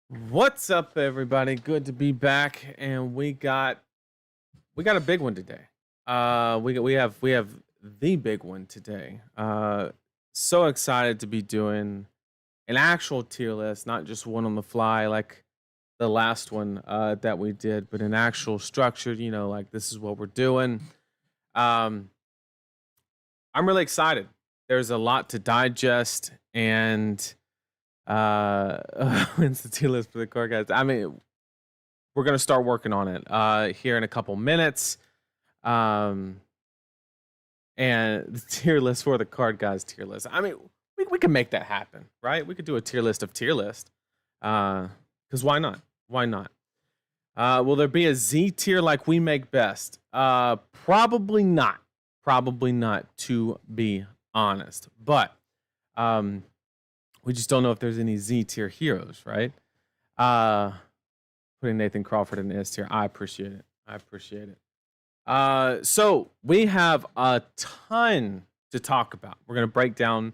What's up, everybody? Good to be back, and we got a big one today. We have the big one today. So excited to be doing an actual tier list, not just one on the fly like the last one that we did, but an actual structured. Like this is what we're doing. Um, I'm really excited. There's a lot to digest, and when's the tier list for the core guys? I mean, we're gonna start working on it here in a couple minutes. Um, and the tier list for the card guys tier list. I mean, we can make that happen, right? We could do a tier list of tier list. Because why not? Why not? Will there be a Z tier like we make best? Probably not. Probably not, to be honest. But we just don't know if there's any Z tier heroes, right? Putting Nathan Crawford in the S tier. I appreciate it. I appreciate it. So we have a ton to talk about. We're gonna break down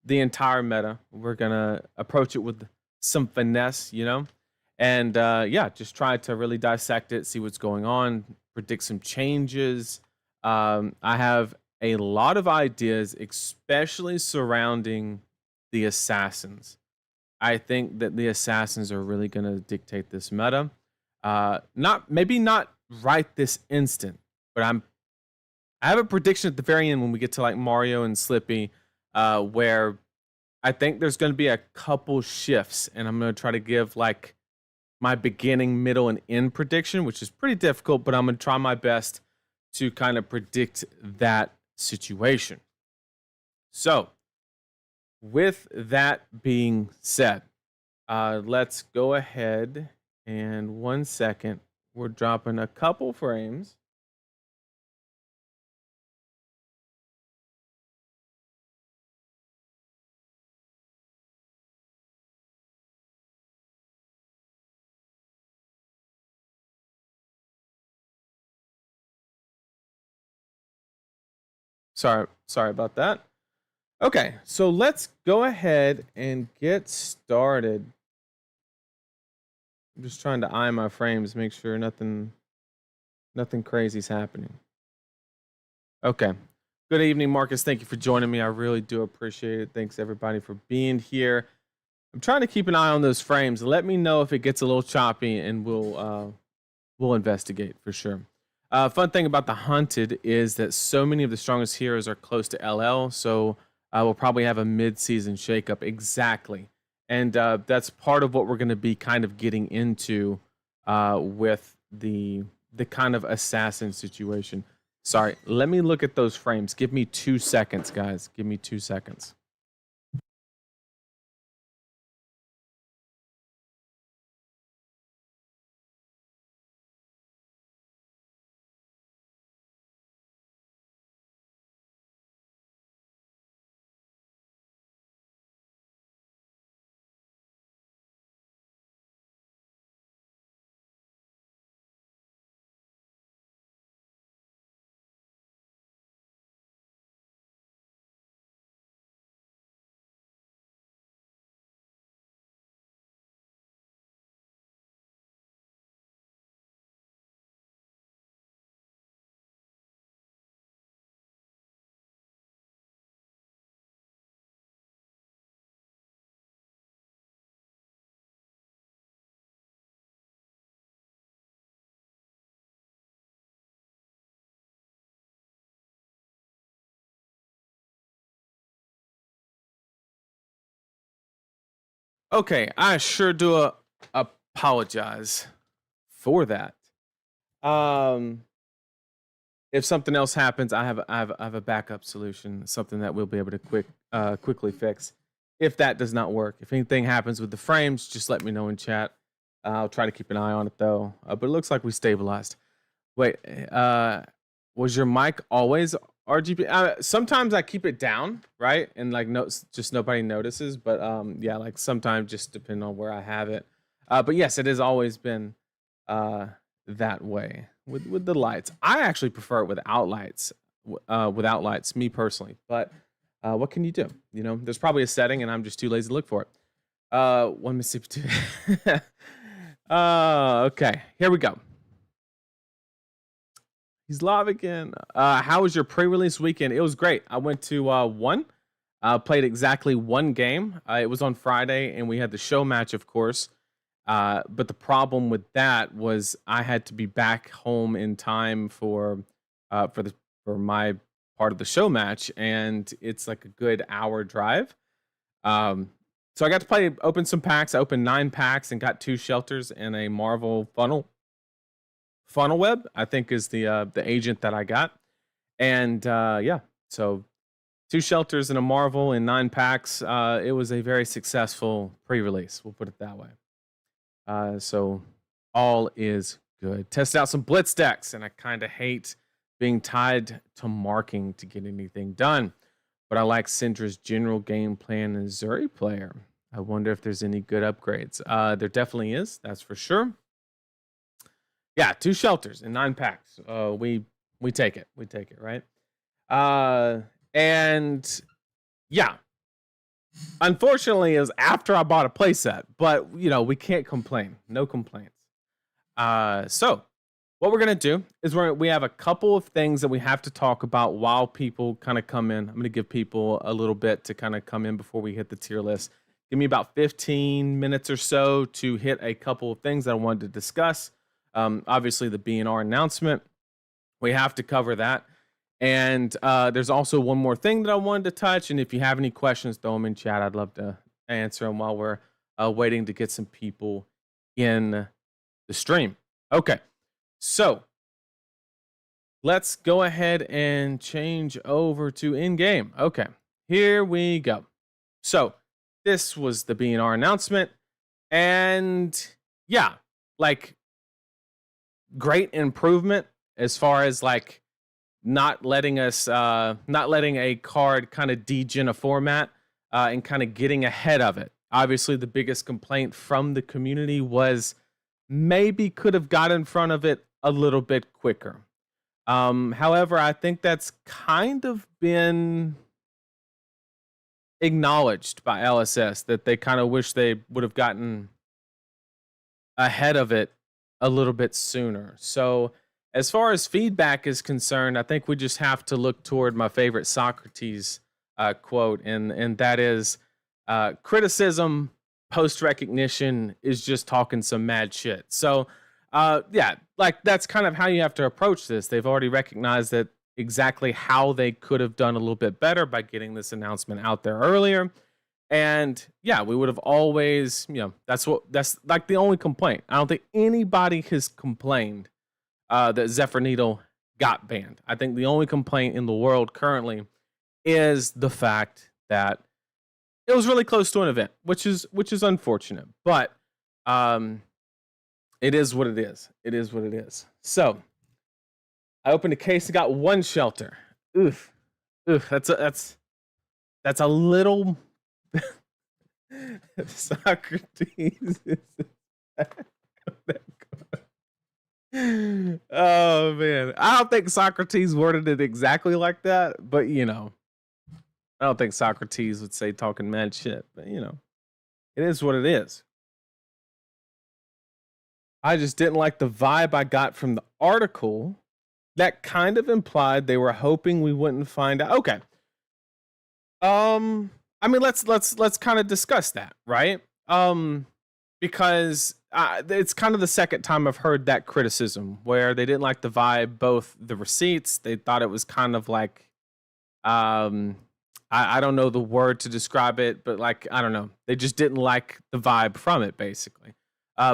the entire meta. We're gonna approach it with some finesse, and yeah, just try to really dissect it, see what's going on, predict some changes. I have a lot of ideas, especially surrounding the assassins. I think that the assassins are really going to dictate this meta. Not right this instant, but I have a prediction at the very end when we get to like Mario and Slippy, where I think there's going to be a couple shifts, and I'm going to try to give like my beginning, middle, and end prediction, which is pretty difficult, but I'm going to try my best to kind of predict that situation. So, with that being said, let's go ahead and 1 second. We're dropping a couple frames. Sorry about that. Okay, so let's go ahead and get started. I'm just trying to eye my frames, make sure nothing crazy's happening. Okay. Good evening, Marcus. Thank you for joining me. I really do appreciate it. Thanks everybody for being here. I'm trying to keep an eye on those frames. Let me know if it gets a little choppy, and we'll investigate for sure. Fun thing about the Hunted is that so many of the strongest heroes are close to LL, so we'll probably have a mid-season shakeup. Exactly. And that's part of what we're going to be kind of getting into with the kind of assassin situation. Sorry, let me look at those frames. Give me 2 seconds, guys. Give me 2 seconds. Okay, I sure do apologize for that. Um, if something else happens, I have a backup solution, something that we'll be able to quickly fix. If that does not work, if anything happens with the frames, just let me know in chat. I'll try to keep an eye on it though. But it looks like we stabilized. Wait, was your mic always RGB? Sometimes I keep it down, right, and like no, just nobody notices. But yeah, like sometimes just depending on where I have it. But yes, it has always been that way with the lights. I actually prefer it without lights. Without lights, me personally. But what can you do? There's probably a setting, and I'm just too lazy to look for it. One Mississippi 2. Okay, here we go. He's live again. How was your pre-release weekend? It was great. I went to one. Played exactly one game. It was on Friday, and we had the show match, of course. But the problem with that was I had to be back home in time for my part of the show match, and it's like a good hour drive. So I got to open some packs. I opened 9 packs and got 2 shelters and a Marvel funnel web, I think is the agent that I got. And yeah, so 2 shelters and a Marvel in 9 packs. It was a very successful pre-release. We'll put it that way. So all is good. Tested out some blitz decks, and I kind of hate being tied to marking to get anything done. But I like Sindra's general game plan as Zuri player. I wonder if there's any good upgrades. There definitely is. That's for sure. Yeah, 2 shelters and 9 packs. We take it. We take it, right? And yeah. Unfortunately, it was after I bought a playset, but you know, we can't complain. No complaints. So what we're gonna do is we have a couple of things that we have to talk about while people kind of come in. I'm gonna give people a little bit to kind of come in before we hit the tier list. Give me about 15 minutes or so to hit a couple of things that I wanted to discuss. Obviously, the B&R announcement. We have to cover that. And there's also one more thing that I wanted to touch. And if you have any questions, throw them in chat. I'd love to answer them while we're waiting to get some people in the stream. Okay, so let's go ahead and change over to in-game. Okay, here we go. So this was the B&R announcement. And yeah, like great improvement as far as like not letting a card kind of degen a format and kind of getting ahead of it. Obviously, the biggest complaint from the community was maybe could have got in front of it a little bit quicker. However, I think that's kind of been acknowledged by LSS that they kind of wish they would have gotten ahead of it a little bit sooner. So as far as feedback is concerned, I think we just have to look toward my favorite Socrates quote, and that is criticism post-recognition is just talking some mad shit. So yeah, like that's kind of how you have to approach this. They've already recognized that exactly how they could have done a little bit better by getting this announcement out there earlier. And yeah, we would have always, you know, that's like the only complaint. I don't think anybody has complained that Zephyr Needle got banned. I think the only complaint in the world currently is the fact that it was really close to an event, which is unfortunate. But it is what it is. It is what it is. So I opened a case and got 1 shelter. Oof. That's a little Socrates. Oh man, I don't think Socrates worded it exactly like that, but you know, I don't think Socrates would say talking mad shit, but you know, it is what it is. I just didn't like the vibe I got from the article. That kind of implied they were hoping we wouldn't find out. Okay. I mean, let's kind of discuss that, right? Because it's kind of the second time I've heard that criticism where they didn't like the vibe, both the receipts. They thought it was kind of like, I don't know the word to describe it, but like, I don't know. They just didn't like the vibe from it, basically.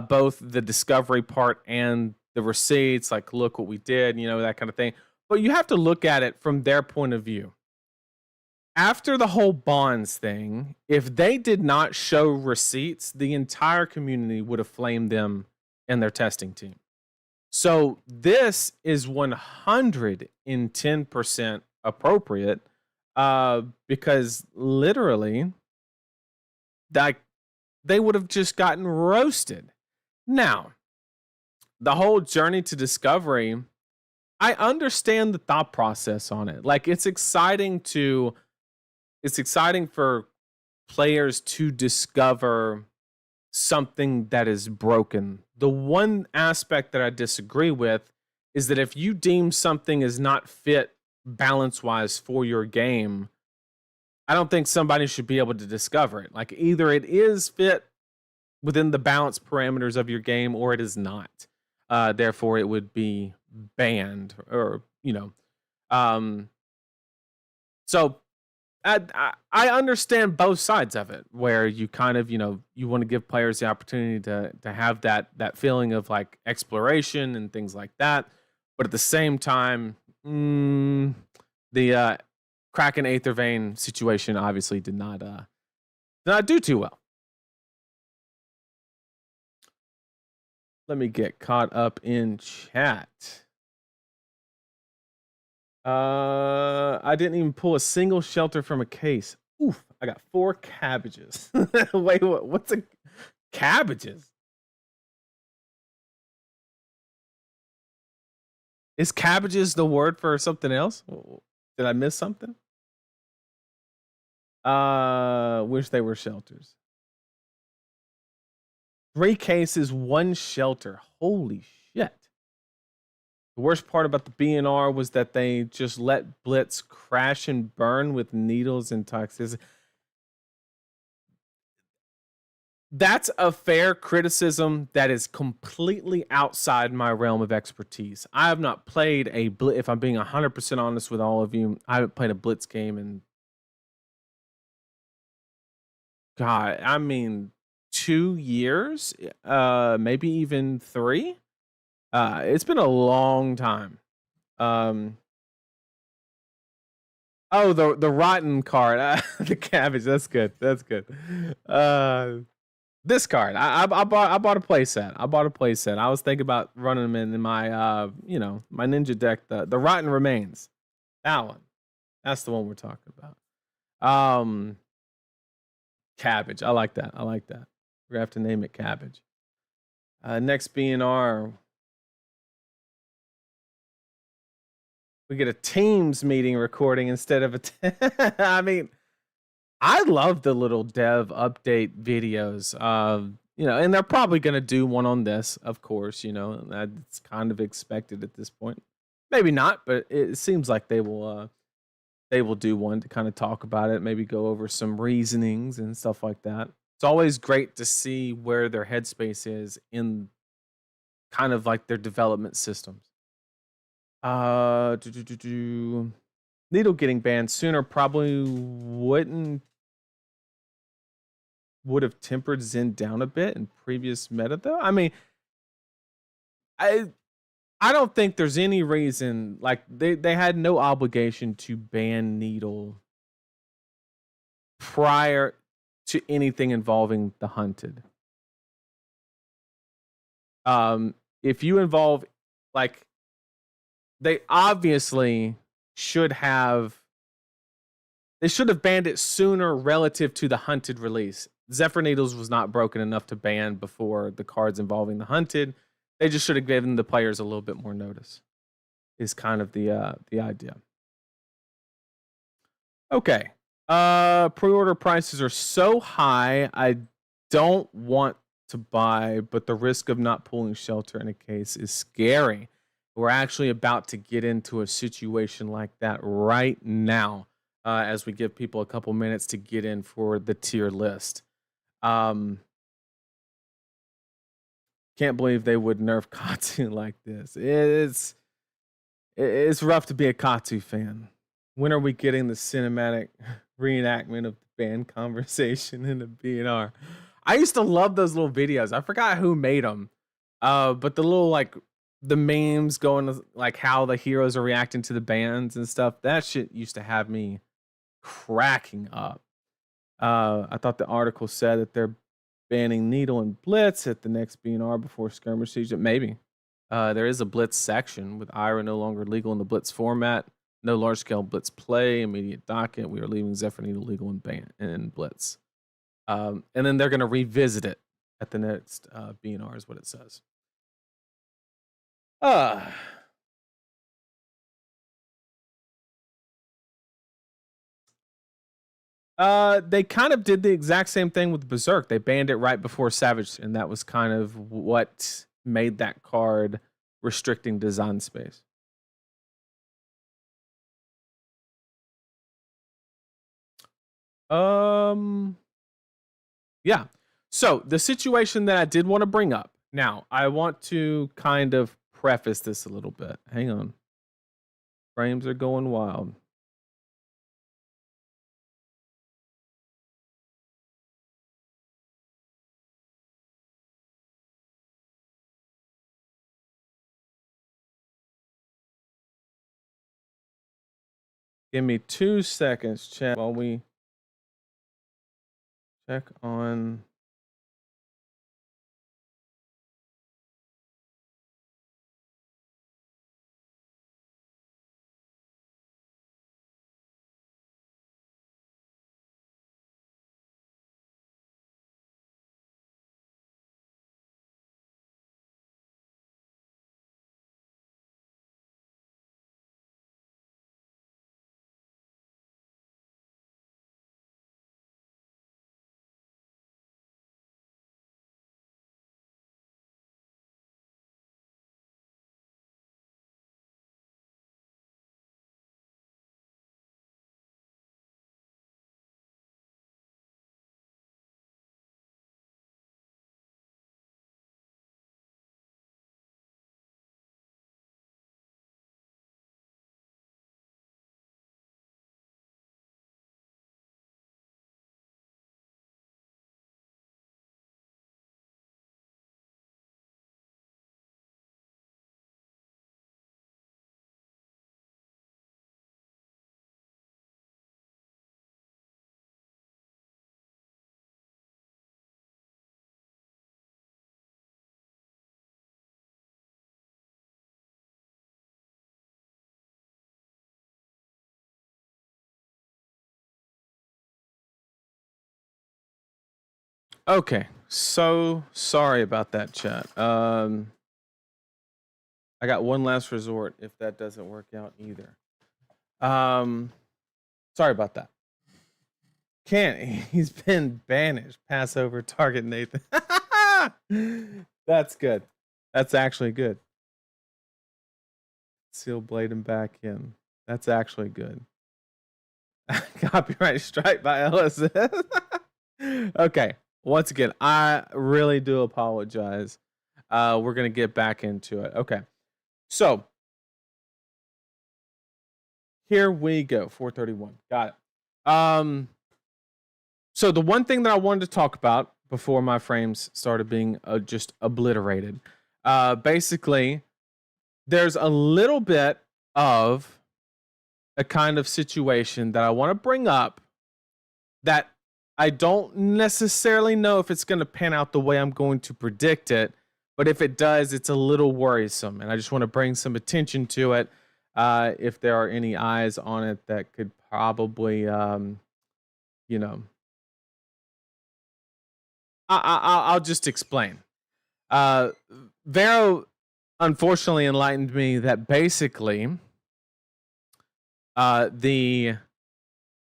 Both the discovery part and the receipts, like, look what we did, you know, that kind of thing. But you have to look at it from their point of view. After the whole bonds thing, if they did not show receipts, the entire community would have flamed them and their testing team. So this is 110% appropriate because literally, like, they would have just gotten roasted. Now, the whole journey to discovery, I understand the thought process on it. Like, it's exciting for players to discover something that is broken. The one aspect that I disagree with is that if you deem something is not fit balance-wise for your game, I don't think somebody should be able to discover it. Like, either it is fit within the balance parameters of your game or it is not. Therefore, it would be banned, or, so I understand both sides of it, where you kind of, you want to give players the opportunity to have that feeling of like exploration and things like that. But at the same time, the Kraken Aether Vein situation obviously did not do too well. Let me get caught up in chat. I didn't even pull a single shelter from a case. Oof, I got 4 cabbages. Wait, what's a cabbages? Is cabbages the word for something else? Did I miss something? Wish they were shelters. 3 cases, 1 shelter. Holy shit. The worst part about the BNR was that they just let Blitz crash and burn with needles and toxicity. That's a fair criticism that is completely outside my realm of expertise. I have not played a Blitz, if I'm being 100% honest with all of you, I haven't played a Blitz game in, God, I mean, 2 years, maybe even 3. It's been a long time. Oh, the rotten card, the cabbage. That's good. That's good. This card, I bought a playset. I bought a playset. I was thinking about running them in my my ninja deck. The rotten remains. That one. That's the one we're talking about. Cabbage. I like that. I like that. We're gonna have to name it Cabbage. Next BNR. We get a Teams meeting recording instead of a. I mean, I love the little dev update videos. And they're probably gonna do one on this, of course. That's kind of expected at this point. Maybe not, but it seems like they will do one to kind of talk about it, maybe go over some reasonings and stuff like that. It's always great to see where their headspace is in kind of like their development systems. Needle getting banned sooner probably would have tempered Zen down a bit in previous meta, though. I mean, I don't think there's any reason, like, they had no obligation to ban Needle prior to anything involving the hunted. If you involve, like, they obviously should have banned it sooner relative to the hunted release. Zephyr Needles was not broken enough to ban before the cards involving the hunted. They just should have given the players a little bit more notice, is kind of the idea. Okay. Pre-order prices are so high, I don't want to buy, but the risk of not pulling shelter in a case is scary. We're actually about to get into a situation like that right now, as we give people a couple minutes to get in for the tier list. Can't believe they would nerf Katsu like this. It's rough to be a Katsu fan. When are we getting the cinematic reenactment of the band conversation in the BNR? I used to love those little videos. I forgot who made them. But the little, like, the memes going to, like, how the heroes are reacting to the bands and stuff, that shit used to have me cracking up. I thought the article said that they're banning Needle and Blitz at the next BNR before skirmish season. Maybe. There is a Blitz section with Ira no longer legal in the Blitz format. No large-scale Blitz play, immediate docket. We are leaving Zephyr Needle legal in Blitz. And then they're going to revisit it at the next BNR is what it says. They kind of did the exact same thing with Berserk. They banned it right before Savage, and that was kind of what made that card restricting design space. Yeah. So the situation that I did want to bring up. Now, I want to kind of preface this a little bit. Hang on. Frames are going wild. Give me 2 seconds, chat, while we check on. Okay, so sorry about that, chat. I got one last resort if that doesn't work out either. Sorry about that. Can't. He's been banished. Pass over target Nathan. That's good. That's actually good. Seal blade him back in. That's actually good. Copyright strike by Ellis. Okay. Once again, I really do apologize. We're gonna get back into it. Okay. So here we go. 431. Got it. So the one thing that I wanted to talk about before my frames started being just obliterated, basically, there's a little bit of a kind of situation that I want to bring up that I don't necessarily know if it's going to pan out the way I'm going to predict it, but if it does, it's a little worrisome, and I just want to bring some attention to it. If there are any eyes on it that could probably, you know, I'll just explain. Vero unfortunately enlightened me that basically the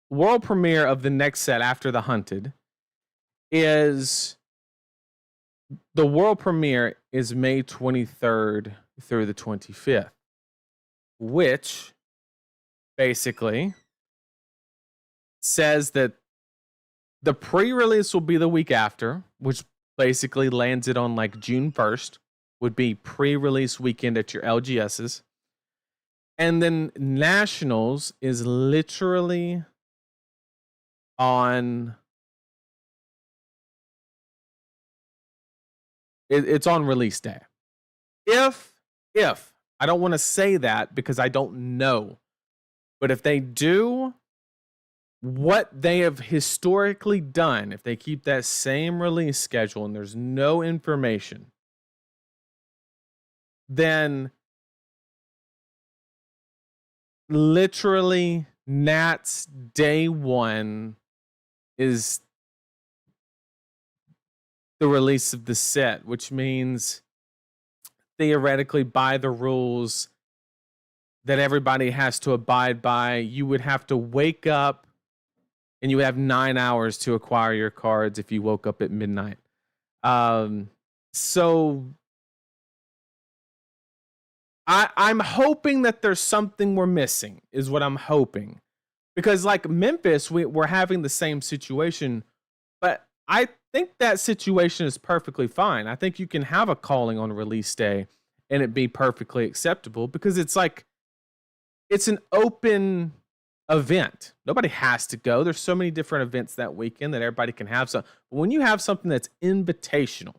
world premiere of the next set after the Hunted is the world premiere is May 23rd through the 25th, which basically says that the pre-release will be the week after, which basically lands it on like June 1st, would be pre-release weekend at your LGSs. And then Nationals is literally on... It's on release day. If, I don't want to say that because I don't know, but if they do what they have historically done, if they keep that same release schedule and there's no information, then literally Nat's day one is the release of the set, which means theoretically by the rules that everybody has to abide by, you would have to wake up and you would have 9 hours to acquire your cards if you woke up at midnight. So I'm hoping that there's something we're missing, is what I'm hoping. Because like Memphis, we're having the same situation, but I think that situation is perfectly fine. I think you can have a calling on release day and it be perfectly acceptable because it's like, it's an open event. Nobody has to go. There's so many different events that weekend that everybody can have some. But when you have something that's invitational,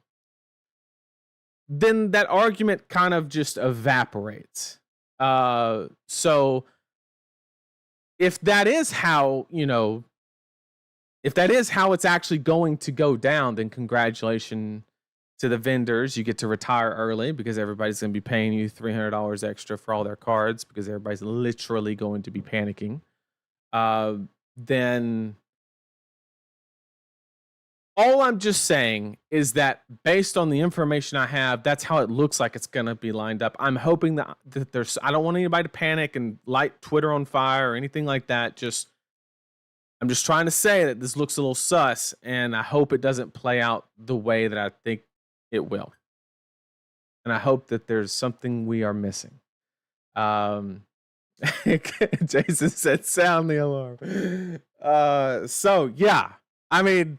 then that argument kind of just evaporates. So if that is how, if that is how it's actually going to go down, then congratulations to the vendors. You get to retire early because everybody's going to be paying you $300 extra for all their cards because everybody's literally going to be panicking. Then all I'm just saying is that based on the information I have, that's how it looks like it's going to be lined up. I'm hoping that there's, I don't want anybody to panic and light Twitter on fire or anything like that. I'm just trying to say that this looks a little sus, and I hope it doesn't play out the way that I think it will. And I hope that there's something we are missing. Jason said, sound the alarm. So yeah, I mean,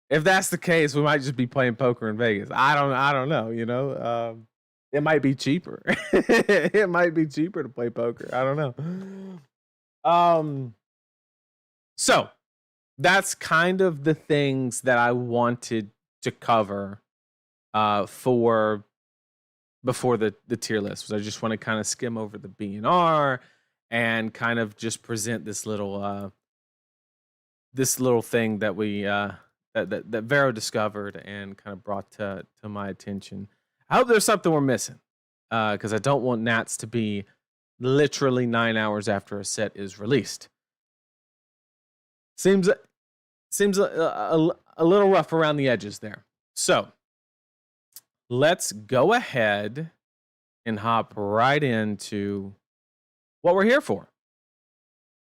if that's the case, we might just be playing poker in Vegas. I don't know, it might be cheaper. It might be cheaper to play poker. I don't know. So that's kind of the things that I wanted to cover for before the tier list. I just want to kind of skim over the B&R and kind of just present this little thing that we that Vero discovered and kind of brought to my attention. I hope there's something we're missing because I don't want Nats to be literally 9 hours after a set is released. Seems a little rough around the edges there. So let's go ahead and hop right into what we're here for.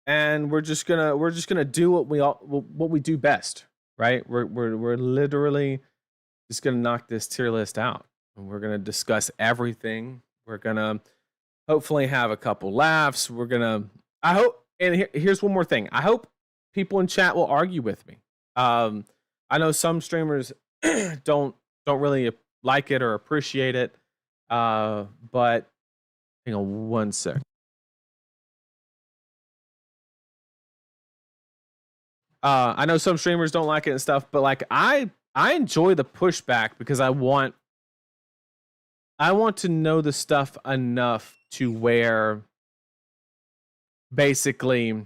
And we're just gonna do what we do best, right? We're literally just gonna knock this tier list out, and we're gonna discuss everything. We're gonna hopefully have a couple laughs. I hope, and here's one more thing. I hope people in chat will argue with me. I know some streamers don't really like it or appreciate it, but hang on one sec. I know some streamers don't like it and stuff, but like I enjoy the pushback because I want to know the stuff enough to where basically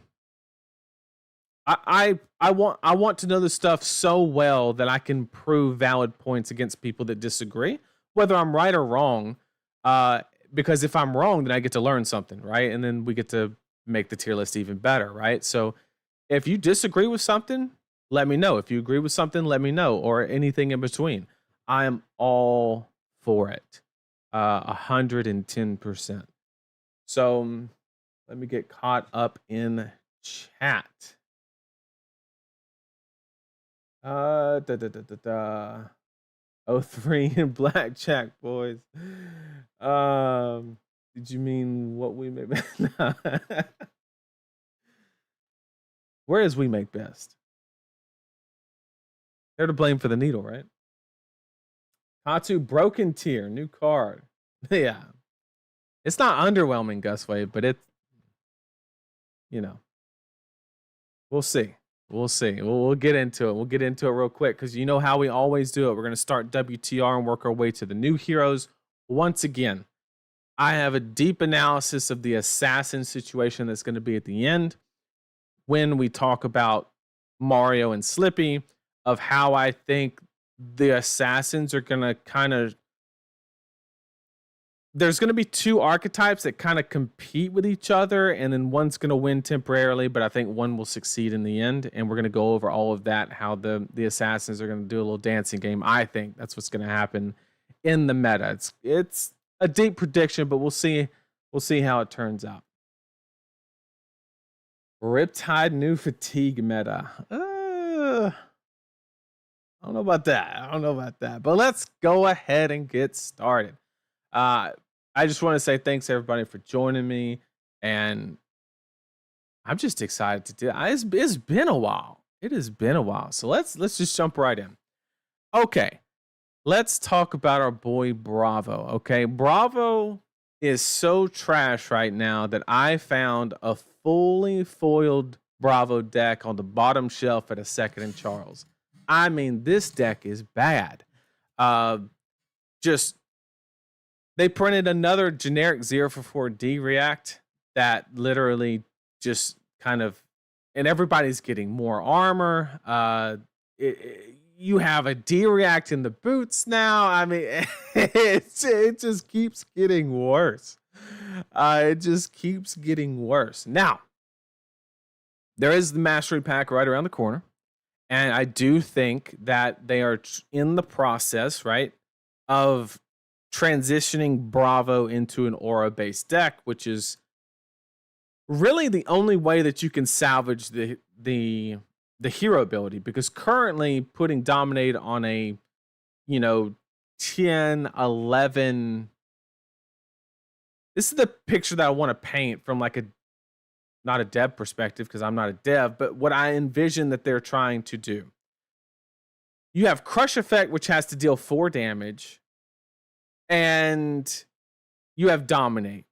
I want to know the stuff so well that I can prove valid points against people that disagree, whether I'm right or wrong. Because if I'm wrong, then I get to learn something, right? And then we get to make the tier list even better, right? So if you disagree with something, let me know. If you agree with something, let me know, or anything in between. I am all for it, 110%. So let me get caught up in chat. 03 in blackjack, boys. Did you mean what we make? Where is we make best? They're to blame for the needle, right? Katsu broken tier, new card. Yeah. It's not underwhelming, Guswave, but it's, we'll see. We'll see. We'll get into it. We'll get into it real quick because you know how we always do it. We're going to start WTR and work our way to the new heroes. Once again, I have a deep analysis of the assassin situation that's going to be at the end when we talk about Mario and Slippy, of how I think the assassins are going to kind of... There's going to be two archetypes that kind of compete with each other, and then one's going to win temporarily, but I think one will succeed in the end, and we're going to go over all of that, how the assassins are going to do a little dancing game. I think that's what's going to happen in the meta. It's a deep prediction, but we'll see how it turns out. Riptide new fatigue meta. I don't know about that. I don't know about that. But let's go ahead and get started. I just want to say thanks everybody for joining me, and I'm just excited to do. It's been a while. It has been a while. So let's just jump right in. Okay, let's talk about our boy Bravo. Okay, Bravo is so trash right now that I found a fully foiled Bravo deck on the bottom shelf at a second in Charles. I mean, this deck is bad. Just they printed another generic 0-for-4 react that literally just kind of, and everybody's getting more armor. You have a D react in the boots now. I mean, it just keeps getting worse. It just keeps getting worse. Now, there is the mastery pack right around the corner. And I do think that they are in the process, right, of transitioning Bravo into an aura-based deck, which is really the only way that you can salvage the hero ability. Because currently, putting Dominate on a 10, 11. This is the picture that I want to paint from like not a dev perspective, because I'm not a dev, but what I envision that they're trying to do. You have Crush Effect, which has to deal 4 damage, and you have Dominate.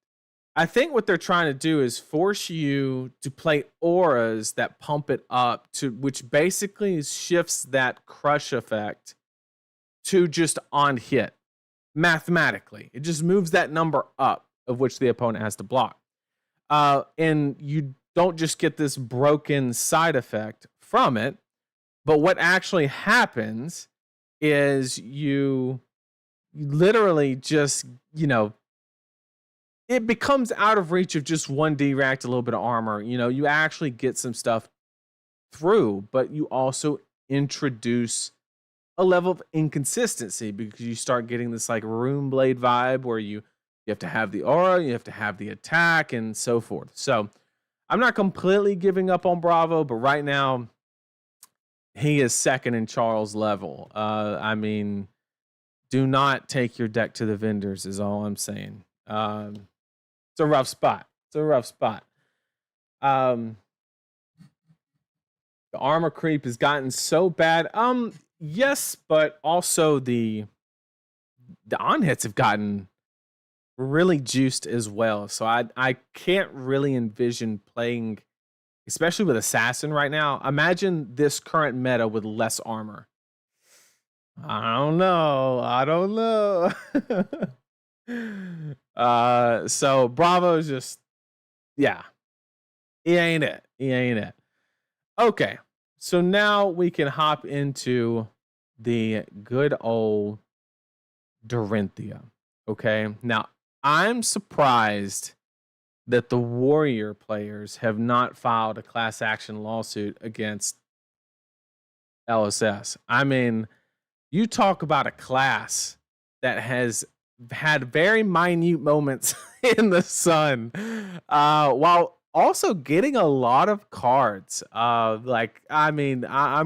I think what they're trying to do is force you to play auras that pump it up, to which basically shifts that Crush Effect to just on hit. Mathematically, it just moves that number up of which the opponent has to block. And you don't just get this broken side effect from it, but what actually happens is you literally just, it becomes out of reach of just 1D react, a little bit of armor. You actually get some stuff through, but you also introduce a level of inconsistency because you start getting this like Rune Blade vibe where you have to have the aura, you have to have the attack, and so forth. So I'm not completely giving up on Bravo, but right now he is second in Charles level. I mean, do not take your deck to the vendors is all I'm saying. It's a rough spot. It's a rough spot. The armor creep has gotten so bad. Yes, but also the on-hits have gotten really juiced as well. So I can't really envision playing, especially with Assassin right now. Imagine this current meta with less armor. I don't know. So Bravo's just, yeah. He ain't it. Okay. So now we can hop into the good old Dorinthia. Okay. Now, I'm surprised that the Warrior players have not filed a class action lawsuit against LSS. I mean, you talk about a class that has had very minute moments in the sun, while also getting a lot of cards. I'm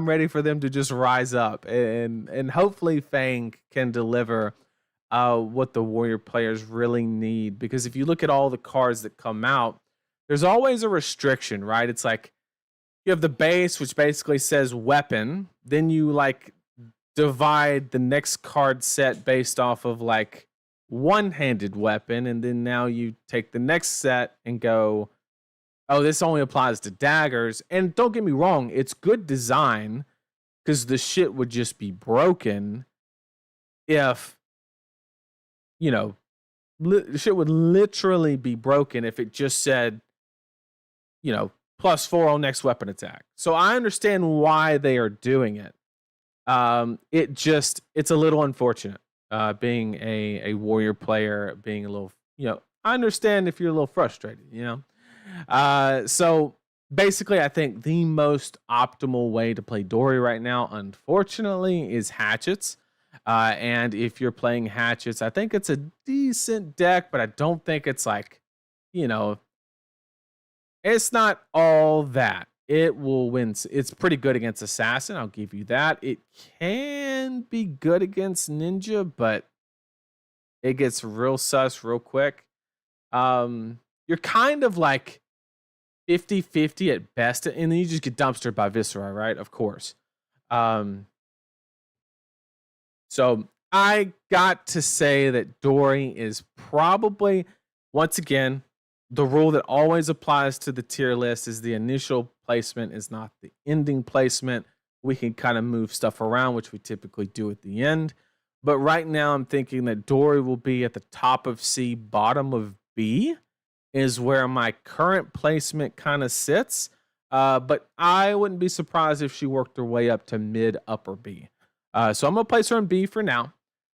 ready for them to just rise up, and hopefully Fang can deliver what the Warrior players really need. Because if you look at all the cards that come out, there's always a restriction, right? It's like you have the base, which basically says weapon. Then you like divide the next card set based off of like one-handed weapon, and then now you take the next set and go, oh, this only applies to daggers. And don't get me wrong, it's good design, because the shit would just be broken if, shit would literally be broken if it just said, +4 on next weapon attack. So I understand why they are doing it. It's a little unfortunate, being a Warrior player, being a little, I understand if you're a little frustrated, So basically, I think the most optimal way to play Dory right now, unfortunately, is hatchets. And if you're playing hatchets, I think it's a decent deck, but I don't think it's like, It's not all that. It will win. It's pretty good against assassin. I'll give you that. It can be good against ninja, but it gets real sus real quick. You're kind of like 50-50 at best, and then you just get dumpstered by Viserai, right? Of course. So I got to say that Dory is probably, once again, the rule that always applies to the tier list is the initial placement is not the ending placement. We can kind of move stuff around, which we typically do at the end. But right now, I'm thinking that Dory will be at the top of C, bottom of B, is where my current placement kind of sits. But I wouldn't be surprised if she worked her way up to mid, upper B. So I'm going to place her in B for now.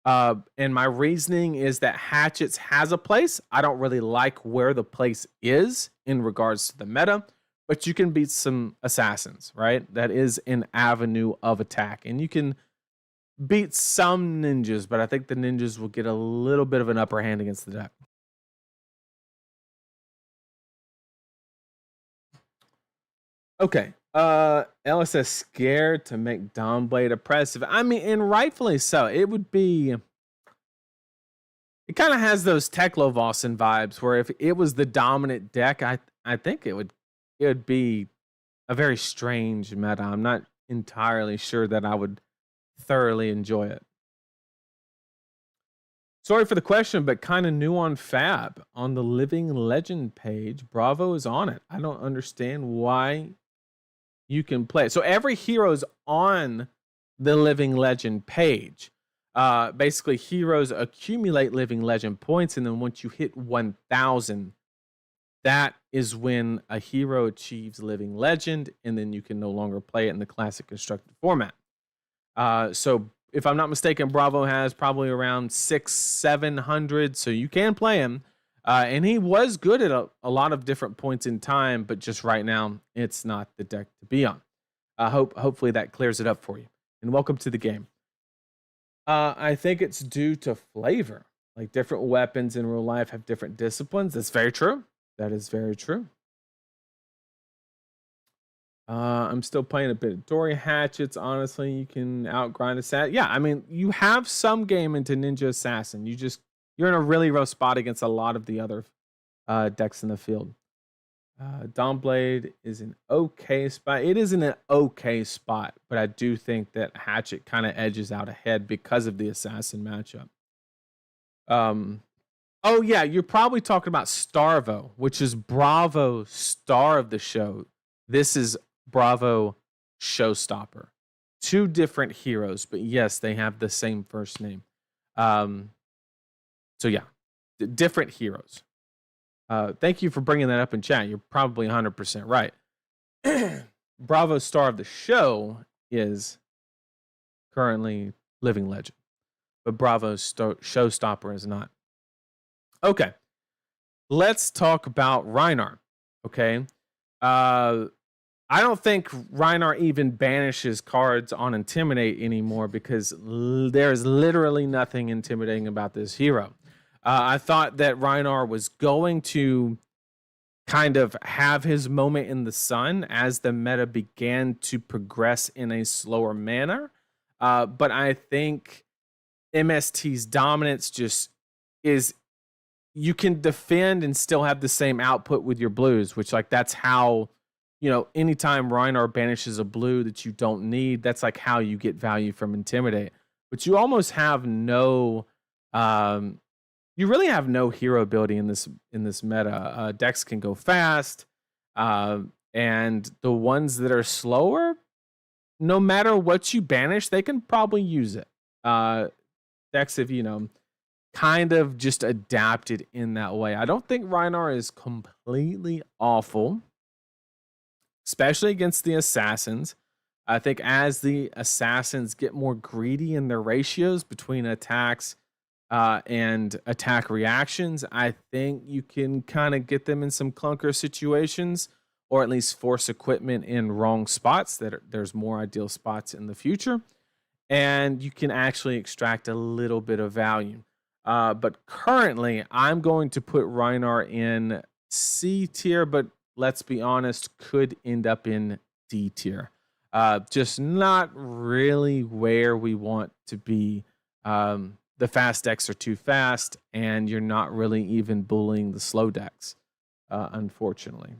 And my reasoning is that Hatchets has a place. I don't really like where the place is in regards to the meta, but you can beat some assassins, right? That is an avenue of attack. And you can beat some ninjas, but I think the ninjas will get a little bit of an upper hand against the deck. Okay. Ella says scared to make Dawnblade oppressive. I mean, and rightfully so. It would be. It kind of has those Teklo-Vossen vibes where if it was the dominant deck, I think it would be a very strange meta. I'm not entirely sure that I would thoroughly enjoy it. Sorry for the question, but kind of new on Fab on the Living Legend page. Bravo is on it. I don't understand why you can play it. So every hero's on the Living Legend page. Basically, heroes accumulate Living Legend points, and then once you hit 1,000, that is when a hero achieves Living Legend, and then you can no longer play it in the classic constructed format. So if I'm not mistaken, Bravo has probably around 600-700, so you can play him. And he was good at a lot of different points in time, but just right now, it's not the deck to be on. Hopefully that clears it up for you. And welcome to the game. I think it's due to flavor. Like different weapons in real life have different disciplines. That's very true. That is very true. I'm still playing a bit of Dory Hatchets. Honestly, you can outgrind Assassin. Yeah, I mean, you have some game into Ninja Assassin. You're in a really rough spot against a lot of the other decks in the field. Dawnblade is an okay spot. It is in an okay spot, but I do think that Hatchet kind of edges out ahead because of the Assassin matchup. Oh yeah, you're probably talking about Starvo, which is Bravo star of the show. This is Bravo Showstopper. Two different heroes, but yes, they have the same first name. So yeah, different heroes. Thank you for bringing that up in chat. You're probably 100% right. Bravo star of the show is currently Living Legend, but Bravo's Showstopper is not. Okay, let's talk about Rhinar. Okay, I don't think Rhinar even banishes cards on Intimidate anymore because there's literally nothing intimidating about this hero. I thought that Rhinar was going to kind of have his moment in the sun as the meta began to progress in a slower manner. But I think MST's dominance just is, you can defend and still have the same output with your blues, which like that's how, anytime Rhinar banishes a blue that you don't need, that's like how you get value from Intimidate. But you almost have no, you really have no hero ability in this meta. Decks can go fast, and the ones that are slower, no matter what you banish, they can probably use it. Decks have, kind of just adapted in that way. I don't think Rhinar is completely awful, especially against the assassins. I think as the assassins get more greedy in their ratios between attacks and attack reactions, I think you can kind of get them in some clunker situations, or at least force equipment in wrong spots there's more ideal spots in the future, and you can actually extract a little bit of value. But currently, I'm going to put Rhinar in C tier, but let's be honest, could end up in D tier. Just not really where we want to be. The fast decks are too fast, and you're not really even bullying the slow decks, unfortunately.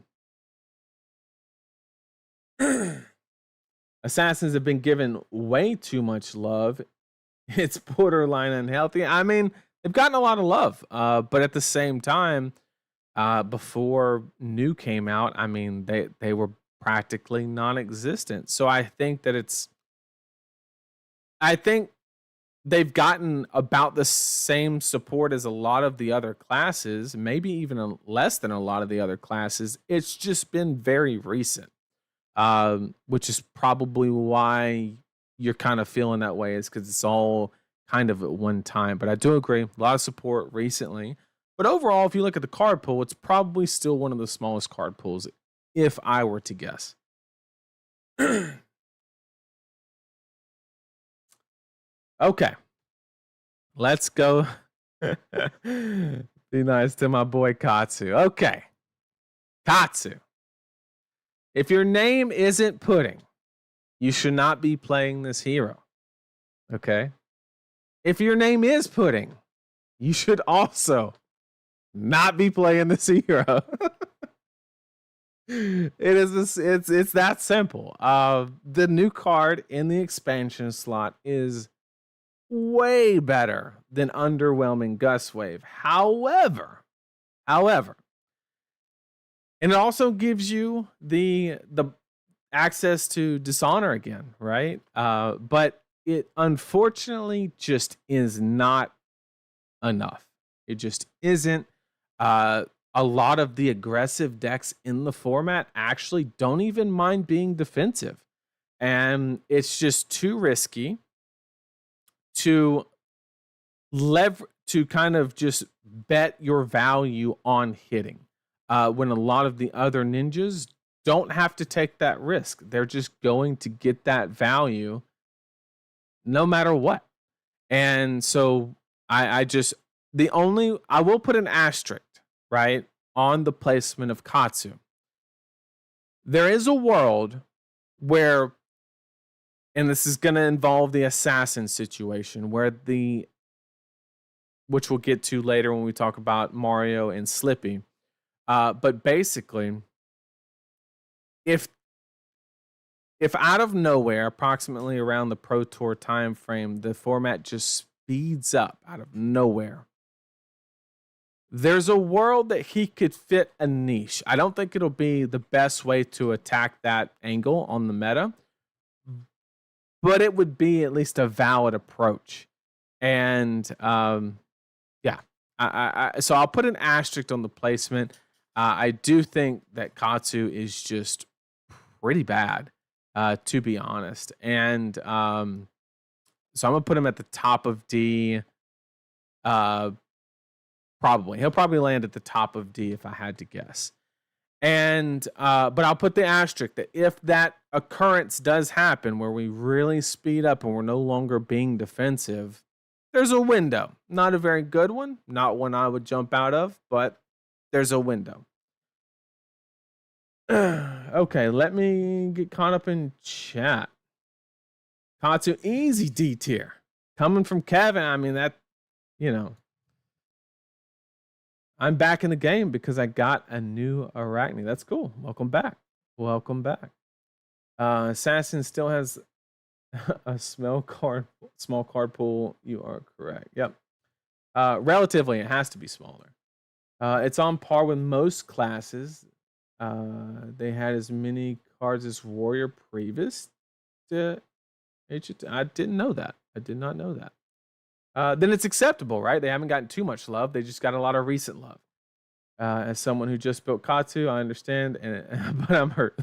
Assassins have been given way too much love. It's borderline unhealthy. I mean, they've gotten a lot of love, but at the same time, before New came out, I mean, they were practically non-existent. So I think they've gotten about the same support as a lot of the other classes, maybe even less than a lot of the other classes. It's just been very recent, which is probably why you're kind of feeling that way, is because it's all kind of at one time. But I do agree, a lot of support recently. But overall, if you look at the card pool, it's probably still one of the smallest card pools, if I were to guess. Okay. Let's go. Be nice to my boy Katsu. Okay. Katsu. If your name isn't Pudding, you should not be playing this hero. Okay? If your name is Pudding, you should also not be playing this hero. It's that simple. The new card in the expansion slot is way better than underwhelming Gust Wave. However, and it also gives you the access to Dishonor again, right? But it unfortunately just is not enough. It just isn't. A lot of the aggressive decks in the format actually don't even mind being defensive, and it's just too risky to kind of just bet your value on hitting, when a lot of the other ninjas don't have to take that risk. They're just going to get that value no matter what. And so I will put an asterisk, right, on the placement of Katsu. There is a world where, and this is going to involve the assassin situation, which we'll get to later when we talk about Mario and Slippy. But basically, if out of nowhere, approximately around the Pro Tour time frame, the format just speeds up out of nowhere, there's a world that he could fit a niche. I don't think it'll be the best way to attack that angle on the meta, but it would be at least a valid approach. And yeah, so I'll put an asterisk on the placement. I do think that Katsu is just pretty bad, to be honest. And so I'm gonna put him at the top of D. Probably he'll probably land at the top of D if I had to guess. And but I'll put the asterisk that if that occurrence does happen where we really speed up and we're no longer being defensive, there's a window. Not a very good one, not one I would jump out of, but there's a window. Okay, let me get caught up in chat. Katsu, easy D tier. Coming from Kevin, I mean, that, you know, I'm back in the game because I got a new Arachne. That's cool. Welcome back. Welcome back. Assassin still has a small card pool. You are correct. Yep. Relatively, it has to be smaller. It's on par with most classes. They had as many cards as Warrior previous to HT. I didn't know that. I did not know that. Then it's acceptable, right? They haven't gotten too much love. They just got a lot of recent love. As someone who just built Katsu, I understand, but I'm hurt.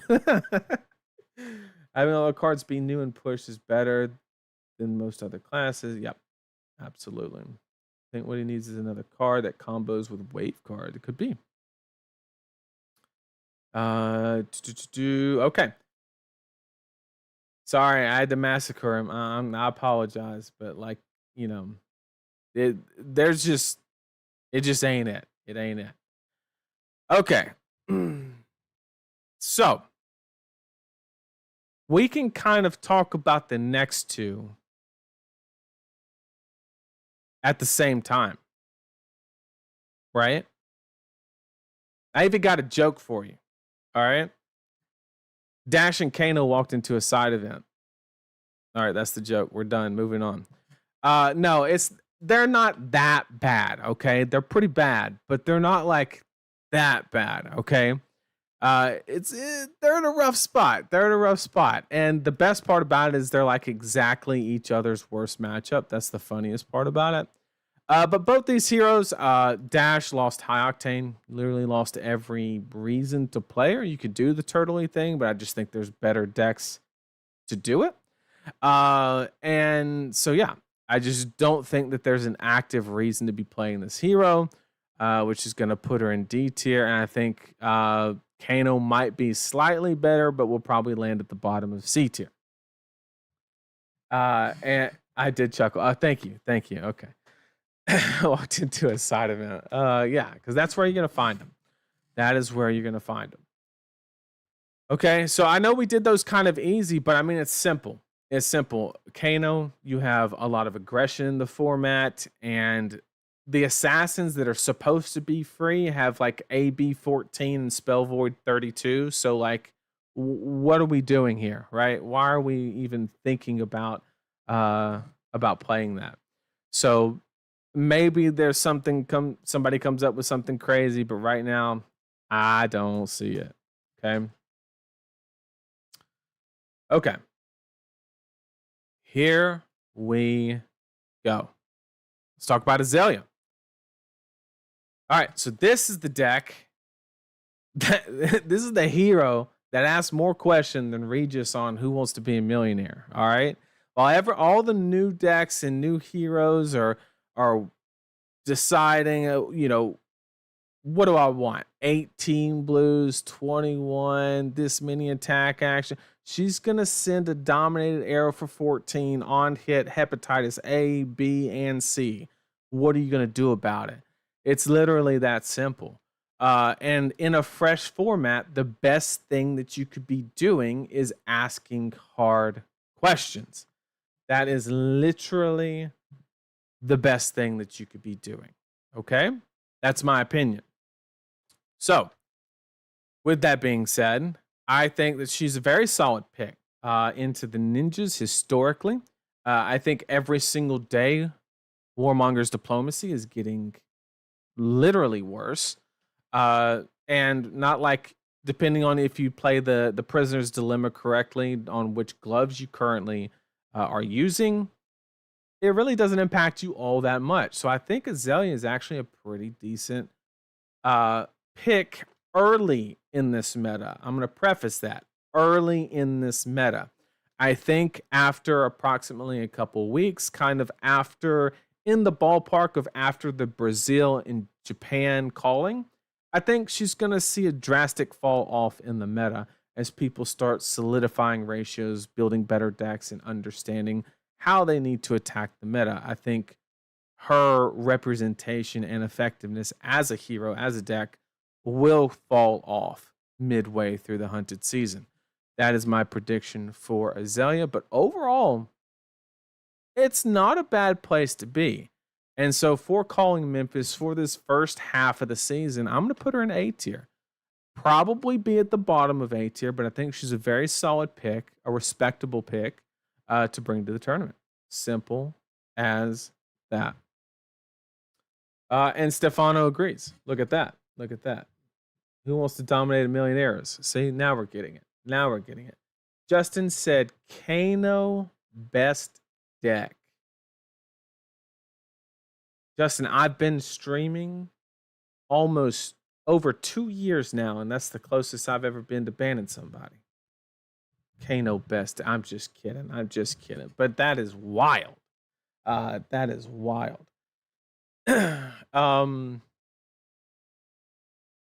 Having all the cards be new and pushed is better than most other classes. Yep, absolutely. I think what he needs is another card that combos with Wave card. It could be. Okay. Sorry, I had to massacre him. I apologize, but like, you know, it just ain't it. It ain't it. Okay. So we can kind of talk about the next two at the same time, right? I even got a joke for you. All right. Dash and Kano walked into a side event. All right, that's the joke. We're done. Moving on. No, they're not that bad, okay? They're pretty bad, but they're not like that bad, okay? They're in a rough spot. They're in a rough spot. And the best part about it is they're like exactly each other's worst matchup. That's the funniest part about it. But both these heroes, Dash lost High Octane, literally lost every reason to play her. You could do the turtley thing, but I just think there's better decks to do it. And so, yeah, I just don't think that there's an active reason to be playing this hero, which is going to put her in D tier. And I think Kano might be slightly better, but will probably land at the bottom of C tier. And I did chuckle. Thank you. Okay. Walked into a side event. Yeah, because that's where you're going to find them. That is where you're going to find them. Okay, so I know we did those kind of easy, but I mean, it's simple. It's simple. Kano, you have a lot of aggression in the format, and the assassins that are supposed to be free have like AB 14 and Spell Void 32. So, like, what are we doing here, right? Why are we even thinking about playing that? So maybe there's somebody comes up with something crazy, but right now I don't see it. Okay. Here we go. Let's talk about Azalea. All right, so this is the deck. This is the hero that asks more questions than Regis on Who Wants to Be a Millionaire. All right. While all the new decks and new heroes are deciding, what do I want? 18 blues, 21, this many attack action. She's going to send a dominated arrow for 14 on hit, hepatitis A, B, and C. What are you going to do about it? It's literally that simple. And in a fresh format, the best thing that you could be doing is asking hard questions. That is literally the best thing that you could be doing. Okay? That's my opinion. So, with that being said, I think that she's a very solid pick into the ninjas historically. I think every single day, Warmonger's diplomacy is getting literally worse. And not like, depending on if you play the prisoner's dilemma correctly on which gloves you currently are using, it really doesn't impact you all that much. So I think Azalea is actually a pretty decent pick early in this meta. I'm going to preface that. Early in this meta. I think after approximately a couple weeks, kind of after, in the ballpark of after the Brazil and Japan calling, I think she's going to see a drastic fall off in the meta as people start solidifying ratios, building better decks, and understanding how they need to attack the meta. I think her representation and effectiveness as a hero, as a deck, will fall off midway through the hunted season. That is my prediction for Azalea. But overall, it's not a bad place to be. And so for calling Memphis for this first half of the season, I'm going to put her in A tier. Probably be at the bottom of A tier, but I think she's a very solid pick, a respectable pick to bring to the tournament. Simple as that. And Stefano agrees. Look at that. Look at that. Who Wants to Dominate a Million Arrows? See, now we're getting it. Justin said Kano best deck. Justin, I've been streaming almost over 2 years now, and that's the closest I've ever been to banning somebody. Kano best. I'm just kidding. But that is wild.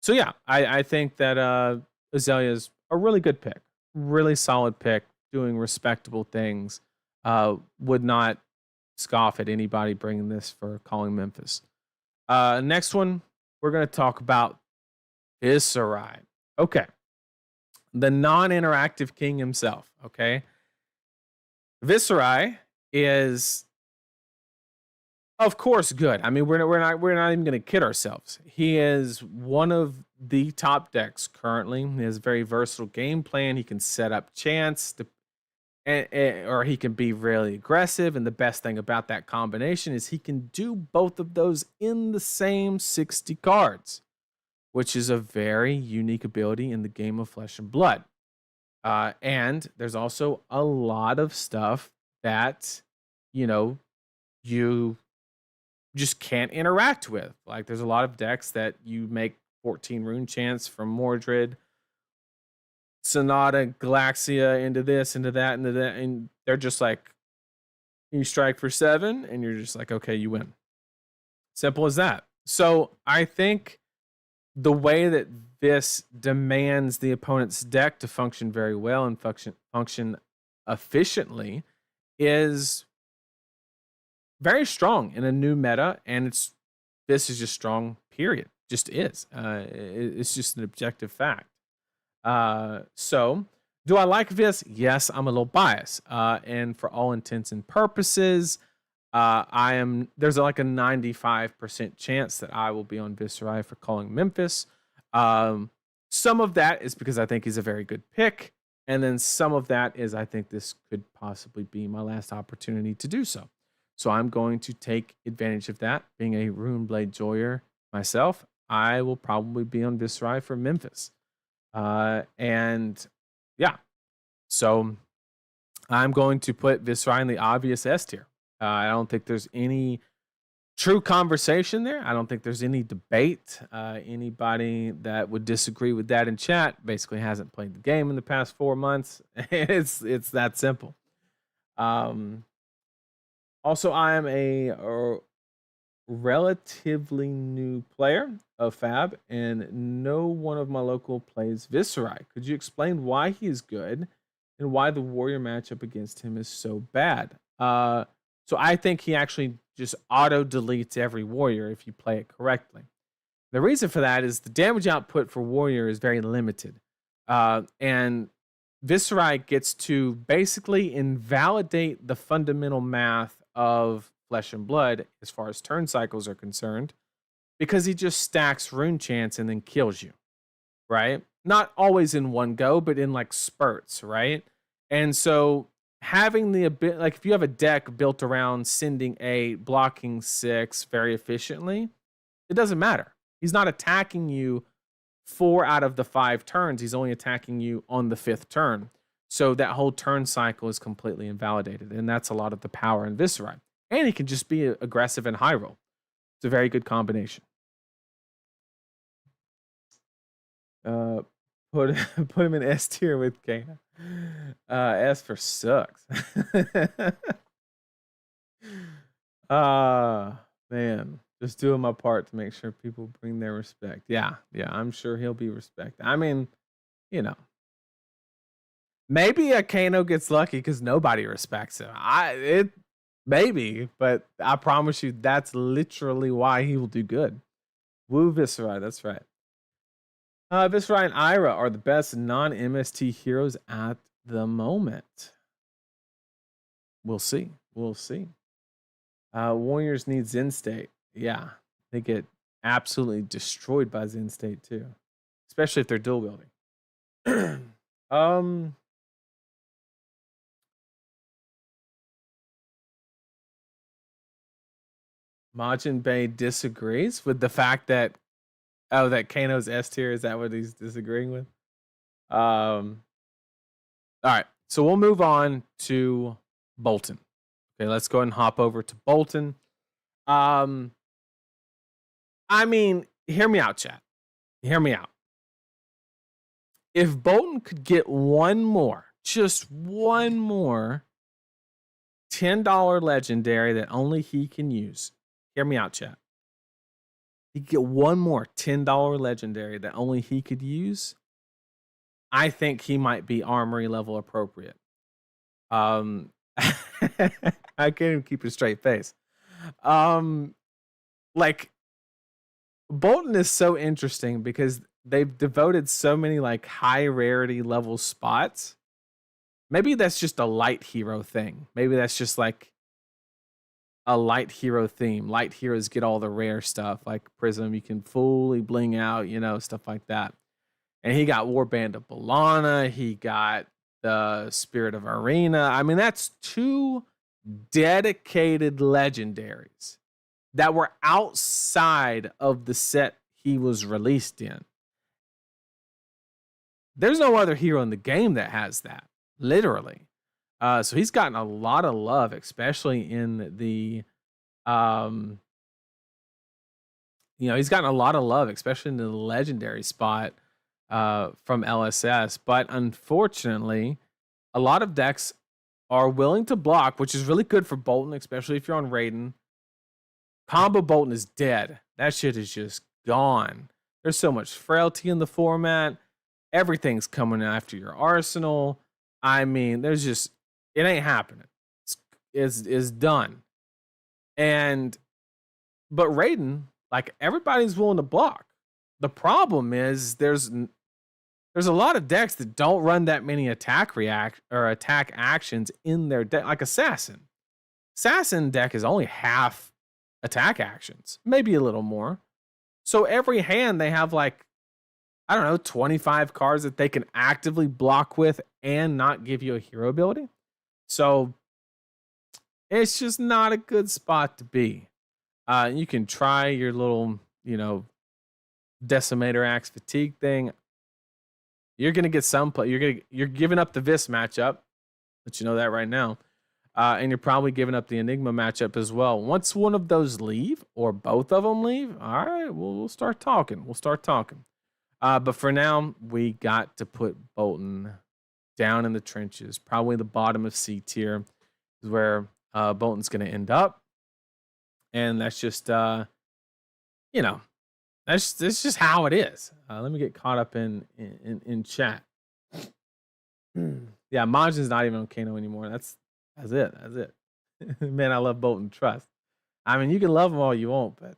So yeah, I think that Azalea is a really good pick, really solid pick, doing respectable things. Would not scoff at anybody bringing this for calling Memphis. Next one, we're going to talk about Viserai. Okay. the non-interactive king himself. Okay, Viserai is, of course, good. I mean, we're not even going to kid ourselves. He is one of the top decks currently. He has a very versatile game plan. He can set up chance, or he can be really aggressive. And the best thing about that combination is he can do both of those in the same 60 cards, which is a very unique ability in the game of Flesh and Blood. And there's also a lot of stuff that, you just can't interact with. Like, there's a lot of decks that you make 14 rune chance from Mordred, Sonata, Galaxia, into this, into that, and they're just like, you strike for 7, and you're just like, okay, you win. Simple as that. So I think the way that this demands the opponent's deck to function very well and function efficiently is very strong in a new meta, and this is just strong, period. Just is. It's just an objective fact. So do I like Vis? Yes, I'm a little biased. And for all intents and purposes, there's like a 95% chance that I will be on Viserai for calling Memphis. Some of that is because I think he's a very good pick. And then some of that is I think this could possibly be my last opportunity to do so. So I'm going to take advantage of that. Being a Runeblade Joyer myself, I will probably be on Viserai for Memphis. And yeah, so I'm going to put Viserai in the obvious S tier. I don't think there's any true conversation there. I don't think there's any debate. Anybody that would disagree with that in chat basically hasn't played the game in the past 4 months. It's that simple. Also, I am a relatively new player of Fab, and no one of my local plays Viserai. Could you explain why he is good and why the warrior matchup against him is so bad? So I think he actually just auto-deletes every warrior if you play it correctly. The reason for that is the damage output for warrior is very limited. And Viserai gets to basically invalidate the fundamental math of Flesh and Blood as far as turn cycles are concerned, because he just stacks rune chance and then kills you, right? Not always in one go, but in like spurts, right? And so having the ability, like if you have a deck built around sending 8, blocking 6 very efficiently, it doesn't matter. He's not attacking you 4 out of the 5 turns. He's only attacking you on the 5th turn. So that whole turn cycle is completely invalidated. And that's a lot of the power in Viserai. And he can just be aggressive and high roll. It's a very good combination. Put him in S tier with Kano. S for sucks. Man. Just doing my part to make sure people bring their respect. Yeah, I'm sure he'll be respected. I mean, maybe a Kano gets lucky because nobody respects him. Maybe, but I promise you that's literally why he will do good. Woo Viserai, that's right. Viserai and Ira are the best non-MST heroes at the moment. We'll see. Warriors need Zen State. Yeah, they get absolutely destroyed by Zen State too, especially if they're dual wielding. Majin Bay disagrees with the fact that that Kano's S tier. Is that what he's disagreeing with? All right, so we'll move on to Boltyn. Okay, let's go ahead and hop over to Boltyn. I mean, hear me out, chat. Hear me out. If Boltyn could get just one more $10 legendary that only he can use. Hear me out, chat. He could get one more $10 legendary that only he could use. I think he might be armory level appropriate. I can't even keep a straight face. Like, Boltyn is so interesting because they've devoted so many like high rarity level spots. Maybe that's just a light hero thing. Maybe that's just like a light hero theme. Light heroes get all the rare stuff, like Prism. You can fully bling out, stuff like that. And he got Warband of Bellana. He got the Spirit of Arena. I mean, that's 2 dedicated legendaries that were outside of the set he was released in. There's no other hero in the game that has that, literally. So he's gotten a lot of love, especially in the, he's gotten a lot of love, especially in the legendary spot from LSS. But unfortunately, a lot of decks are willing to block, which is really good for Boltyn, especially if you're on Raiden. Combo Boltyn is dead. That shit is just gone. There's so much frailty in the format. Everything's coming after your arsenal. I mean, there's just, it ain't happening. It's done. But Raiden, like, everybody's willing to block. The problem is there's a lot of decks that don't run that many attack actions in their deck, like Assassin. Assassin deck is only half attack actions, maybe a little more. So every hand they have like, I don't know, 25 cards that they can actively block with and not give you a hero ability. So it's just not a good spot to be. You can try your little, Decimator Axe fatigue thing. You're gonna get some play. You're giving up the Vis matchup. Let you know that right now. And you're probably giving up the Enigma matchup as well. Once one of those leave, or both of them leave, all right, we'll start talking. But for now, we got to put Boltyn down in the trenches. Probably the bottom of C tier is where Boltyn's going to end up. And that's just, that's just how it is. Let me get caught up in chat. Yeah, Majin's not even on Kano anymore. That's it. Man, I love Boltyn. Trust. I mean, you can love him all you want, but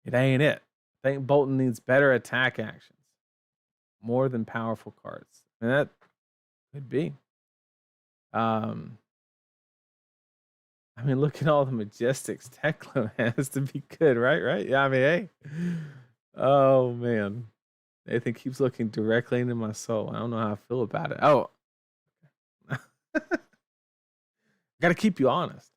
it ain't it. I think Boltyn needs better attack actions, more than powerful cards. And that could be. I mean, look at all the Majestics Teklo has to be good, right? Yeah, I mean, hey. Oh, man. Nathan keeps looking directly into my soul. I don't know how I feel about it. Oh. Got to keep you honest.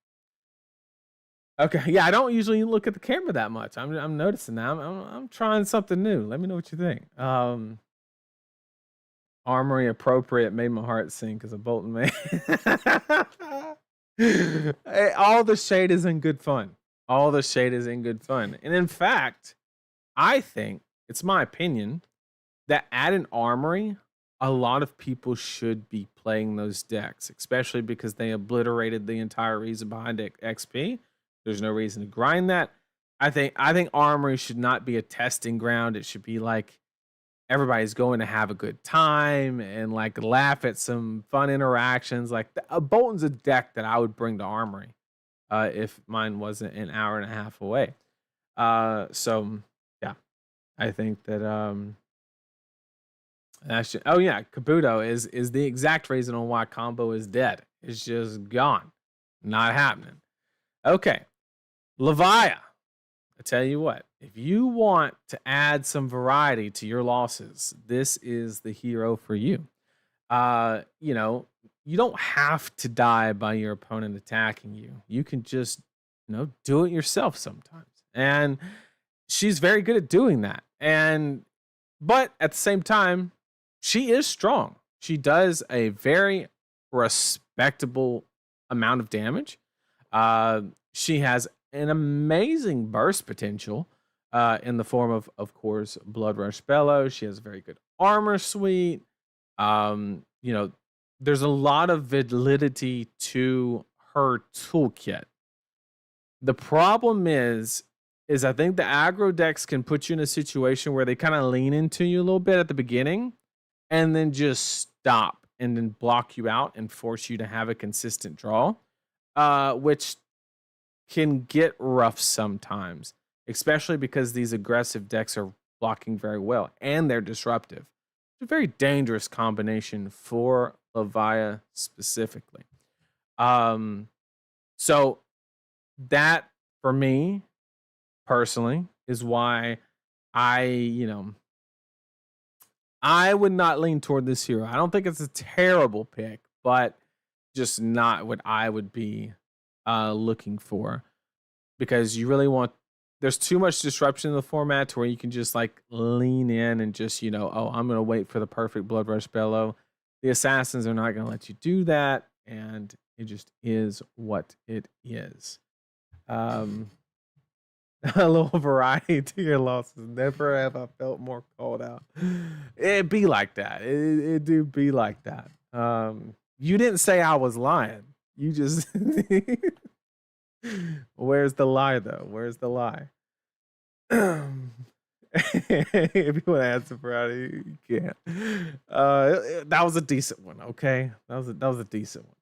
Okay, yeah, I don't usually look at the camera that much. I'm noticing now. I'm trying something new. Let me know what you think. Armory appropriate made my heart sing because of Boltyn, man. Hey, all the shade is in good fun. And in fact, I think, it's my opinion, that at an armory, a lot of people should be playing those decks, especially because they obliterated the entire reason behind XP. There's no reason to grind that. I think armory should not be a testing ground. It should be like everybody's going to have a good time and like laugh at some fun interactions. Like Boltyn's a deck that I would bring to armory if mine wasn't an hour and a half away. So yeah, I think that oh yeah, Kabuto is the exact reason on why combo is dead. It's just gone. Not happening. Okay. Levia. I tell you what, if you want to add some variety to your losses, this is the hero for you. You don't have to die by your opponent attacking you. You can just, do it yourself sometimes. And she's very good at doing that. But at the same time, she is strong. She does a very respectable amount of damage. She has an amazing burst potential in the form of course, Blood Rush Bellows. She has a very good armor suite. There's a lot of validity to her toolkit. The problem is I think the aggro decks can put you in a situation where they kind of lean into you a little bit at the beginning and then just stop and then block you out and force you to have a consistent draw, which can get rough sometimes, especially because these aggressive decks are blocking very well, and they're disruptive. It's a very dangerous combination for Levia specifically. So that for me personally is why I would not lean toward this hero. I don't think it's a terrible pick, but just not what I would be looking for, because you really want, there's too much disruption in the format to where you can just like lean in and just, oh, I'm going to wait for the perfect Blood Rush Bellow. The assassins are not going to let you do that, and it just is what it is. A little variety to your losses. Never have I felt more called out. It be like that. It do be like that. You didn't say I was lying. You just where's the lie though? Where's the lie? If you want to answer Friday, you can't. That was a decent one, okay? That was a decent one.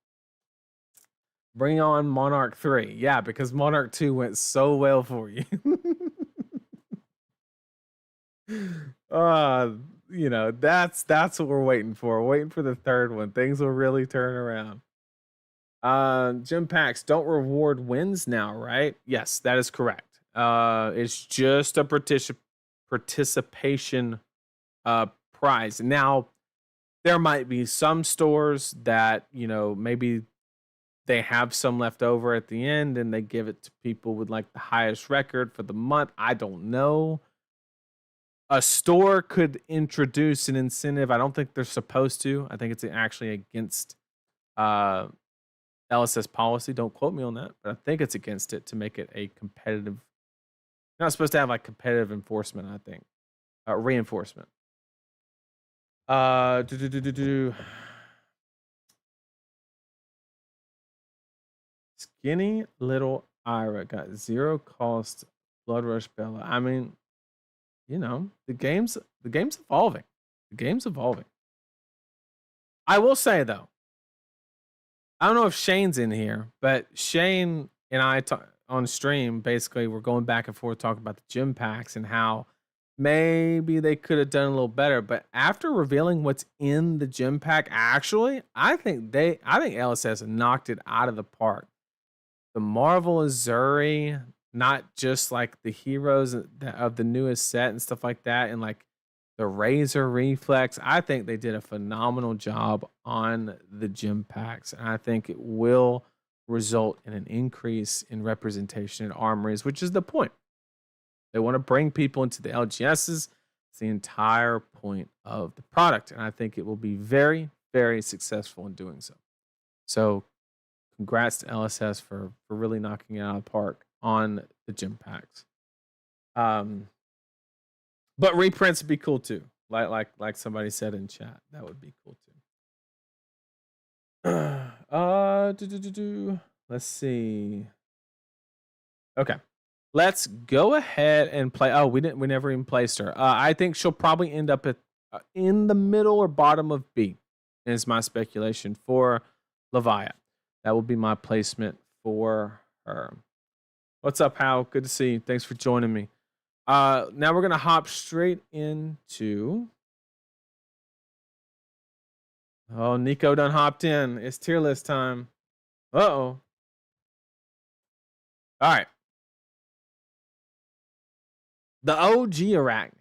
Bring on Monarch 3. Yeah, because Monarch 2 went so well for you. That's what we're waiting for. We're waiting for the third one. Things will really turn around. Gym packs don't reward wins now, right? Yes, that is correct. It's just a participation prize. Now, there might be some stores that, maybe they have some left over at the end and they give it to people with like the highest record for the month. I don't know. A store could introduce an incentive. I don't think they're supposed to. I think it's actually against LSS policy. Don't quote me on that, but I think it's against it to make it a competitive. You're not supposed to have like competitive enforcement, I think. Reinforcement. Skinny little Ira got 0 cost Blood Rush Bella. I mean, the game's evolving. The game's evolving. I will say though, I don't know if Shane's in here, but Shane and I on stream, basically we're going back and forth talking about the gym packs and how maybe they could have done a little better. But after revealing what's in the gym pack, actually, I think LSS knocked it out of the park. The Marvel Viserai, not just like the heroes of the newest set and stuff like that, and like the Razor Reflex. I think they did a phenomenal job on the gym packs, and I think it will result in an increase in representation in armories, which is the point. They want to bring people into the LGSs. It's the entire point of the product, and I think it will be very, very successful in doing so. So congrats to LSS for really knocking it out of the park on the gym packs. But reprints would be cool too. Like somebody said in chat, that would be cool too. Let's see. Okay. Let's go ahead and play. Oh, we never even placed her. I think she'll probably end up in the middle or bottom of B, is my speculation for Levia. That will be my placement for her. What's up, Hal? Good to see you. Thanks for joining me. Now we're going to hop straight into... Oh, Nico done hopped in. It's tier list time. Uh-oh. All right. The OG Arachne.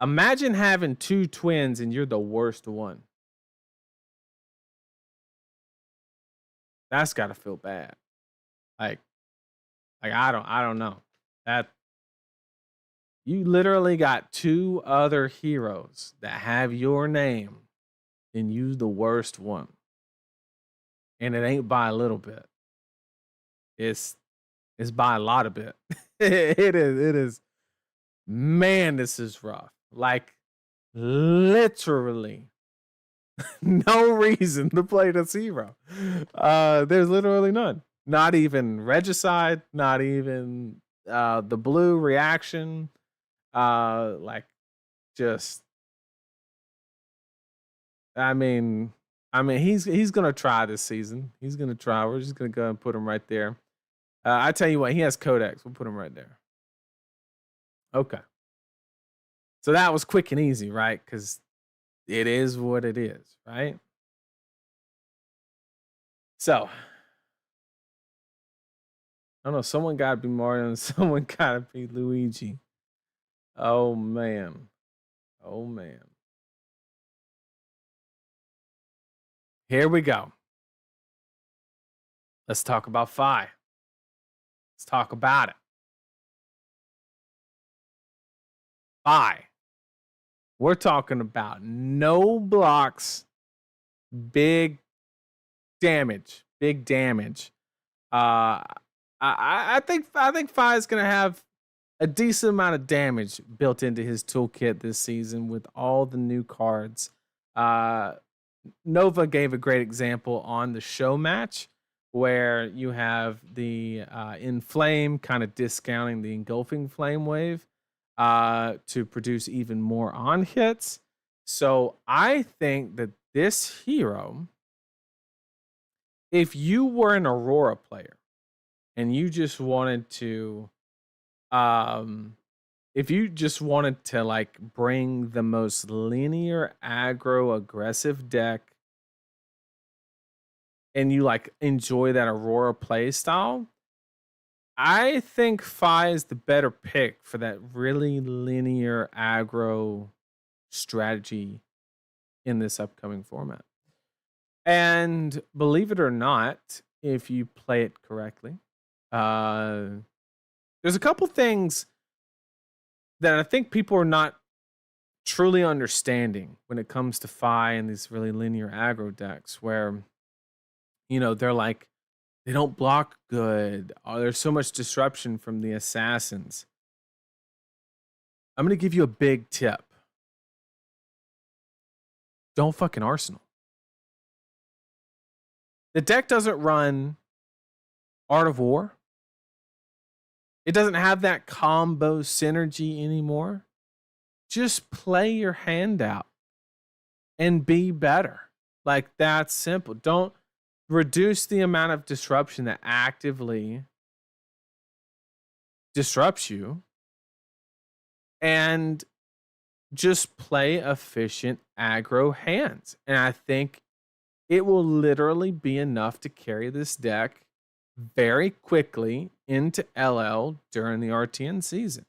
Imagine having 2 twins and you're the worst one. That's got to feel bad. Like I don't know. That you literally got 2 other heroes that have your name and you the worst one. And it ain't by a little bit. It's by a lot of bit. It is. Man, this is rough. Like literally no reason to play this hero. There's literally none. Not even Regicide, not even the blue reaction. Like just I mean he's gonna try this season. He's gonna try. We're just gonna go and put him right there. I tell you what, he has Codex. We'll put him right there. Okay. So that was quick and easy, right? Because it is what it is, right? So, I don't know. Someone got to be Mario and someone got to be Luigi. Oh, man. Oh, man. Here we go. Let's talk about Fi. Let's talk about it. Fi. We're talking about no blocks, big damage. Big damage. I think Fi is gonna have a decent amount of damage built into his toolkit this season with all the new cards. Nova gave a great example on the show match where you have the Inflame kind of discounting the Engulfing Flame Wave to produce even more on hits. So I think that this hero, if you were an Aurora player and you just wanted to if you just wanted to like bring the most linear aggro aggressive deck and you like enjoy that Aurora play style, I think Fi is the better pick for that really linear aggro strategy in this upcoming format. And believe it or not, if you play it correctly, there's a couple things that I think people are not truly understanding when it comes to Fi and these really linear aggro decks where, you know, they're like, they don't block good. Oh, there's so much disruption from the assassins. I'm going to give you a big tip. Don't fucking Arsenal. The deck doesn't run Art of War. It doesn't have that combo synergy anymore. Just play your hand out and be better. Like, that's simple. Don't reduce the amount of disruption that actively disrupts you and just play efficient aggro hands. And I think it will literally be enough to carry this deck very quickly into LL during the RTN season.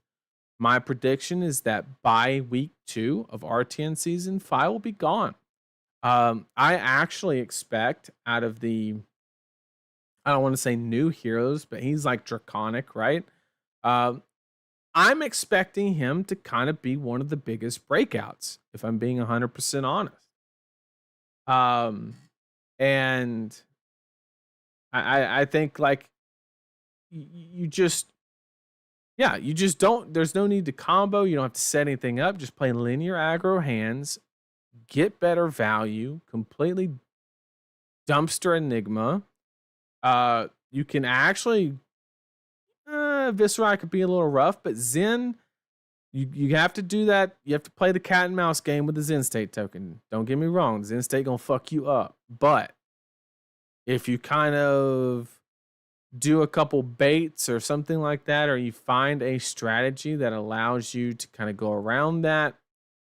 My prediction is that by week 2 of RTN season, Fi will be gone. I actually expect out of the, I don't want to say new heroes, but he's like draconic, right? I'm expecting him to kind of be one of the biggest breakouts, if I'm being 100% honest. And I think like you just don't, there's no need to combo. You don't have to set anything up. Just play linear aggro hands, get better value, completely dumpster Enigma. You can actually, Viserai could be a little rough, but Zen, you have to do that. You have to play the cat and mouse game with the Zen State token. Don't get me wrong. Zen State gonna fuck you up. But if you kind of do a couple baits or something like that, or you find a strategy that allows you to kind of go around that,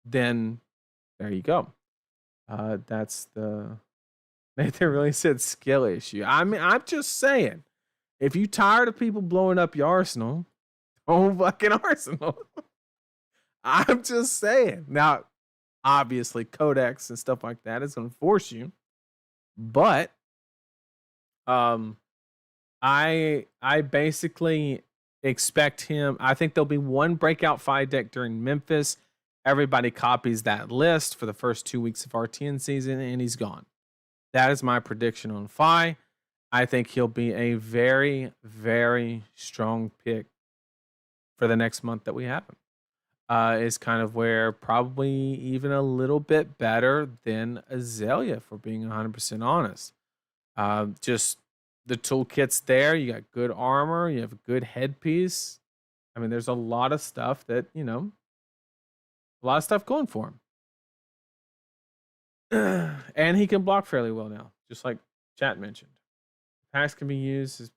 then there you go. That's the Nathan really said skill issue. I mean, I'm just saying, if you tired of people blowing up your arsenal, don't fucking Arsenal. I'm just saying. Now, obviously, Codex and stuff like that is going to force you, but I basically expect him. I think there'll be one breakout Fi deck during Memphis. Everybody copies that list for the first 2 weeks of RTN season, and he's gone. That is my prediction on Fi. I think he'll be a very, very strong pick for the next month that we have him. Is kind of where probably even a little bit better than Azalea, if we're being 100% honest. Just the toolkit's there. You got good armor. You have a good headpiece. I mean, there's a lot of stuff that, you know, a lot of stuff going for him. And he can block fairly well now, just like chat mentioned. Packs can be used as,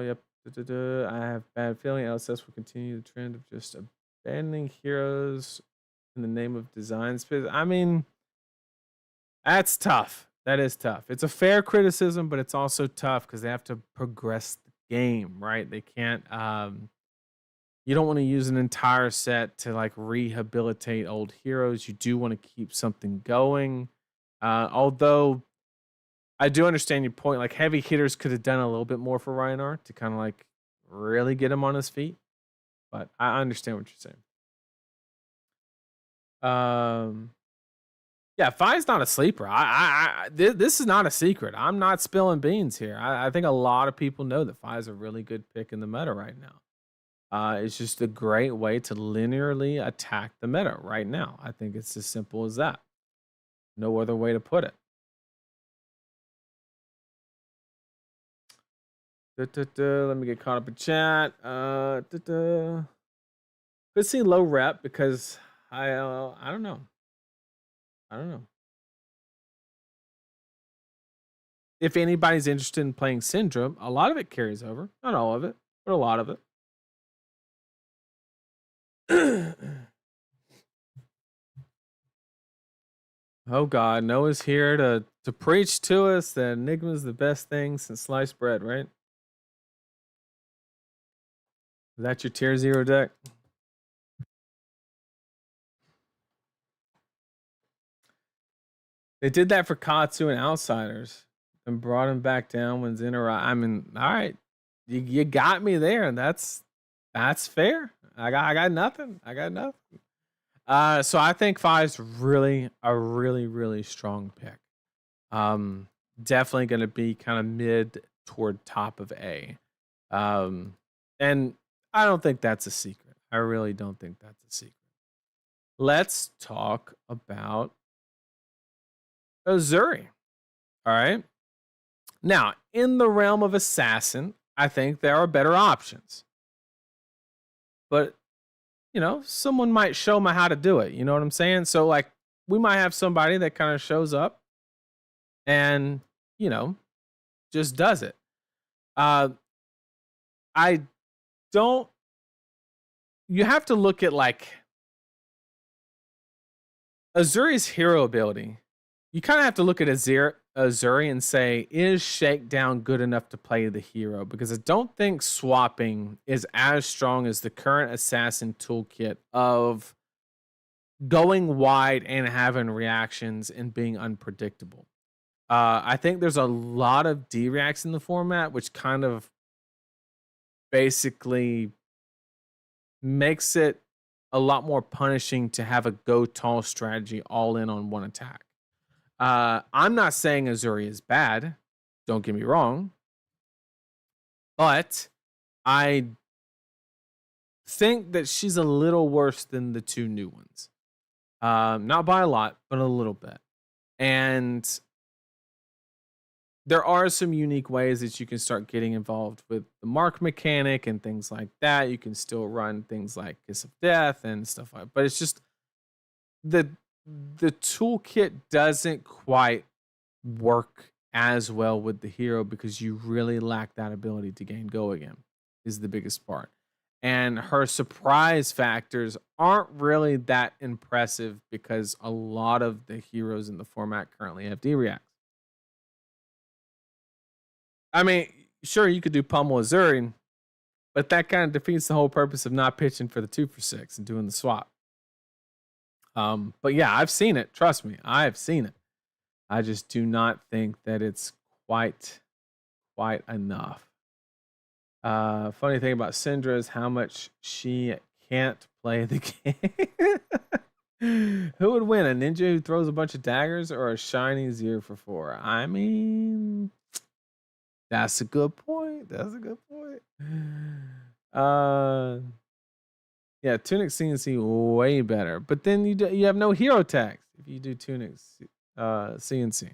yep, I have bad feeling LSS will continue the trend of just abandoning heroes in the name of design space. I mean, that's tough. That is tough. It's a fair criticism, but it's also tough because they have to progress the game, right? They can't. You don't want to use an entire set to like rehabilitate old heroes. You do want to keep something going. Although I do understand your point. Like heavy hitters could have done a little bit more for Reinhardt to kind of like really get him on his feet. But I understand what you're saying. Yeah, Fi's not a sleeper. This is not a secret. I'm not spilling beans here. I think a lot of people know that Fi's a really good pick in the meta right now. It's just a great way to linearly attack the meta right now. I think it's as simple as that. No other way to put it. Let me get caught up in chat. Could see low rep because I don't know. I don't know. If anybody's interested in playing Sindra, a lot of it carries over. Not all of it, but a lot of it. Oh God, Noah's here to preach to us that Enigma is the best thing since sliced bread, right? Is that your tier 0 deck? They did that for Katsu and Outsiders and brought him back down when Viserai. I mean, all right, you got me there, and that's fair. I got nothing. I got nothing. So I think Fi's really a really strong pick. Definitely going to be kind of mid toward top of A. And I don't think that's a secret. I really don't think that's a secret. Let's talk about Uzuri. All right. Now, in the realm of assassin, I think there are better options. But, you know, someone might show me how to do it. You know what I'm saying? So, like, we might have somebody that kind of shows up and, you know, just does it. I don't. You have to look at, like, Uzuri's hero ability. You kind of have to look at Uzuri and say, is Shakedown good enough to play the hero? Because I don't think swapping is as strong as the current assassin toolkit of going wide and having reactions and being unpredictable. I think there's a lot of D-reacts in the format, which kind of basically makes it a lot more punishing to have a go tall strategy all in on one attack. I'm not saying Uzuri is bad. Don't get me wrong. But I think that she's a little worse than the two new ones. Not by a lot, but a little bit. And there are some unique ways that you can start getting involved with the mark mechanic and things like that. You can still run things like Kiss of Death and stuff like that. But it's just the toolkit doesn't quite work as well with the hero because you really lack that ability to gain go again is the biggest part. And her surprise factors aren't really that impressive because a lot of the heroes in the format currently have D-reacts. I mean, sure, you could do Pummel Uzuri, but that kind of defeats the whole purpose of not pitching for the 2-for-6 and doing the swap. But yeah, I've seen it. Trust me, I've seen it. I just do not think that it's quite enough. Funny thing about Sindra is how much she can't play the game. Who would win, a ninja who throws a bunch of daggers or a shiny 0-for-4? I mean, that's a good point. That's a good point. Yeah, Tunic CNC way better, but then you have no hero tags if you do Tunic CNC.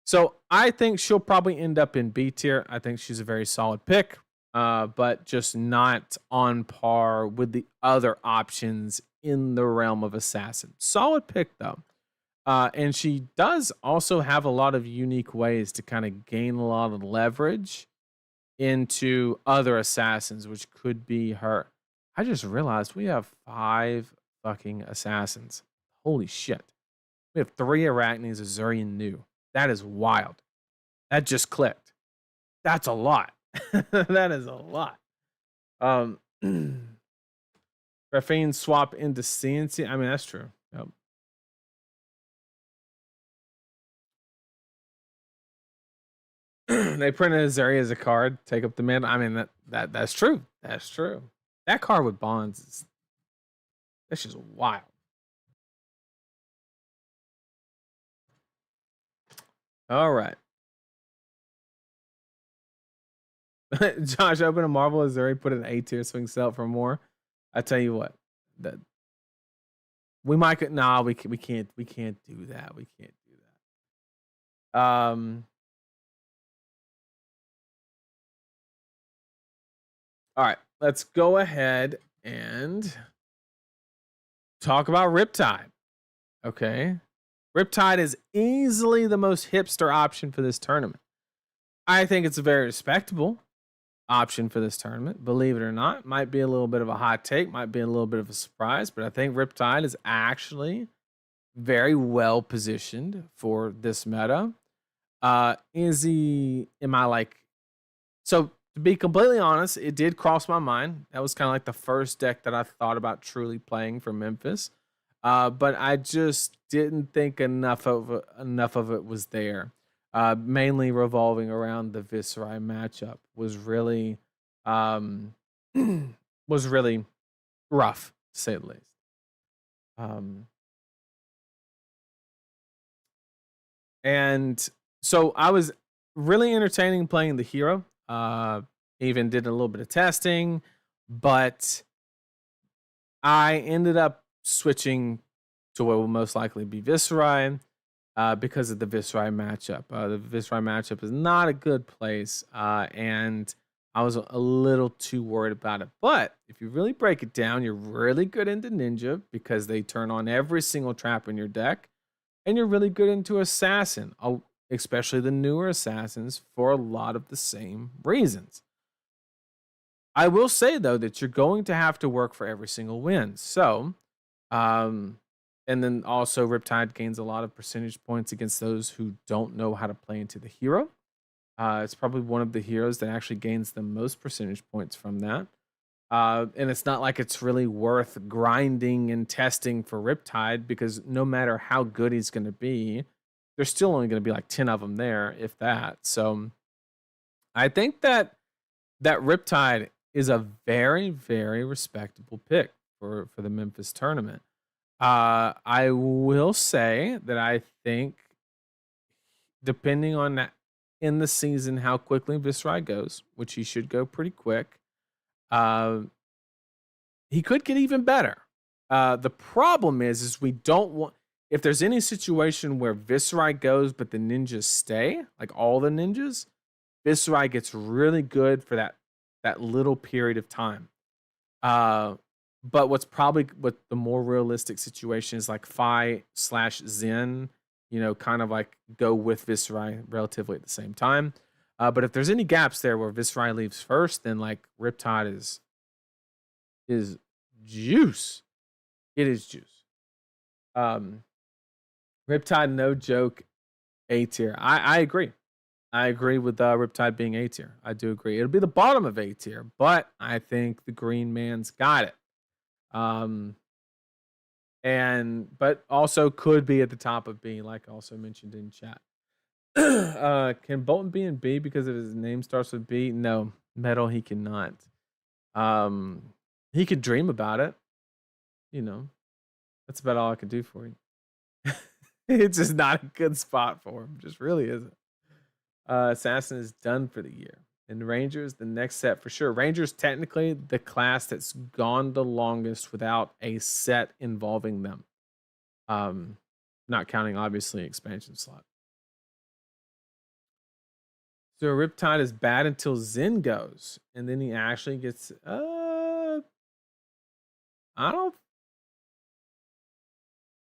So I think she'll probably end up in B tier. I think she's a very solid pick, but just not on par with the other options in the realm of assassin. Solid pick though. And she does also have a lot of unique ways to kind of gain a lot of leverage into other assassins, which could be her. I just realized we have 5 fucking assassins. Holy shit. We have 3 Arachnes, a Zuri, and Nu. That is wild. That just clicked. That's a lot. That is a lot. Graphene swap into CNC. I mean, that's true. Yep. They printed Zuri as a card, take up the man. I mean, that's true. That's true. That card with bonds is that's just wild. All right. Josh, open a Marvel Zuri, put an A tier swing set for more. I tell you what, that we might we can't do that. We can't do that. All right, let's go ahead and talk about Riptide. Okay. Riptide is easily the most hipster option for this tournament. I think it's a very respectable option for this tournament. Believe it or not, might be a little bit of a hot take, might be a little bit of a surprise, but I think Riptide is actually very well positioned for this meta. Am I like, so to be completely honest, it did cross my mind. That was kind of like the first deck that I thought about truly playing for Memphis. But I just didn't think enough of it was there. Mainly revolving around the Viserai matchup was really was really rough, to say the least. And so I was really entertaining playing the hero. Even did a little bit of testing, but I ended up switching to what will most likely be Viserai because of the Viserai matchup. The Viserai matchup is not a good place, and I was a little too worried about it. But if you really break it down, you're really good into Ninja because they turn on every single trap in your deck, and you're really good into Assassin, especially the newer Assassins, for a lot of the same reasons. I will say, though, that you're going to have to work for every single win. So, and then also Riptide gains a lot of percentage points against those who don't know how to play into the hero. It's probably one of the heroes that actually gains the most percentage points from that. And it's not like it's really worth grinding and testing for Riptide because no matter how good he's going to be, there's still only going to be like 10 of them there, if that. So I think that Riptide is a very, very respectable pick for the Memphis tournament. I will say that I think, depending on that in the season, how quickly Viserai goes, which he should go pretty quick, he could get even better. The problem is we don't want, if there's any situation where Viserai goes but the ninjas stay, like all the ninjas, Viserai gets really good for that little period of time. But what the more realistic situation is like Phi/Zen, kind of like go with Viserai relatively at the same time. But if there's any gaps there where Viserai leaves first, then like Riptide is juice. It is juice. Riptide, no joke, A tier. I agree. I agree with Riptide being A tier. I do agree. It'll be the bottom of A tier, but I think the Green Man's got it. But also could be at the top of B, like also mentioned in chat. Can Boltyn be in B because of his name starts with B? No, Metal, he cannot. He could dream about it. That's about all I could do for you. It's just not a good spot for him. Just really isn't. Assassin is done for the year. And Rangers, the next set for sure. Rangers, technically, the class that's gone the longest without a set involving them. Not counting, obviously, expansion slot. So Riptide is bad until Zen goes. And then he actually gets...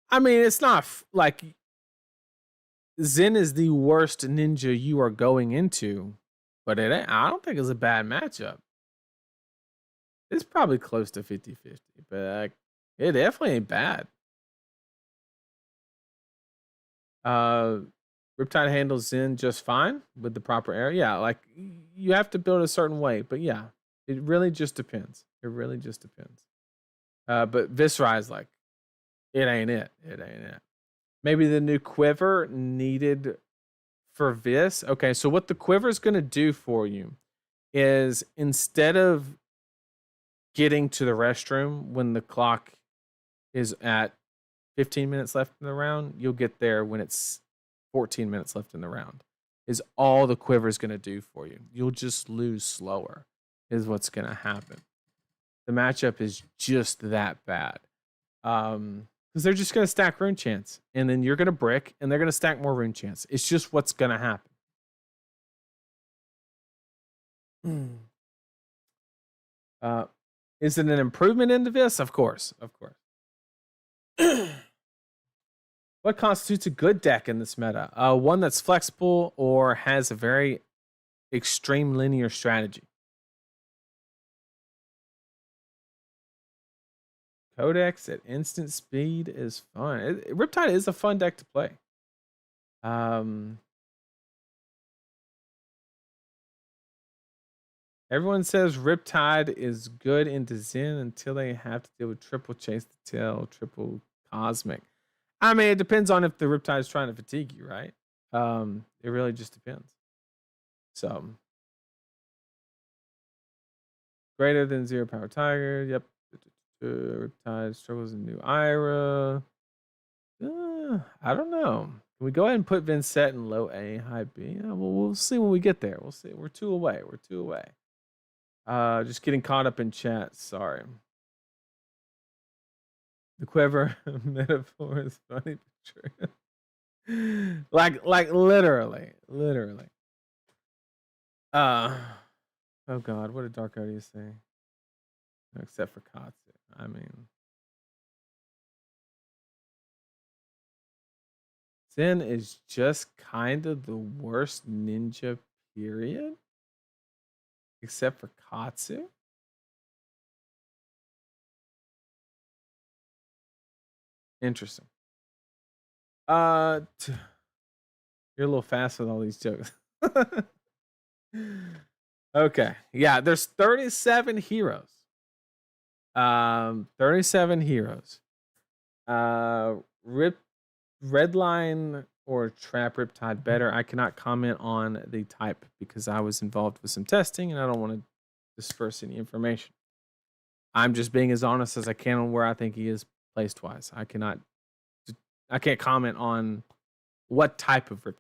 I mean, it's not like... Zen is the worst ninja you are going into. but it ain't, I don't think it's a bad matchup. It's probably close to 50-50, but it definitely ain't bad. Riptide handles Zen just fine with the proper air. Yeah, like you have to build a certain way, but yeah, it really just depends. It really just depends. But Viserai is like, it ain't it. It ain't it. Maybe the new quiver needed for Vis. Okay, so what the quiver is going to do for you is instead of getting to the restroom when the clock is at 15 minutes left in the round, you'll get there when it's 14 minutes left in the round. Is all the quiver is going to do for you. You'll just lose slower is what's going to happen. The matchup is just that bad. Because they're just going to stack rune chance. And then you're going to brick, and they're going to stack more rune chance. It's just what's going to happen. Is it an improvement into this? Of course. Of course. What constitutes a good deck in this meta? One that's flexible or has a very extreme linear strategy. Codex at instant speed is fun. Riptide is a fun deck to play. Everyone says Riptide is good into Zen until they have to deal with triple chase the tail, triple cosmic. I mean, it depends on if the Riptide is trying to fatigue you, right? It really just depends. So, greater than 0 power tiger. Yep. Riptide struggles in new Ira. I don't know. Can we go ahead and put Vincet in low A, high B? Yeah, we'll see when we get there. We'll see. We're 2 away. We're 2 away. Just getting caught up in chat. Sorry. The quiver metaphor is funny but true. like literally. Oh God, what did Dark Odious say? Except for Katsu. I mean, Zen is just kind of the worst ninja, period. Except for Katsu. Interesting. You're a little fast with all these jokes. Okay. Yeah, there's 37 heroes. 37 heroes. Redline or Trap Riptide better. I cannot comment on the type because I was involved with some testing and I don't want to disperse any information. I'm just being as honest as I can on where I think he is placed wise. I can't comment on what type of Riptide.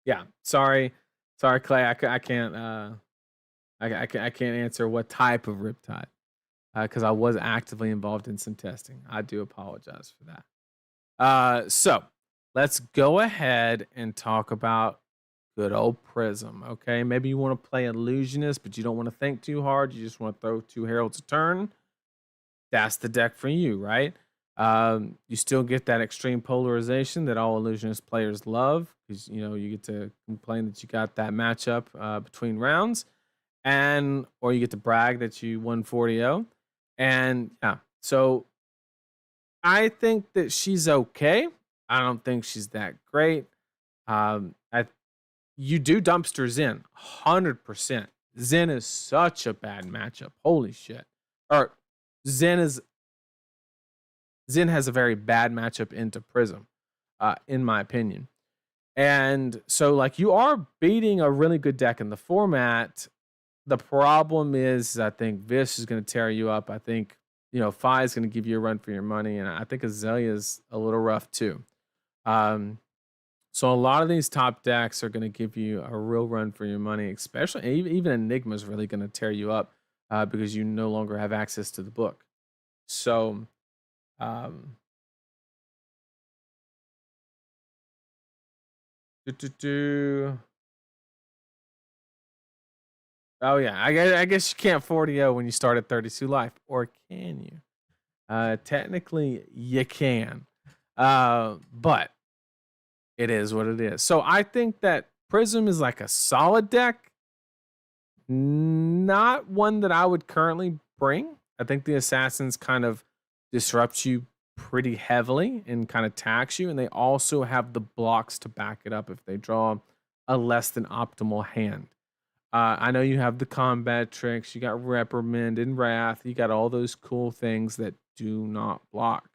Yeah, sorry, Clay. I can't. I can't answer what type of Riptide because I was actively involved in some testing. I do apologize for that. So let's go ahead and talk about good old Prism. Okay, maybe you want to play Illusionist, but you don't want to think too hard. You just want to throw 2 Heralds a turn. That's the deck for you, right? You still get that extreme polarization that all Illusionist players love because you get to complain that you got that matchup between rounds, or you get to brag that you won 40-0. And yeah, so I think that she's okay. I don't think she's that great. You do dumpster Zen 100%. Zen is such a bad matchup. Holy shit. Or Zen has a very bad matchup into Prism, in my opinion. And so, like, you are beating a really good deck in the format. The problem is, I think Vish is going to tear you up. I think, Fi is going to give you a run for your money. And I think Azalea is a little rough, too. So a lot of these top decks are going to give you a real run for your money, especially even Enigma is really going to tear you up because you no longer have access to the book. So, oh yeah, I guess you can't 40-0 when you start at 32 life, or can you? Technically, you can, but it is what it is. So I think that Prism is like a solid deck. Not one that I would currently bring. I think the assassins kind of disrupt you pretty heavily and kind of tax you, and they also have the blocks to back it up if they draw a less than optimal hand. I know you have the combat tricks, you got reprimand and wrath, you got all those cool things that do not block,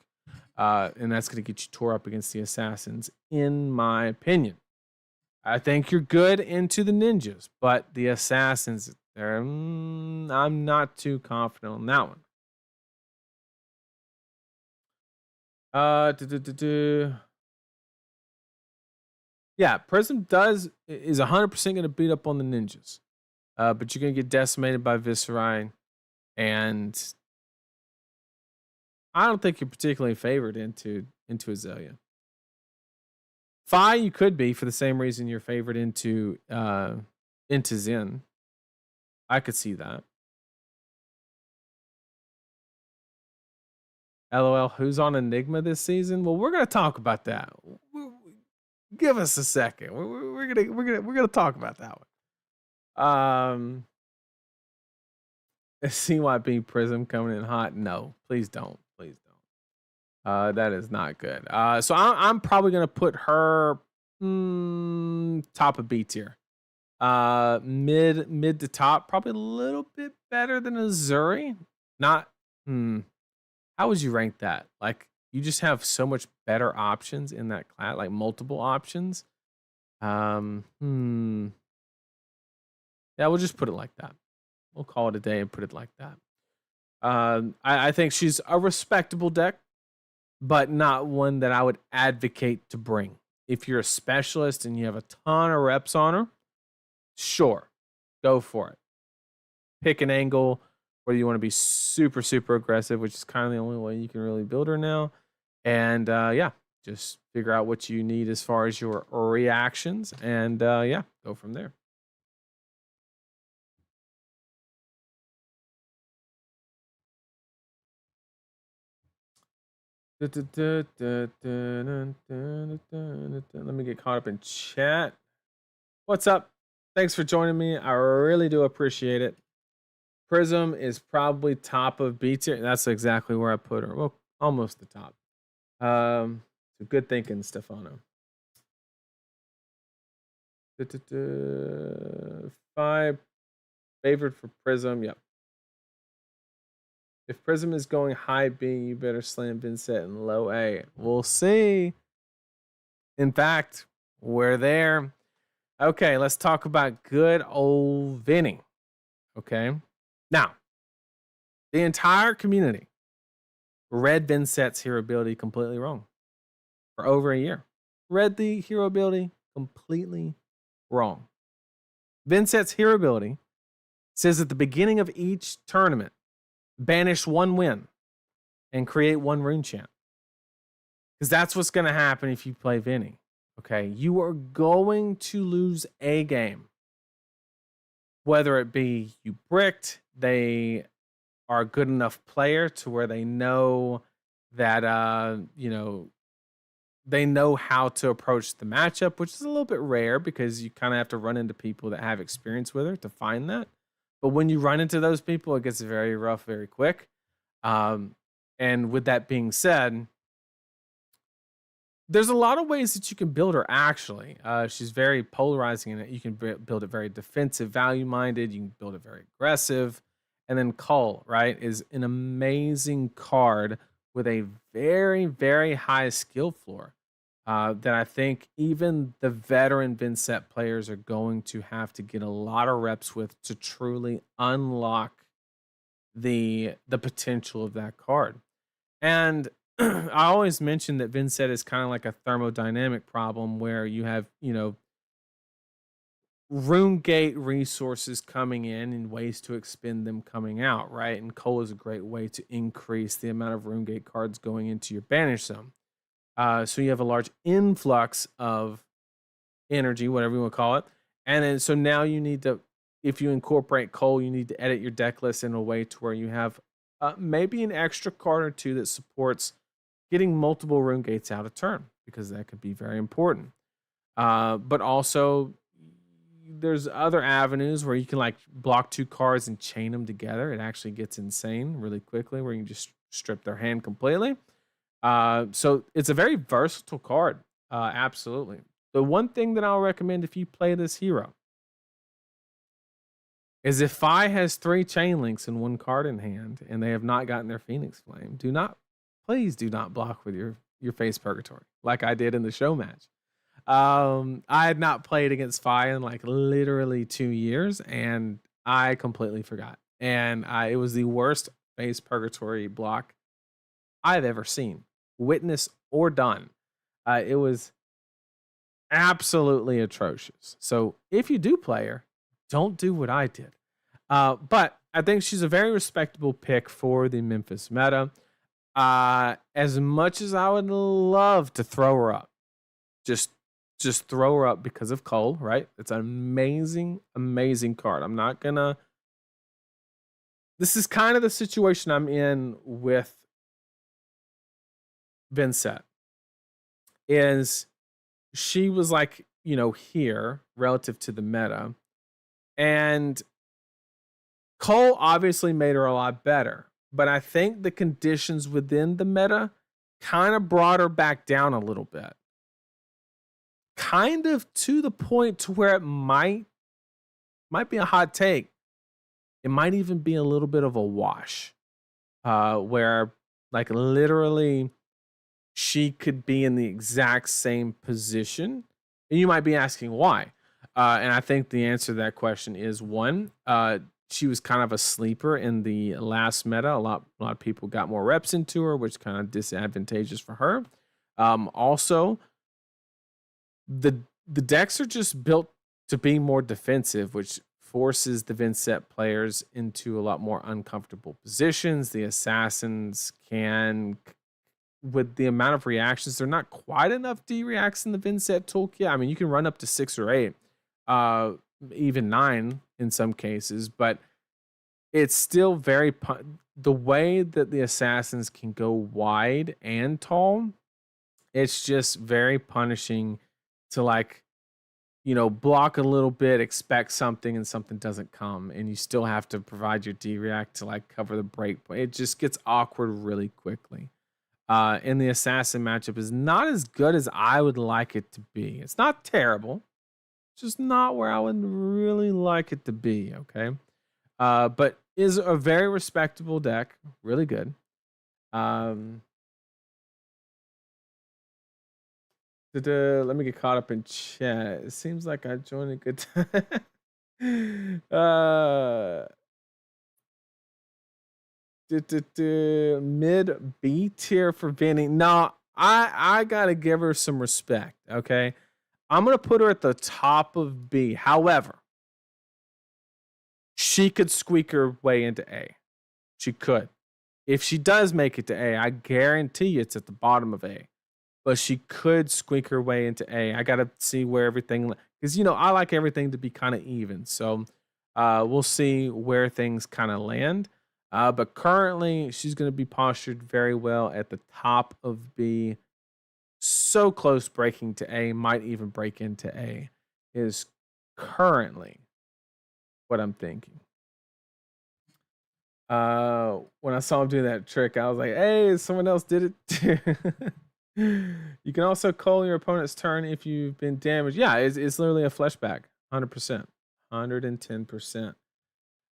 and that's going to get you tore up against the assassins, in my opinion. I think you're good into the ninjas, but the assassins, I'm not too confident on that one. Yeah, Prism is 100% going to beat up on the ninjas, but you're going to get decimated by Viserai, and I don't think you're particularly favored into Azalea. Fi, you could be for the same reason you're favored into Zen. I could see that. LOL, who's on Enigma this season? Well, we're gonna talk about that. Give us a second. We're gonna talk about that one. CYP Prism coming in hot. No, please don't. Please don't. That is not good. So I'm probably gonna put her top of B tier. Mid to top, probably a little bit better than Azuri. Not how would you rank that? Like, you just have so much better options in that class, like multiple options. Yeah, we'll just put it like that. We'll call it a day and put it like that. I think she's a respectable deck, but not one that I would advocate to bring. If you're a specialist and you have a ton of reps on her, sure, go for it. Pick an angle whether you want to be super, super aggressive, which is kind of the only way you can really build her now. And yeah, just figure out what you need as far as your reactions. And yeah, go from there. Let me get caught up in chat. What's up? Thanks for joining me. I really do appreciate it. Prism is probably top of B tier. That's exactly where I put her. Well, almost the top. So good thinking, Stefano. 5 favorite for Prism. Yep. If Prism is going high B, you better slam Vincet in low A. We'll see. In fact, we're there. Okay, let's talk about good old Vinny. Okay. Now, the entire community read Vincet's hero ability completely wrong for over a year. Read the hero ability completely wrong. Vincet's hero ability says at the beginning of each tournament, banish 1 win and create 1 rune chant. Because that's what's going to happen if you play Vinny. Okay, you are going to lose a game. Whether it be you bricked, they are a good enough player to where they know that, they know how to approach the matchup, which is a little bit rare because you kind of have to run into people that have experience with her to find that. But when you run into those people, it gets very rough very quick. And with that being said, there's a lot of ways that you can build her, actually. She's very polarizing in it. You can build it very defensive, value-minded. You can build it very aggressive. And then Cull, right, is an amazing card with a very, very high skill floor that I think even the veteran Vincet players are going to have to get a lot of reps with to truly unlock the potential of that card. And I always mention that Vincet is kind of like a thermodynamic problem where you have, rune gate resources coming in and ways to expend them coming out, right? And Cull is a great way to increase the amount of rune gate cards going into your banish zone. So you have a large influx of energy, whatever you want to call it. And then so now you need to, if you incorporate Cull, you need to edit your deck list in a way to where you have maybe an extra card or two that supports getting multiple rune gates out of turn, because that could be very important. But also there's other avenues where you can like block 2 cards and chain them together. It actually gets insane really quickly where you can just strip their hand completely. So it's a very versatile card. Absolutely. The one thing that I'll recommend if you play this hero is if Fi has 3 chain links and 1 card in hand and they have not gotten their Phoenix Flame, please do not block with your face Purgatory like I did in the show match. I had not played against Fi in like literally 2 years and I completely forgot. And it was the worst face Purgatory block I've ever seen, witnessed, or done. It was absolutely atrocious. So if you do play her, don't do what I did. But I think she's a very respectable pick for the Memphis meta. As much as I would love to throw her up, just throw her up because of Cole, right? It's an amazing, amazing card. I'm not gonna. This is kind of the situation I'm in with Vincet. Is she was like, here relative to the meta. And Cole obviously made her a lot better. But I think the conditions within the meta kind of brought her back down a little bit. Kind of to the point to where it might be a hot take. It might even be a little bit of a wash. Where like literally she could be in the exact same position. And you might be asking why. And I think the answer to that question is one, she was kind of a sleeper in the last meta. A lot of people got more reps into her, which kind of disadvantageous for her. Also, the decks are just built to be more defensive, which forces the Vincet players into a lot more uncomfortable positions. The assassins can, with the amount of reactions, they're not quite enough D-reacts in the Vincet toolkit. I mean, you can run up to 6 or 8, even 9 in some cases, but it's still very the way that the assassins can go wide and tall, it's just very punishing to like, block a little bit, expect something, and something doesn't come, and you still have to provide your D-react to like cover the break. It just gets awkward really quickly. And the assassin matchup is not as good as I would like it to be. It's not terrible, just not where I would really like it to be. Okay, but is a very respectable deck, really good. Let me get caught up in chat. It seems like I joined a good time. Mid B tier for Vinny. No, I gotta give her some respect. Okay, I'm gonna put her at the top of B. However, she could squeak her way into A. She could. If she does make it to A, I guarantee you it's at the bottom of A. But she could squeak her way into A. I gotta see where everything, because I like everything to be kind of even. So we'll see where things kind of land. But currently, she's going to be postured very well at the top of B. So close breaking to A, might even break into A, is currently what I'm thinking. When I saw him do that trick, I was like, hey, someone else did it too. You can also call your opponent's turn if you've been damaged. Yeah, it's literally a flashback. 100%. 110%.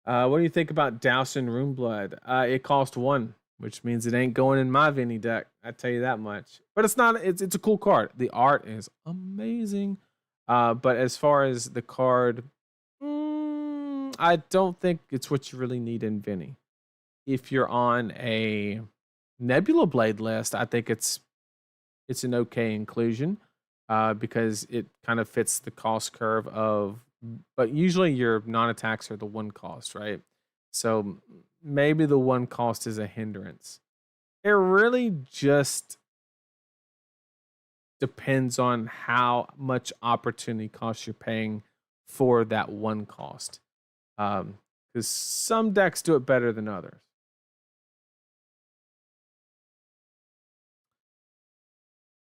What do you think about Dousing Runeblood? It cost 1, which means it ain't going in my Vinny deck. I tell you that much. But it's not. It's a cool card. The art is amazing. But as far as the card, I don't think it's what you really need in Vinny. If you're on a Nebula Blade list, I think it's an okay inclusion because it kind of fits the cost curve of. But usually your non-attacks are the 1 cost, right? So maybe the 1 cost is a hindrance. It really just depends on how much opportunity cost you're paying for that 1 cost. Because some decks do it better than others.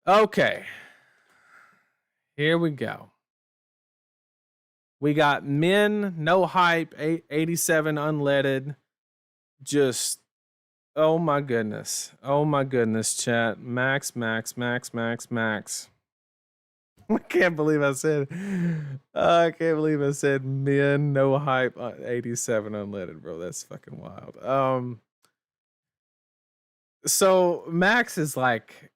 Okay. Here we go. We got Min, no hype, 87 unleaded. Just, oh my goodness. Oh my goodness, chat. Max. I can't believe I said Min, no hype, 87 unleaded, bro. That's fucking wild. So Max is like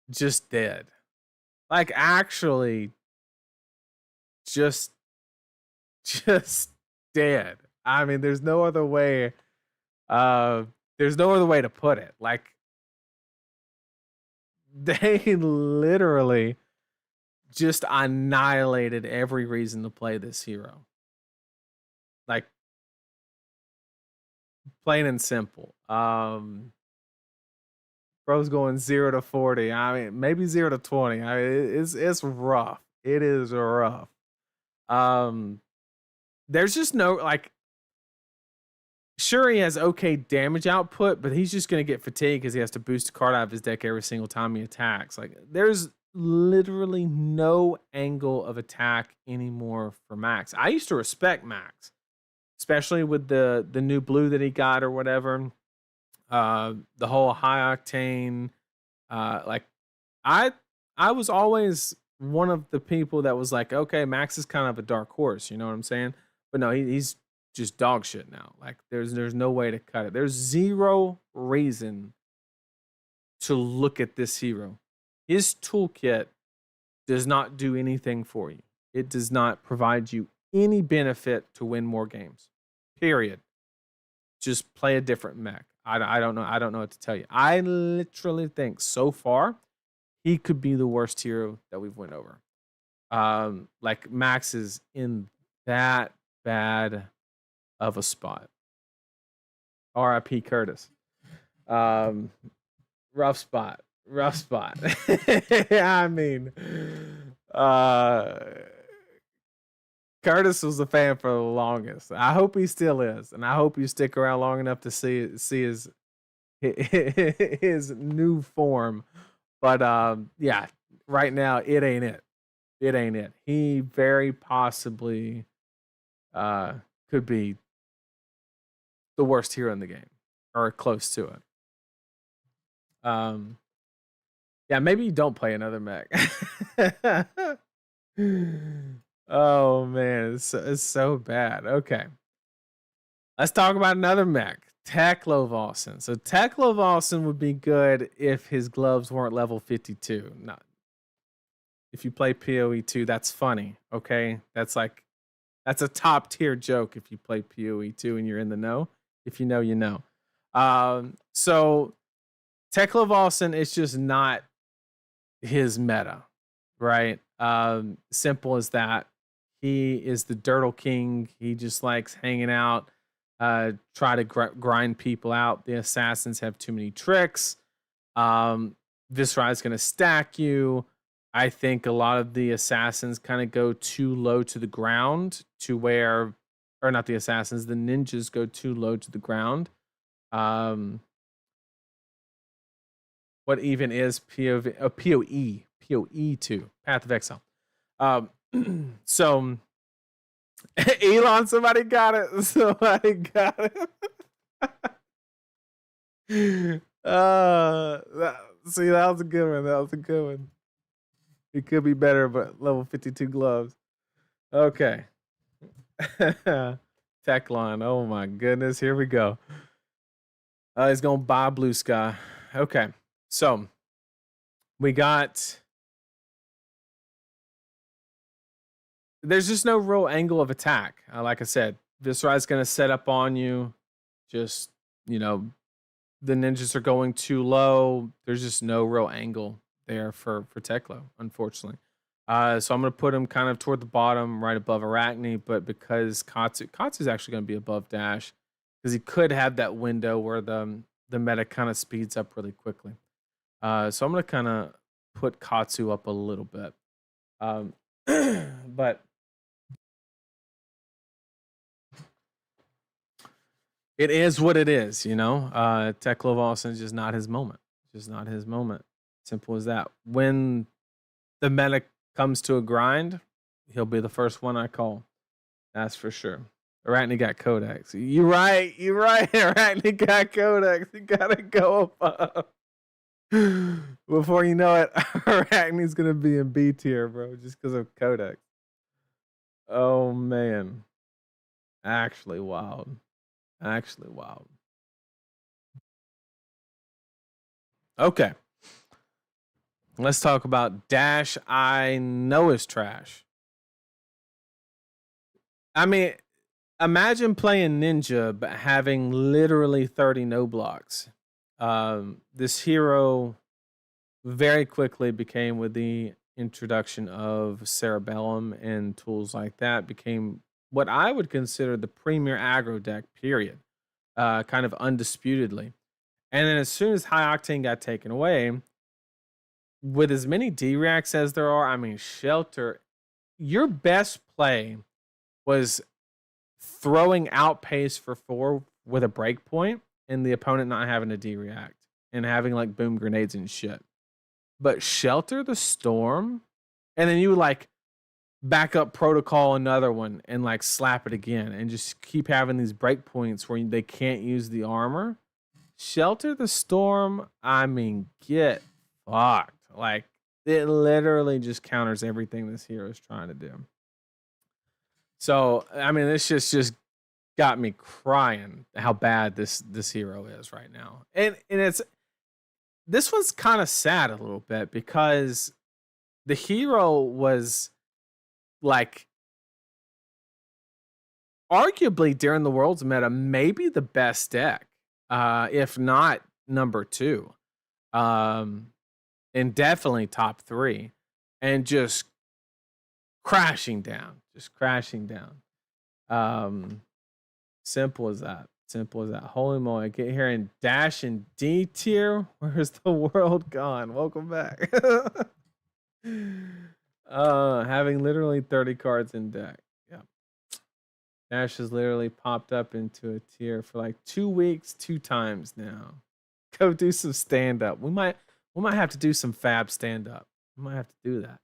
just dead. Like actually just dead. I mean, there's no other way to put it. Like they literally just annihilated every reason to play this hero. Like plain and simple. Bro's going 0 to 40. I mean, maybe 0 to 20. I mean, it's rough. It is rough. There's just no like. Sure, he has okay damage output, but he's just gonna get fatigued because he has to boost a card out of his deck every single time he attacks. Like, there's literally no angle of attack anymore for Max. I used to respect Max, especially with the new blue that he got or whatever. The whole high octane, like I was always one of the people that was like, okay, Max is kind of a dark horse, you know what I'm saying? But no, he's just dog shit now. Like there's no way to cut it. There's zero reason to look at this hero. His toolkit does not do anything for you. It does not provide you any benefit to win more games. Period. Just play a different mech. I don't know. I don't know what to tell you. I literally think so far he could be the worst hero that we've went over. Like Max is in that bad of a spot. R.I.P. Curtis. Rough spot. I mean, Curtis was a fan for the longest. I hope he still is, and I hope you stick around long enough to see his new form. But yeah, right now it ain't it. It ain't it. He very possibly could be the worst hero in the game, or close to it. Yeah, maybe you don't play another mech. Oh man, it's so bad. Okay, let's talk about another mech, Teklo-Volsyn. So Teklo-Volsyn would be good if his gloves weren't level 52. Not if you play PoE 2. That's funny. Okay, that's a top tier joke if you play PoE 2 and you're in the know. If you know, you know. So Teklo-Volsyn is just not his meta, right? Simple as that. He is the Dirtle King. He just likes hanging out, try to grind people out. The assassins have too many tricks. Viserai is going to stack you. I think a lot of the assassins kind of go too low to the ground to where, or not the assassins, the ninjas go too low to the ground. What even is PoE? PoE 2, Path of Exile. So Elon, somebody got it. See, that was a good one. It could be better, but level 52 gloves. Okay. Techline. Oh my goodness. Here we go. He's gonna buy Blue Sky. Okay. So we got. There's just no real angle of attack. Like I said, Viserai's going to set up on you. Just, the ninjas are going too low. There's just no real angle there for Teklo, unfortunately. So I'm going to put him kind of toward the bottom, right above Arachne. But because Katsu's actually going to be above Dash, because he could have that window where the meta kind of speeds up really quickly. So I'm going to kind of put Katsu up a little bit. But it is what it is, Teklo-Volsyn is just not his moment. Just not his moment. Simple as that. When the meta comes to a grind, He'll be the first one I call. That's for sure. Arachne got Codex. You're right. You're right. Arachne got Codex. You gotta go up. Before you know it, Arachne's gonna be in B tier, bro, just because of Codex. Oh man. Actually wild. Actually wild. Okay. Let's talk about Dash. I know is trash. I mean, imagine playing Ninja but having literally 30 no blocks. This hero very quickly became, with the introduction of Cerebellum and tools like that, became what I would consider the premier aggro deck, period. Kind of undisputedly. And then as soon as High Octane got taken away, with as many D-Reacts as there are, I mean, Shelter, your best play was throwing Outpace for 4 with a breakpoint and the opponent not having a D-React and having like boom grenades and shit. But Shelter the Storm, and then you like back up Protocol another one and like slap it again and just keep having these breakpoints where they can't use the armor. Shelter the Storm, I mean, get fucked. Like, it literally just counters everything this hero is trying to do. So, I mean, this just got me crying how bad this hero is right now. And it's, this one's kind of sad a little bit because the hero was like arguably during the World's meta maybe the best deck, if not number 2, and definitely top 3, and just crashing down. Simple as that. Holy moly, get here and Dash in D tier. Where's the world gone? Welcome back. Having literally 30 cards in deck. Yeah. Dash has literally popped up into a tier for like 2 weeks, 2 times now. Go do some stand up. We might have to do some fab stand up. We might have to do that.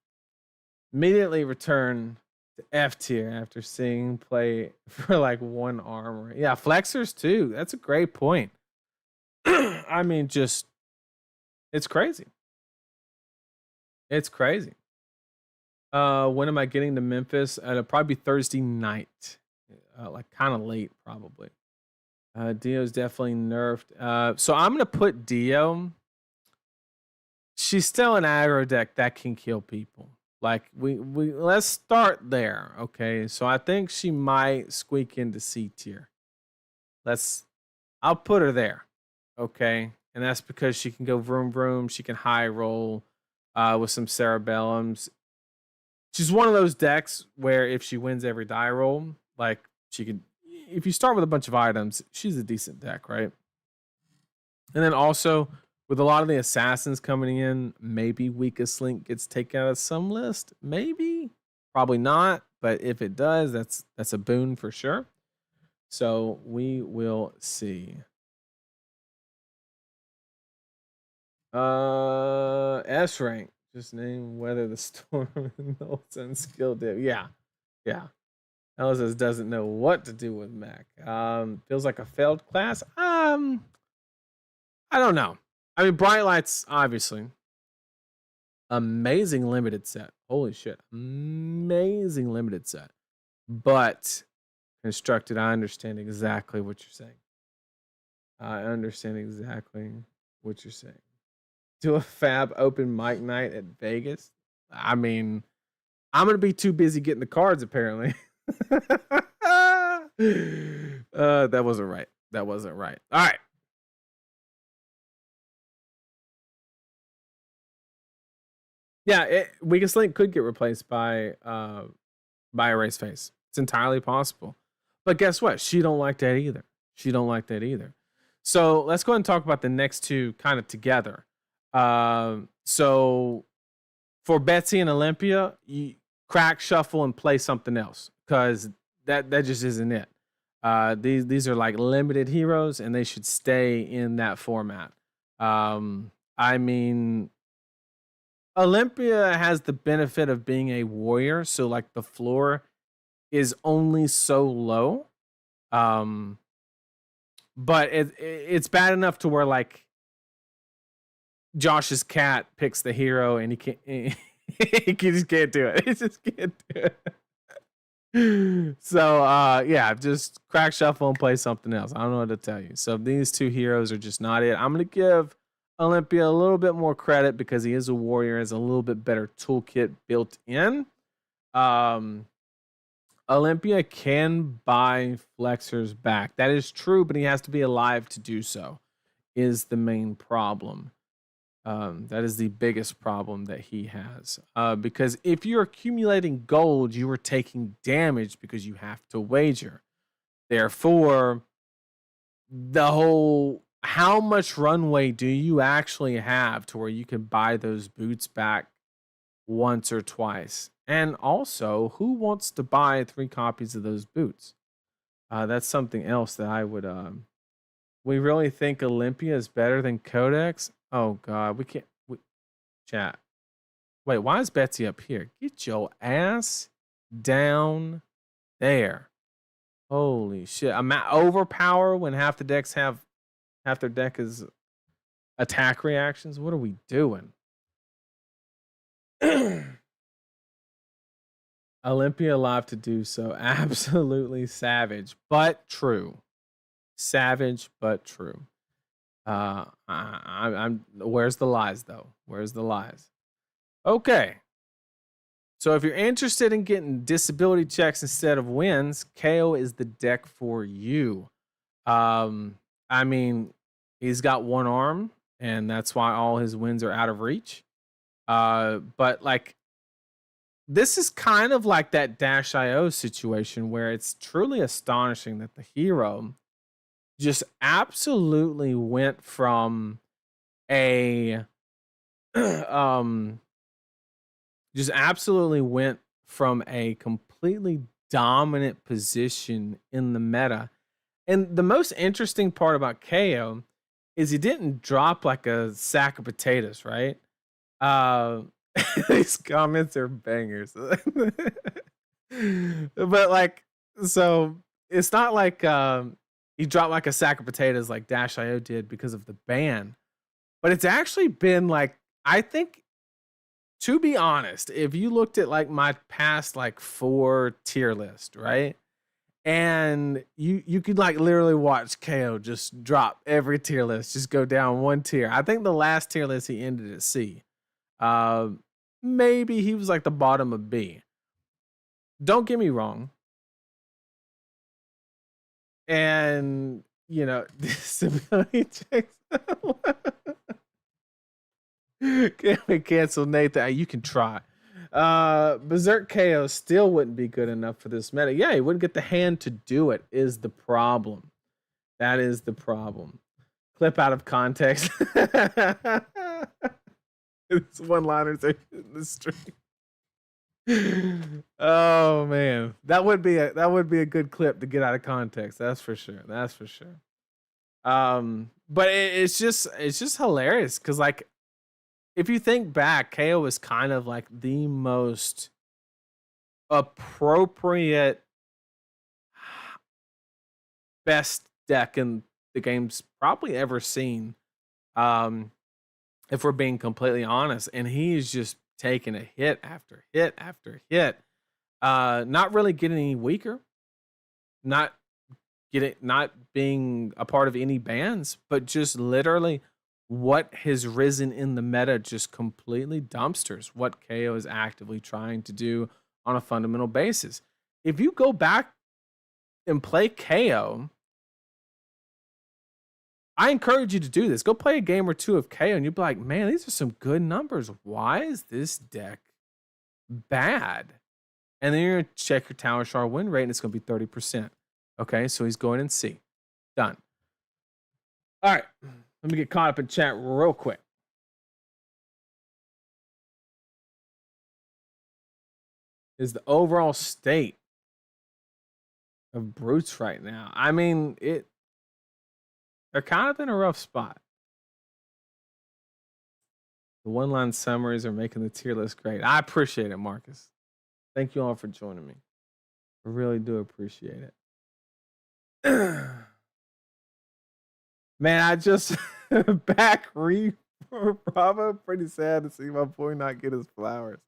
Immediately return to F tier after seeing play for like 1 armor. Yeah, flexors too. That's a great point. I mean, just it's crazy. It's crazy. When am I getting to Memphis? It'll probably be Thursday night. Like kind of late, probably. Dio's definitely nerfed. So I'm gonna put Dio. She's still an aggro deck that can kill people. Like we let's start there, okay? So I think she might squeak into C tier. I'll put her there, okay? And that's because she can go vroom vroom. She can high roll with some Cerebellums. She's one of those decks where if she wins every die roll, like she could. If you start with a bunch of items, she's a decent deck, right? And then also, with a lot of the assassins coming in, maybe Weakest Link gets taken out of some list. Maybe. Probably not. But if it does, that's a boon for sure. So we will see. S rank. Just name Weather the Storm and Boltyn skill dip. Yeah. Elizabeth doesn't know what to do with Mac. Feels like a failed class. I don't know. I mean, Bright Lights, obviously. Amazing limited set. Holy shit. Amazing limited set. But constructed, I understand exactly what you're saying. Do a fab open mic night at Vegas? I mean, I'm going to be too busy getting the cards, apparently. That wasn't right. All right. Yeah, Weakest Link could get replaced by Erase Face. It's entirely possible. But guess what? She don't like that either. So let's go ahead and talk about the next 2 kind of together. So for Betsy and Olympia, you crack, shuffle, and play something else because that just isn't it. These are like limited heroes, and they should stay in that format. I mean, Olympia has the benefit of being a warrior, so like the floor is only so low. Um, but it's bad enough to where like Josh's cat picks the hero and he can't he just can't do it. He just can't do it. So yeah, just crack shuffle and play something else. I don't know what to tell you. So these two heroes are just not it. I'm gonna give Olympia a little bit more credit because he is a warrior, has a little bit better toolkit built in. Olympia can buy flexors back. That is true, but he has to be alive to do so, is the main problem. That is the biggest problem that he has. Because if you're accumulating gold, you are taking damage because you have to wager. Therefore, the whole how much runway do you actually have to where you can buy those boots back once or twice? And also, who wants to buy 3 copies of those boots? That's something else that I would. We really think Olympia is better than Codex? Oh God, we can't. Chat. Wait, why is Betsy up here? Get your ass down there. Holy shit! I'm at overpower when half their deck is attack reactions. What are we doing? Olympia alive to do so. Absolutely savage, but true. Savage, but true. I'm. Where's the lies though? Where's the lies? Okay. So if you're interested in getting disability checks instead of wins, Kayo is the deck for you. I mean, he's got one arm, and that's why all his wins are out of reach. But like, this is kind of like that Dash.io situation where it's truly astonishing that the hero just absolutely went from a just absolutely went from a completely dominant position in the meta. And the most interesting part about Kayo is he didn't drop like a sack of potatoes, right? These comments are bangers. But like, so it's not like he dropped like a sack of potatoes like Dash.io did because of the ban. But it's actually been like, I think, to be honest, if you looked at like my past like 4 tier list, right? And you could like literally watch Kayo just drop every tier list, just go down one tier. I think the last tier list he ended at C. Maybe he was like the bottom of B. Don't get me wrong. And you know, disability checks. Can we cancel Nathan? You can try. Berserk Kayo still wouldn't be good enough for this meta. Yeah, he wouldn't get the hand to do it, is the problem. That is the problem. Clip out of context. It's one-liners in the stream. Oh man, that would be a good clip to get out of context. That's for sure. That's for sure. But it's just hilarious because like, if you think back, Kayo was kind of like the most appropriate best deck in the game's probably ever seen. If we're being completely honest, and he's just taking a hit after hit after hit. Not really getting any weaker, not being a part of any bans, but just literally what has risen in the meta just completely dumpsters what Kayo is actively trying to do on a fundamental basis. If you go back and play Kayo, I encourage you to do this. Go play a game or two of Kayo and you'll be like, man, these are some good numbers. Why is this deck bad? And then you're going to check your Tower Shard win rate and it's going to be 30%. Okay, so he's going in C. Done. All right, let me get caught up in chat real quick. Is the overall state of brutes right now? I mean, they're kind of in a rough spot. The one-line summaries are making the tier list great. I appreciate it, Marcus. Thank you all for joining me. I really do appreciate it. Man, I just back Bravo. Pretty sad to see my boy not get his flowers.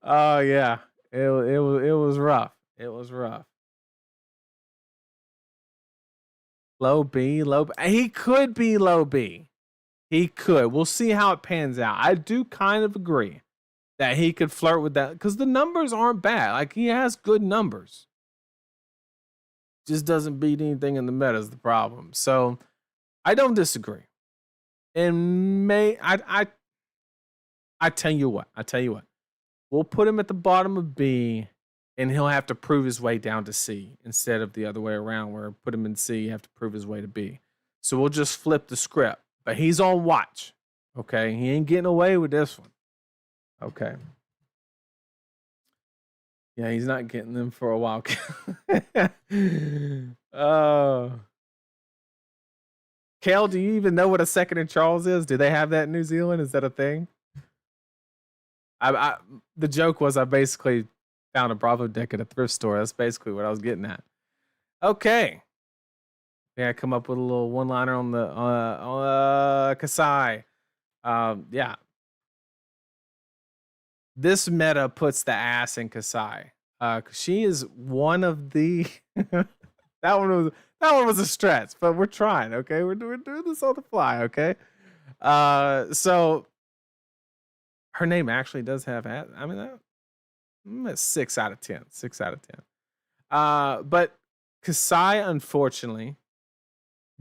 Oh yeah, it was rough. It was rough. Low B, low B. He could be low B. He could. We'll see how it pans out. I do kind of agree that he could flirt with that because the numbers aren't bad. Like, he has good numbers. Just doesn't beat anything in the meta is the problem. So I don't disagree. And I tell you what. We'll put him at the bottom of B, and he'll have to prove his way down to C instead of the other way around, where put him in C, you have to prove his way to B. So we'll just flip the script. But he's on watch. Okay? He ain't getting away with this one. Okay. Yeah, he's not getting them for a while. Oh. Kale, do you even know what a second in Charles is? Do they have that in New Zealand? Is that a thing? The joke was I basically found a Bravo deck at a thrift store. That's basically what I was getting at. Okay. Yeah, I come up with a little one-liner on the Kassai. Yeah. This meta puts the ass in Kassai. She is one of the that one was a stretch, but we're trying, okay? We're doing this on the fly, okay? So her name actually does have ass. I mean, that's 6 out of 10. 6 out of 10. But Kassai, unfortunately,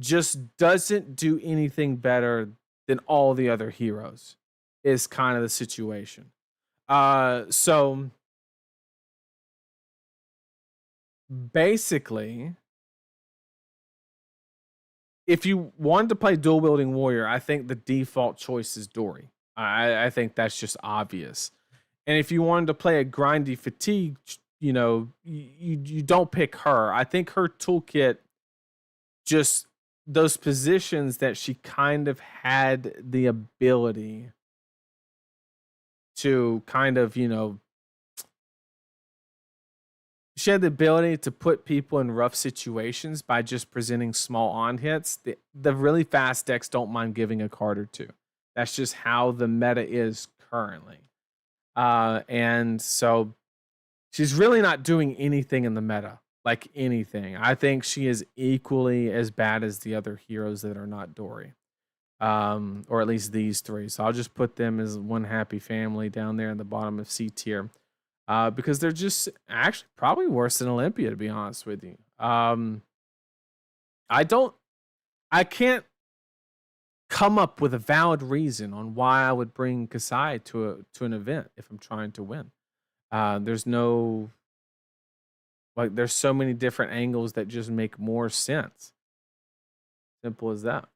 just doesn't do anything better than all the other heroes, is kind of the situation. So basically, if you wanted to play dual wielding warrior, I think the default choice is Dory. I think that's just obvious. And if you wanted to play a grindy fatigue, you don't pick her. I think her toolkit, just those positions that she kind of had the ability to kind of, she had the ability to put people in rough situations by just presenting small on hits. The really fast decks don't mind giving a card or two. That's just how the meta is currently. And so she's really not doing anything in the meta, like anything. I think she is equally as bad as the other heroes that are not Dory. Or at least these three. So I'll just put them as one happy family down there in the bottom of C tier. Because they're just actually probably worse than Olympia, to be honest with you. I can't come up with a valid reason on why I would bring Kassai to an event if I'm trying to win. There's so many different angles that just make more sense. Simple as that.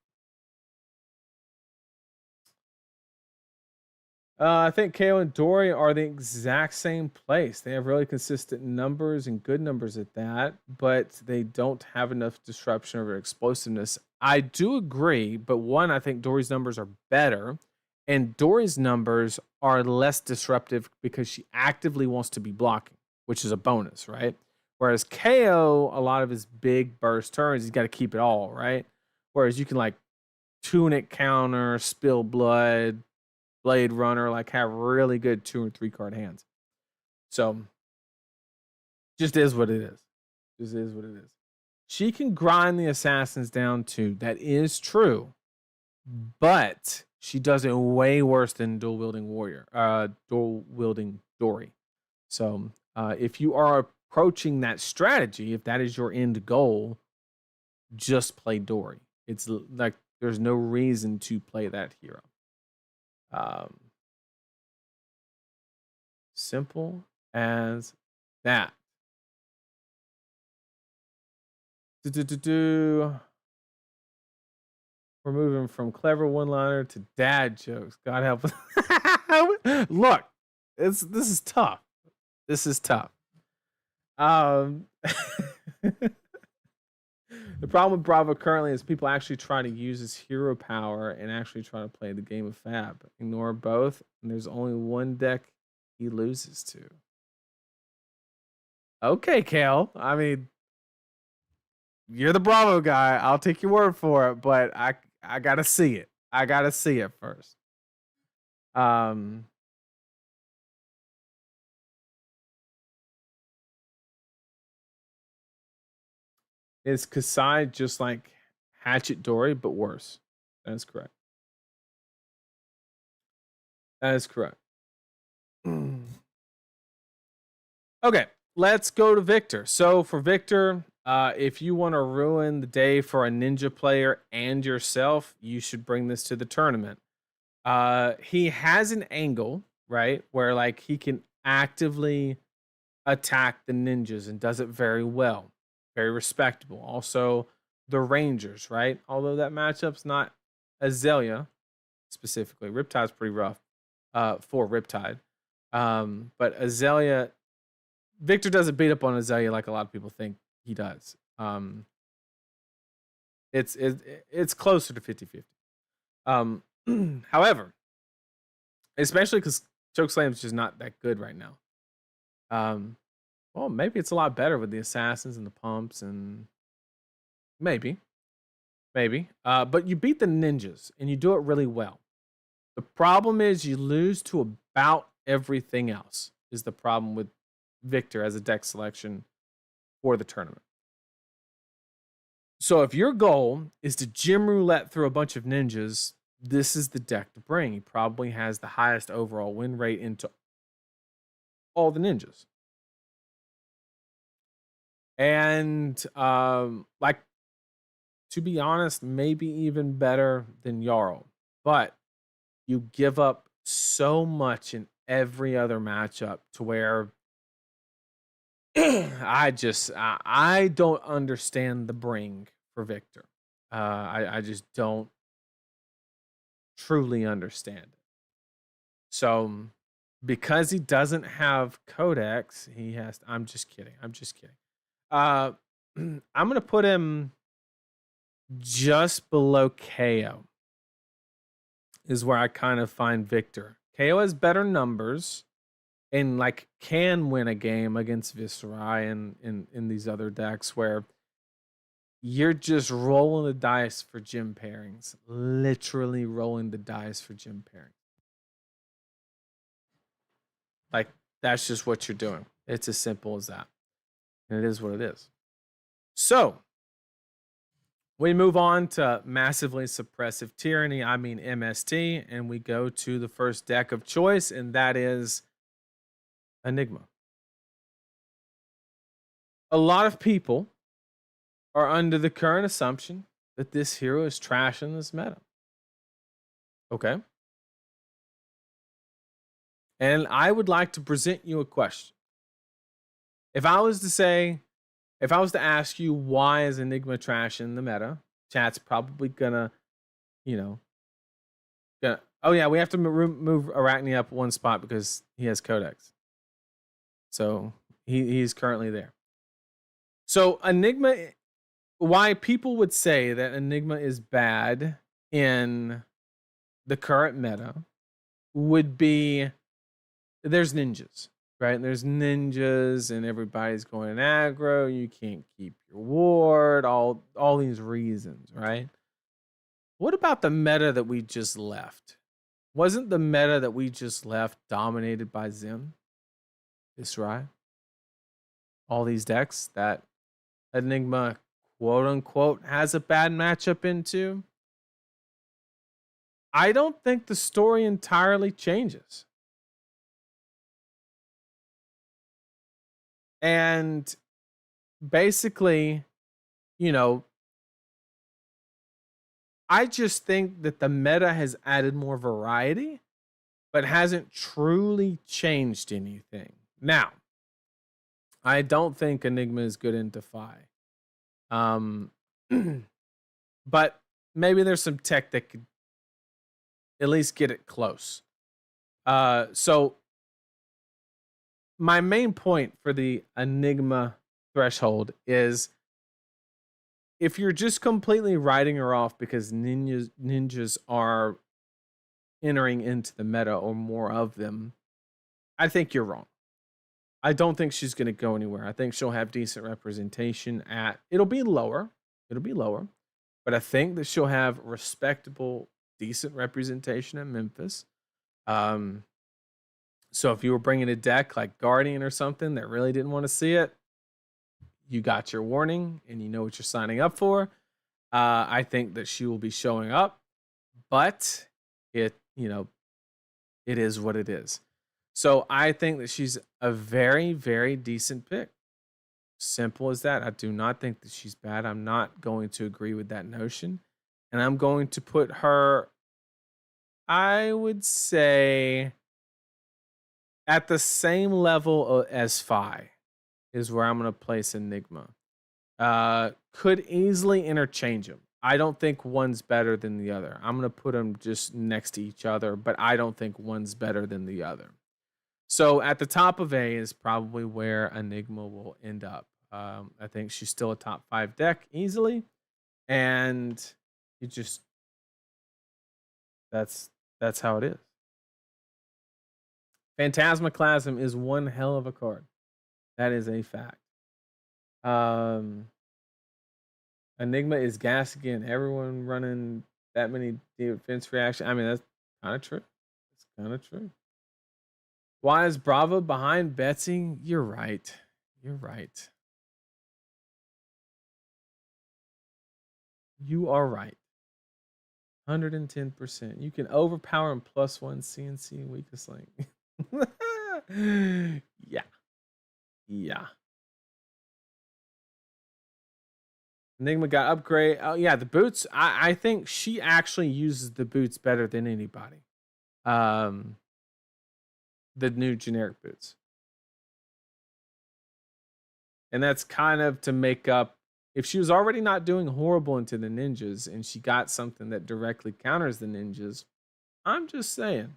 I think Kayo and Dory are the exact same place. They have really consistent numbers and good numbers at that, but they don't have enough disruption or explosiveness. I do agree, but one, I think Dory's numbers are better, and Dory's numbers are less disruptive because she actively wants to be blocking, which is a bonus, right? Whereas Kayo, a lot of his big burst turns, he's got to keep it all, right? Whereas you can like tunic counter, spill blood, Blade Runner, like have really good 2 or 3 card hands. So just is what it is. Just is what it is. She can grind the assassins down too. That is true. But she does it way worse than dual wielding Dory. So if you are approaching that strategy, if that is your end goal, just play Dory. It's like there's no reason to play that hero. Simple as that. We're moving from clever one-liner to dad jokes. God help us. Look, this is tough. This is tough. The problem with Bravo currently is people actually try to use his hero power and actually try to play the game of Fab. Ignore both, and there's only one deck he loses to. Okay, Kale. I mean, you're the Bravo guy. I'll take your word for it, but I gotta see it. I gotta see it first. Is Kassai just like Hatchet Dory, but worse? That is correct. That is correct. Okay, let's go to Victor. So for Victor, if you want to ruin the day for a ninja player and yourself, you should bring this to the tournament. He has an angle, right, where like he can actively attack the ninjas and does it very well, very respectable. Also, the Rangers, right? Although that matchup's not Azalea specifically. Riptide's pretty rough for Riptide. But Azalea, Victor doesn't beat up on Azalea like a lot of people think he does. It's closer to 50-50. However, especially because Chokeslam's just not that good right now. Well, maybe it's a lot better with the assassins and the pumps and maybe. But you beat the ninjas and you do it really well. The problem is you lose to about everything else is the problem with Victor as a deck selection for the tournament. So if your goal is to gym roulette through a bunch of ninjas, this is the deck to bring. He probably has the highest overall win rate into all the ninjas. And like, to be honest, maybe even better than Yarl. But you give up so much in every other matchup to where I don't understand the bring for Victor. I just don't truly understand it. So because he doesn't have Codex, he has. I'm just kidding. I'm gonna put him just below Kayo. Is where I kind of find Victor. Kayo has better numbers and like can win a game against Viserai and in these other decks where you're just rolling the dice for gym pairings. Literally rolling the dice for gym pairings. Like, that's just what you're doing. It's as simple as that. And it is what it is. So, we move on to Massively Suppressive Tyranny, I mean MST, and we go to the first deck of choice, and that is Enigma. A lot of people are under the current assumption that this hero is trash in this meta. Okay. And I would like to present you a question. If I was to ask you why is Enigma trash in the meta, chat's probably gonna, oh yeah, we have to move Arachne up one spot because he has Codex. So he's currently there. So Enigma, why people would say that Enigma is bad in the current meta would be there's ninjas, right? There's ninjas and everybody's going aggro. You can't keep your ward, all these reasons, right? What about the meta that we just left? Wasn't the meta that we just left dominated by Zim? Viserai? All these decks that Enigma, quote unquote, has a bad matchup into? I don't think the story entirely changes. And basically, I just think that the meta has added more variety, but hasn't truly changed anything. Now, I don't think Enigma is good in Defy. But maybe there's some tech that could at least get it close. So my main point for the Enigma threshold is if you're just completely writing her off because ninjas are entering into the meta or more of them, I think you're wrong. I don't think she's going to go anywhere. I think she'll have decent representation it'll be lower. But I think that she'll have respectable, decent representation at Memphis. So if you were bringing a deck like Guardian or something that really didn't want to see it, you got your warning and you know what you're signing up for. I think that she will be showing up, but it is what it is. So I think that she's a very, very decent pick. Simple as that. I do not think that she's bad. I'm not going to agree with that notion. And I'm going to put her, I would say, at the same level as Phi is where I'm going to place Enigma. Could easily interchange them. I don't think one's better than the other. I'm going to put them just next to each other, but I don't think one's better than the other. So at the top of A is probably where Enigma will end up. I think she's still a top 5 deck easily. And you just, that's how it is. Phantasmaclasm is one hell of a card. That is a fact. Enigma is gas again. Everyone running that many defense reaction. I mean, that's kind of true. It's kind of true. Why is Brava behind Betsy? You're right. You're right. You are right. 110%. You can overpower and +1 CNC and weakest link. Yeah. Yeah. Enigma got upgrade. Oh yeah, the boots. I think she actually uses the boots better than anybody. The new generic boots. And that's kind of to make up. If she was already not doing horrible into the ninjas and she got something that directly counters the ninjas, I'm just saying.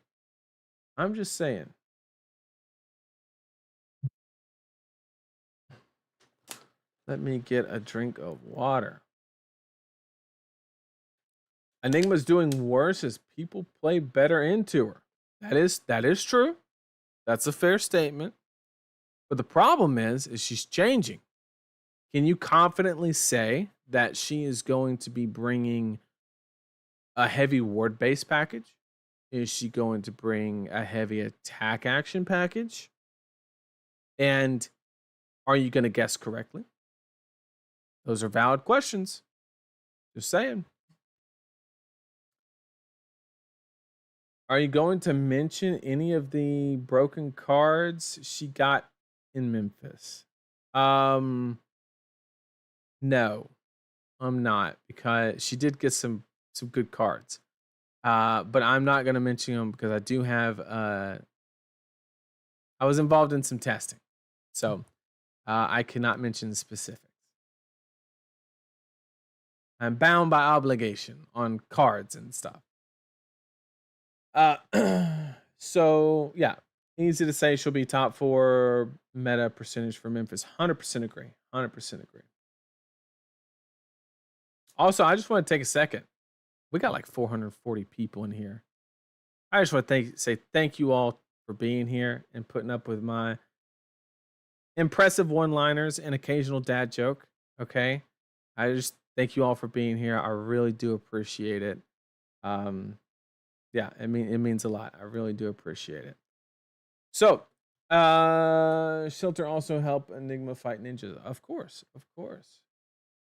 Let me get a drink of water. Enigma's doing worse as people play better into her. That is true. That's a fair statement. But the problem is she's changing. Can you confidently say that she is going to be bringing a heavy ward-based package? Is she going to bring a heavy attack action package? And are you going to guess correctly? Those are valid questions. Just saying. Are you going to mention any of the broken cards she got in Memphis? No, I'm not, because she did get some good cards. But I'm not going to mention them because I do have I was involved in some testing. So I cannot mention specifics. I'm bound by obligation on cards and stuff. So yeah, easy to say she'll be top 4 meta percentage for Memphis. 100% agree. 100% agree. Also, I just want to take a second. We got like 440 people in here. I just want to say thank you all for being here and putting up with my impressive one-liners and occasional dad joke. Okay, I just thank you all for being here. I really do appreciate it. Yeah, it means a lot. I really do appreciate it. So, Shelter also help Enigma fight ninjas. Of course.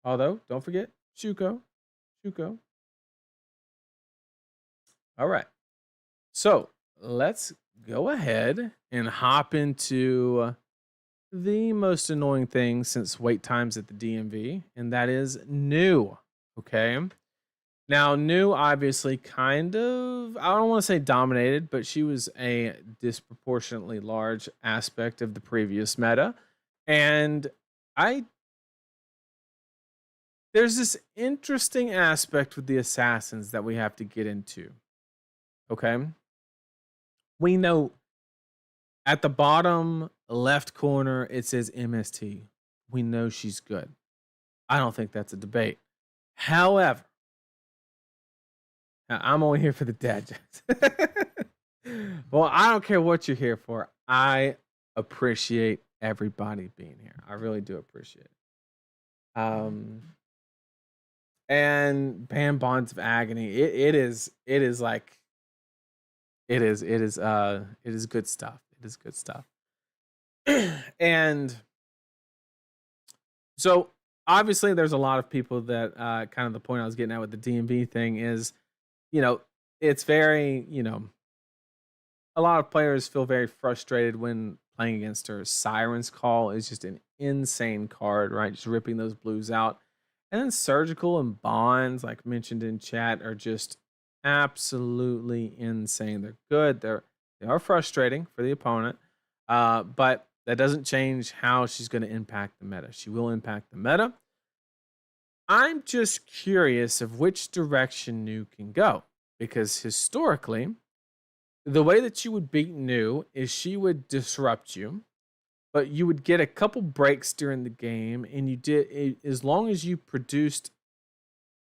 Although, don't forget Shuko. All right. So, let's go ahead and hop into the most annoying thing since wait times at the DMV, and that is new. Okay. Now, New obviously kind of, I don't want to say dominated, but she was a disproportionately large aspect of the previous meta. And there's this interesting aspect with the assassins that we have to get into. Okay. We know at the bottom left corner, it says MST. We know she's good. I don't think that's a debate. However, I'm only here for the dad jokes. Well, I don't care what you're here for. I appreciate everybody being here. I really do appreciate it. And Band Bonds of Agony. It is like it is good stuff. It is good stuff. And so obviously there's a lot of people that kind of the point I was getting at with the DMV thing is, it's very, a lot of players feel very frustrated when playing against her. Siren's Call is just an insane card, right? Just ripping those blues out. And then Surgical and Bonds, like mentioned in chat, are just absolutely insane. They're good. They are frustrating for the opponent, but that doesn't change how she's going to impact the meta. She will impact the meta. I'm just curious of which direction New can go, because historically, the way that you would beat New is she would disrupt you, but you would get a couple breaks during the game, and you did, as long as you produced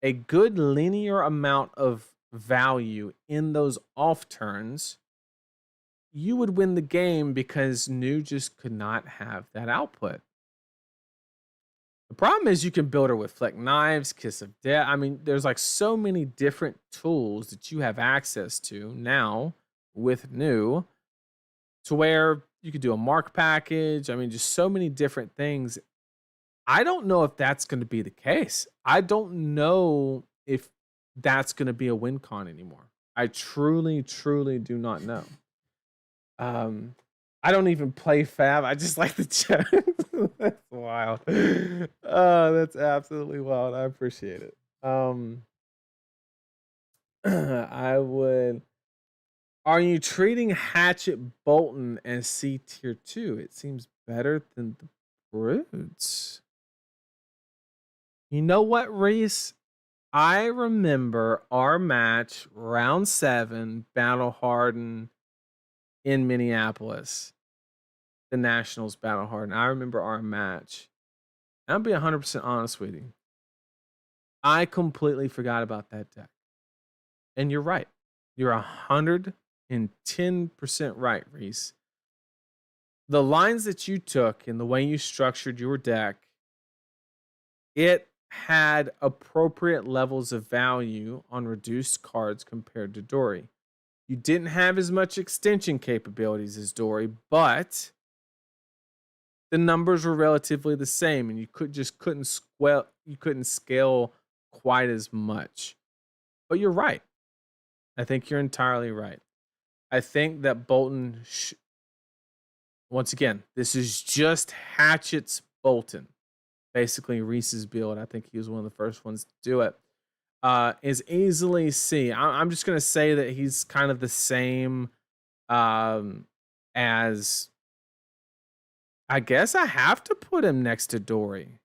a good linear amount of value in those off turns, you would win the game because New just could not have that output. The problem is you can build her with Fleck Knives, Kiss of Death. I mean, there's like so many different tools that you have access to now with New, to where you could do a mark package. I mean, just so many different things. I don't know if that's going to be the case. I don't know if that's going to be a win con anymore. I truly, truly do not know. I don't even play Fab. I just like the chat. That's wild. Oh, that's absolutely wild. I appreciate it. I would. Are you treating Hatchet Boltyn as C tier 2? It seems better than the Brutes. You know what, Reese? I remember our match, round 7, Battle Harden in Minneapolis. The Nationals Battle Harden. I remember our match. I'll be 100% honest with you. I completely forgot about that deck. And you're right. You're 110% right, Reese. The lines that you took and the way you structured your deck, it had appropriate levels of value on reduced cards compared to Dory. You didn't have as much extension capabilities as Dory, but the numbers were relatively the same, and you couldn't scale quite as much. But you're right. I think you're entirely right. I think that Boltyn, once again, this is just Hatchet's Boltyn. Basically, Reese's build. I think he was one of the first ones to do it. Is easily C. I'm just going to say that he's kind of the same as... I guess I have to put him next to Dory.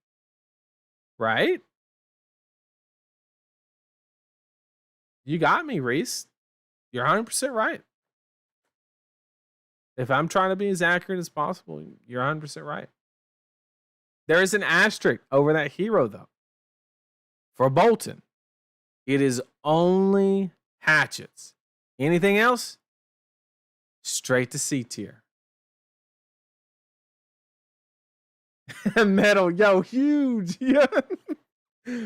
Right? You got me, Reese. You're 100% right. If I'm trying to be as accurate as possible, you're 100% right. There is an asterisk over that hero, though. For Boltyn, it is only hatchets. Anything else? Straight to C tier. Metal, yo, huge. Yeah.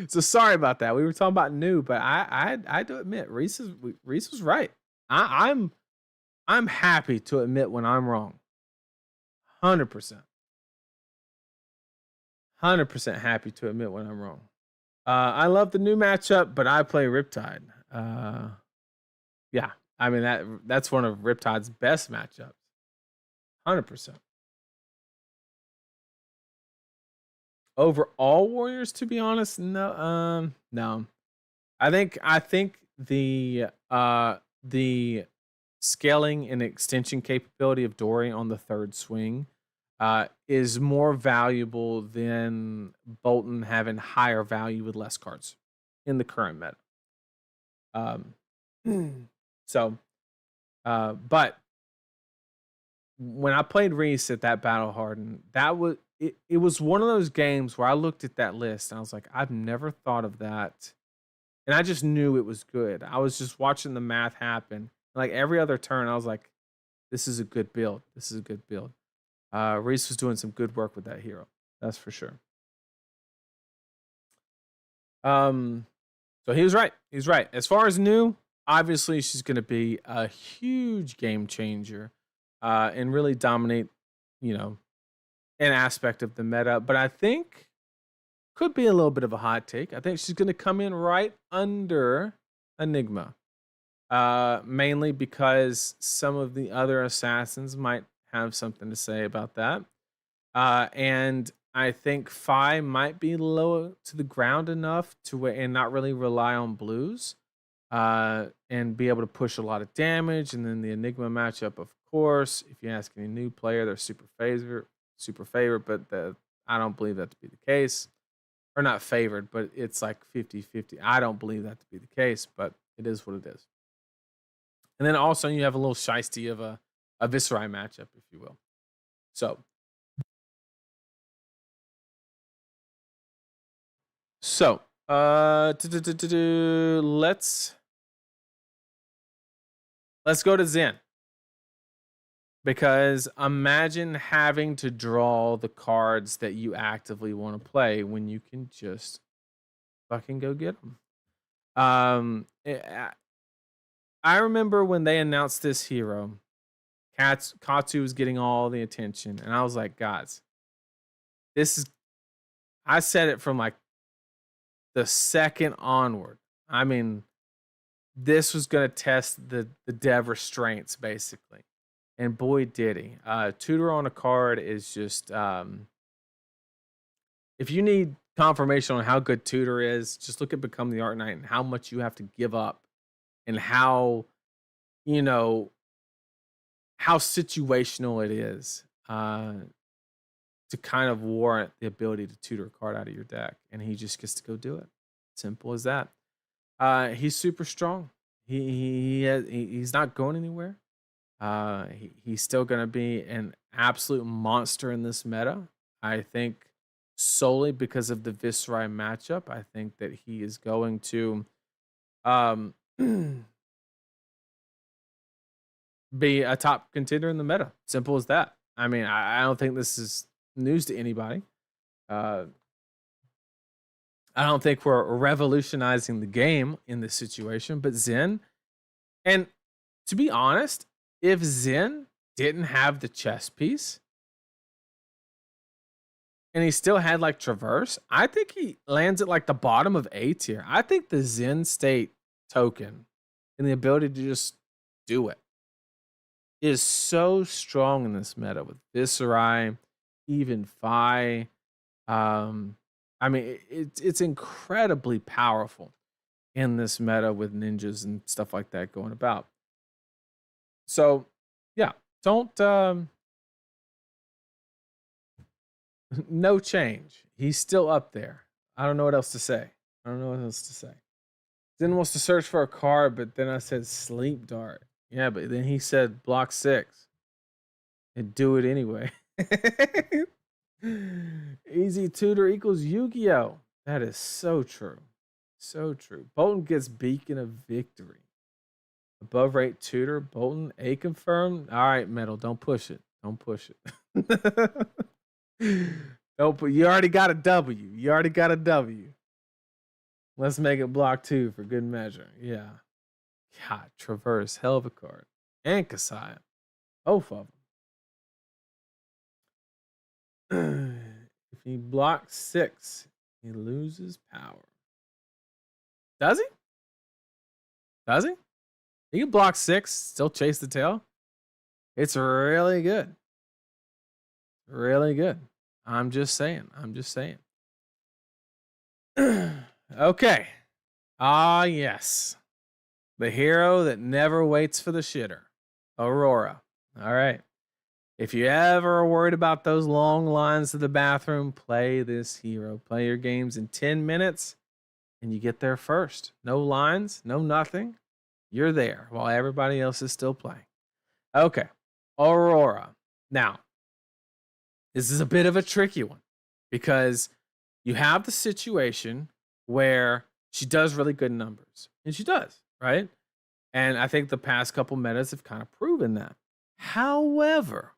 So sorry about that. We were talking about New, but I do admit Reese was right. I'm happy to admit when I'm wrong. 100%. 100% happy to admit when I'm wrong. I love the New matchup, but I play Riptide. Yeah, I mean that's one of Riptide's best matchups. 100%. Over all warriors, to be honest, no. No. I think the scaling and extension capability of Dory on the third swing is more valuable than Boltyn having higher value with less cards in the current meta. But when I played Reese at that Battle Hardened, that was it was one of those games where I looked at that list and I was like, I've never thought of that. And I just knew it was good. I was just watching the math happen. Like every other turn, I was like, this is a good build. This is a good build. Reese was doing some good work with that hero. That's for sure. So he was right. He's right. As far as new, obviously she's going to be a huge game changer and really dominate, you know, an aspect of the meta. But I think could be a little bit of a hot take. I think she's going to come in right under Enigma, mainly because some of the other assassins might have something to say about that. And I think Phi might be low to the ground enough to and not really rely on blues, and be able to push a lot of damage. And then the Enigma matchup, of course, if you ask any new player, they're super favorite, but I don't believe that to be the case. Or not favored, but it's like 50-50. I don't believe that to be the case, but it is what it is. And then also you have a little shiesty of a Viserai matchup, if you will. So let's go to Zen. Because imagine having to draw the cards that you actively want to play when you can just fucking go get them. I remember when they announced this hero, Katsu was getting all the attention, and I was like, guys, I said it from like the second onward. I mean, this was going to test the dev restraints, basically. And boy, did he. Tutor on a card is just... if you need confirmation on how good Tutor is, just look at Become the Art Knight and how much you have to give up. And how, you know, how situational it is to kind of warrant the ability to tutor a card out of your deck. And he just gets to go do it. Simple as that. He's super strong. He's not going anywhere. He's still going to be an absolute monster in this meta. I think solely because of the Viserai matchup. I think that he is going to be a top contender in the meta. Simple as that. I mean, I don't think this is news to anybody. I don't think we're revolutionizing the game in this situation, but Zen, and to be honest, if Zen didn't have the chess piece and he still had like Traverse, I think he lands at like the bottom of A tier. I think the Zen state token and the ability to just do it is so strong in this meta with Viserai, even Phi. I mean, it's incredibly powerful in this meta with ninjas and stuff like that going about. So, yeah, don't no change. He's still up there. I don't know what else to say. Then wants to search for a card, but then I said sleep dart. Yeah, but then he said block 6 and do it anyway. Easy tutor equals Yu-Gi-Oh. That is so true. So true. Boltyn gets Beacon of Victory. Above rate tutor, Boltyn, A confirmed. All right, Metal, don't push it. Don't push it. You already got a W. Let's make it block 2 for good measure. Yeah. God, Traverse, hell of a card. And Kassai. Both of them. If he blocks 6, he loses power. Does he? He can block 6, still chase the tail. It's really good. Really good. I'm just saying. Okay. Ah, yes. The hero that never waits for the shitter. Aurora. All right. If you ever are worried about those long lines to the bathroom, play this hero. Play your games in 10 minutes and you get there first. No lines, no nothing. You're there while everybody else is still playing. Okay. Aurora. Now, this is a bit of a tricky one because you have the situation where she does really good numbers, and she does, right? And I think the past couple metas have kind of proven that. However,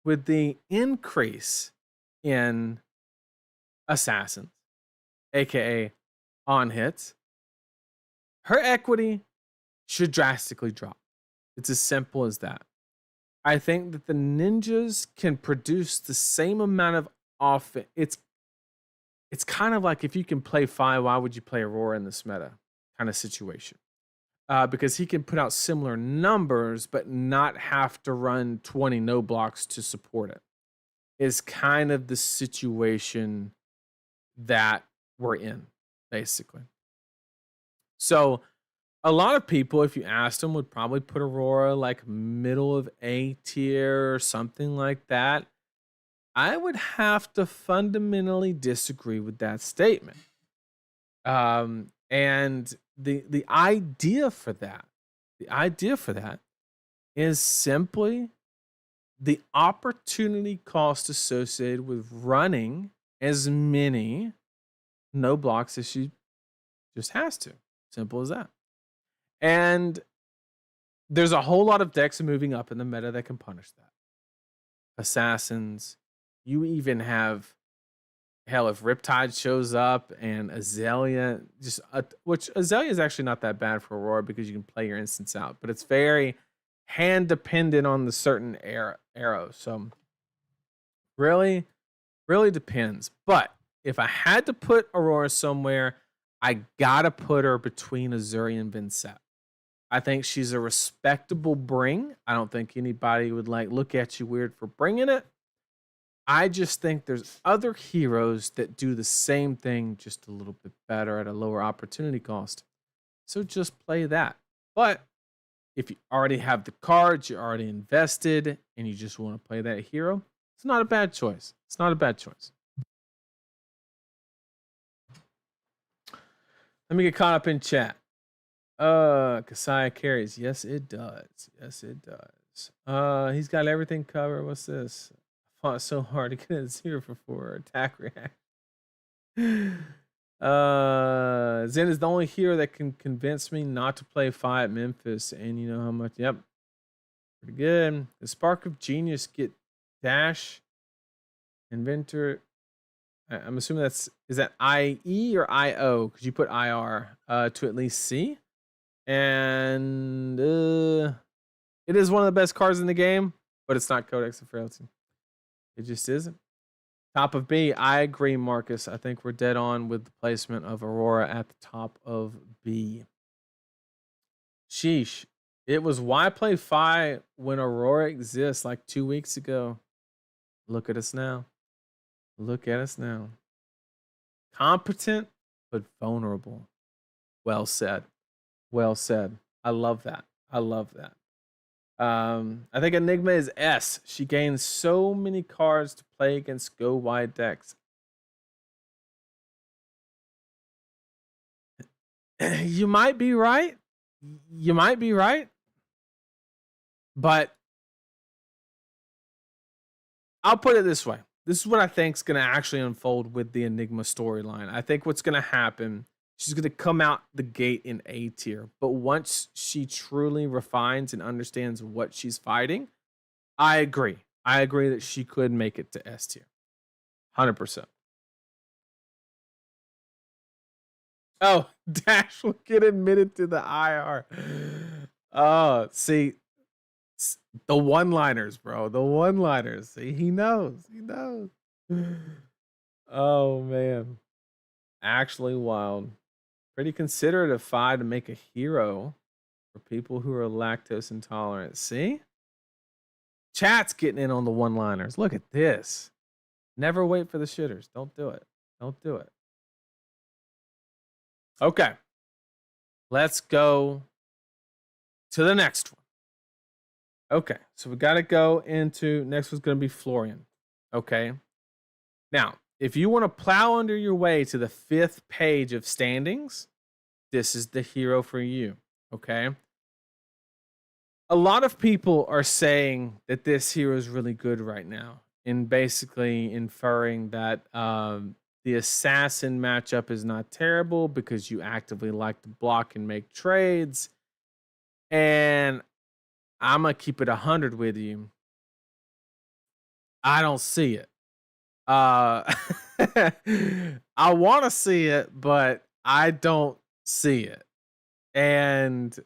with the increase in assassins, aka on hits, her equity should drastically drop. It's as simple as that. I think that the ninjas can produce the same amount of offense. It's kind of like if you can play Fi, why would you play Aurora in this meta kind of situation? Because he can put out similar numbers, but not have to run 20 no blocks to support it. Is kind of the situation that we're in, basically. So a lot of people, if you asked them, would probably put Aurora like middle of A tier or something like that. I would have to fundamentally disagree with that statement. And the idea for that is simply the opportunity cost associated with running as many no blocks as she just has to. Simple as that. And there's a whole lot of decks moving up in the meta that can punish that. Assassins. You even have, hell, if Riptide shows up and Azalea, which Azalea is actually not that bad for Aurora because you can play your instance out, but it's very hand dependent on the certain arrow. So really, really depends. But if I had to put Aurora somewhere, I gotta put her between Azuri and Vincet. I think she's a respectable bring. I don't think anybody would like look at you weird for bringing it. I just think there's other heroes that do the same thing just a little bit better at a lower opportunity cost. So just play that. But if you already have the cards, you're already invested, and you just want to play that hero, it's not a bad choice. It's not a bad choice. Let me get caught up in chat. Kassai carries. Yes, it does. Yes, it does. He's got everything covered. What's this? I fought so hard to get a 0 for 4 attack react. Zen is the only hero that can convince me not to play Fi at Memphis, and you know how much. Yep, pretty good. The Spark of Genius get dash inventor. I'm assuming is that IE or IO? Because you put IR to at least C, and it is one of the best cards in the game, but it's not Codex of Frailty. It just isn't. Top of B, I agree, Marcus. I think we're dead on with the placement of Aurora at the top of B. Sheesh. It was why play Fi when Aurora exists like 2 weeks ago. Look at us now. Look at us now. Competent, but vulnerable. Well said. Well said. I love that. I love that. I think Enigma is S. She gains so many cards to play against go wide decks. You might be right. You might be right. But I'll put it this way. This is what I think is going to actually unfold with the Enigma storyline. I think what's going to happen, she's going to come out the gate in A tier. But once she truly refines and understands what she's fighting, I agree. I agree that she could make it to S tier. 100%. Oh, Dash will get admitted to the IR. Oh, see, the one-liners, bro. The one-liners. See, he knows. He knows. Oh, man. Actually wild. Pretty considerate of Fi to make a hero for people who are lactose intolerant. See? Chat's getting in on the one-liners. Look at this. Never wait for the shitters. Don't do it. Don't do it. Okay. Let's go to the next one. Okay. So we got to go into, next one's going to be Florian. Okay. Now, if you want to plow under your way to the 5th page of standings, this is the hero for you. Okay. a lot of people are saying that this hero is really good right now, and basically inferring that the assassin matchup is not terrible because you actively like to block and make trades. And I'm gonna keep it 100 with you. I don't see it. I want to see it, but I don't see it. And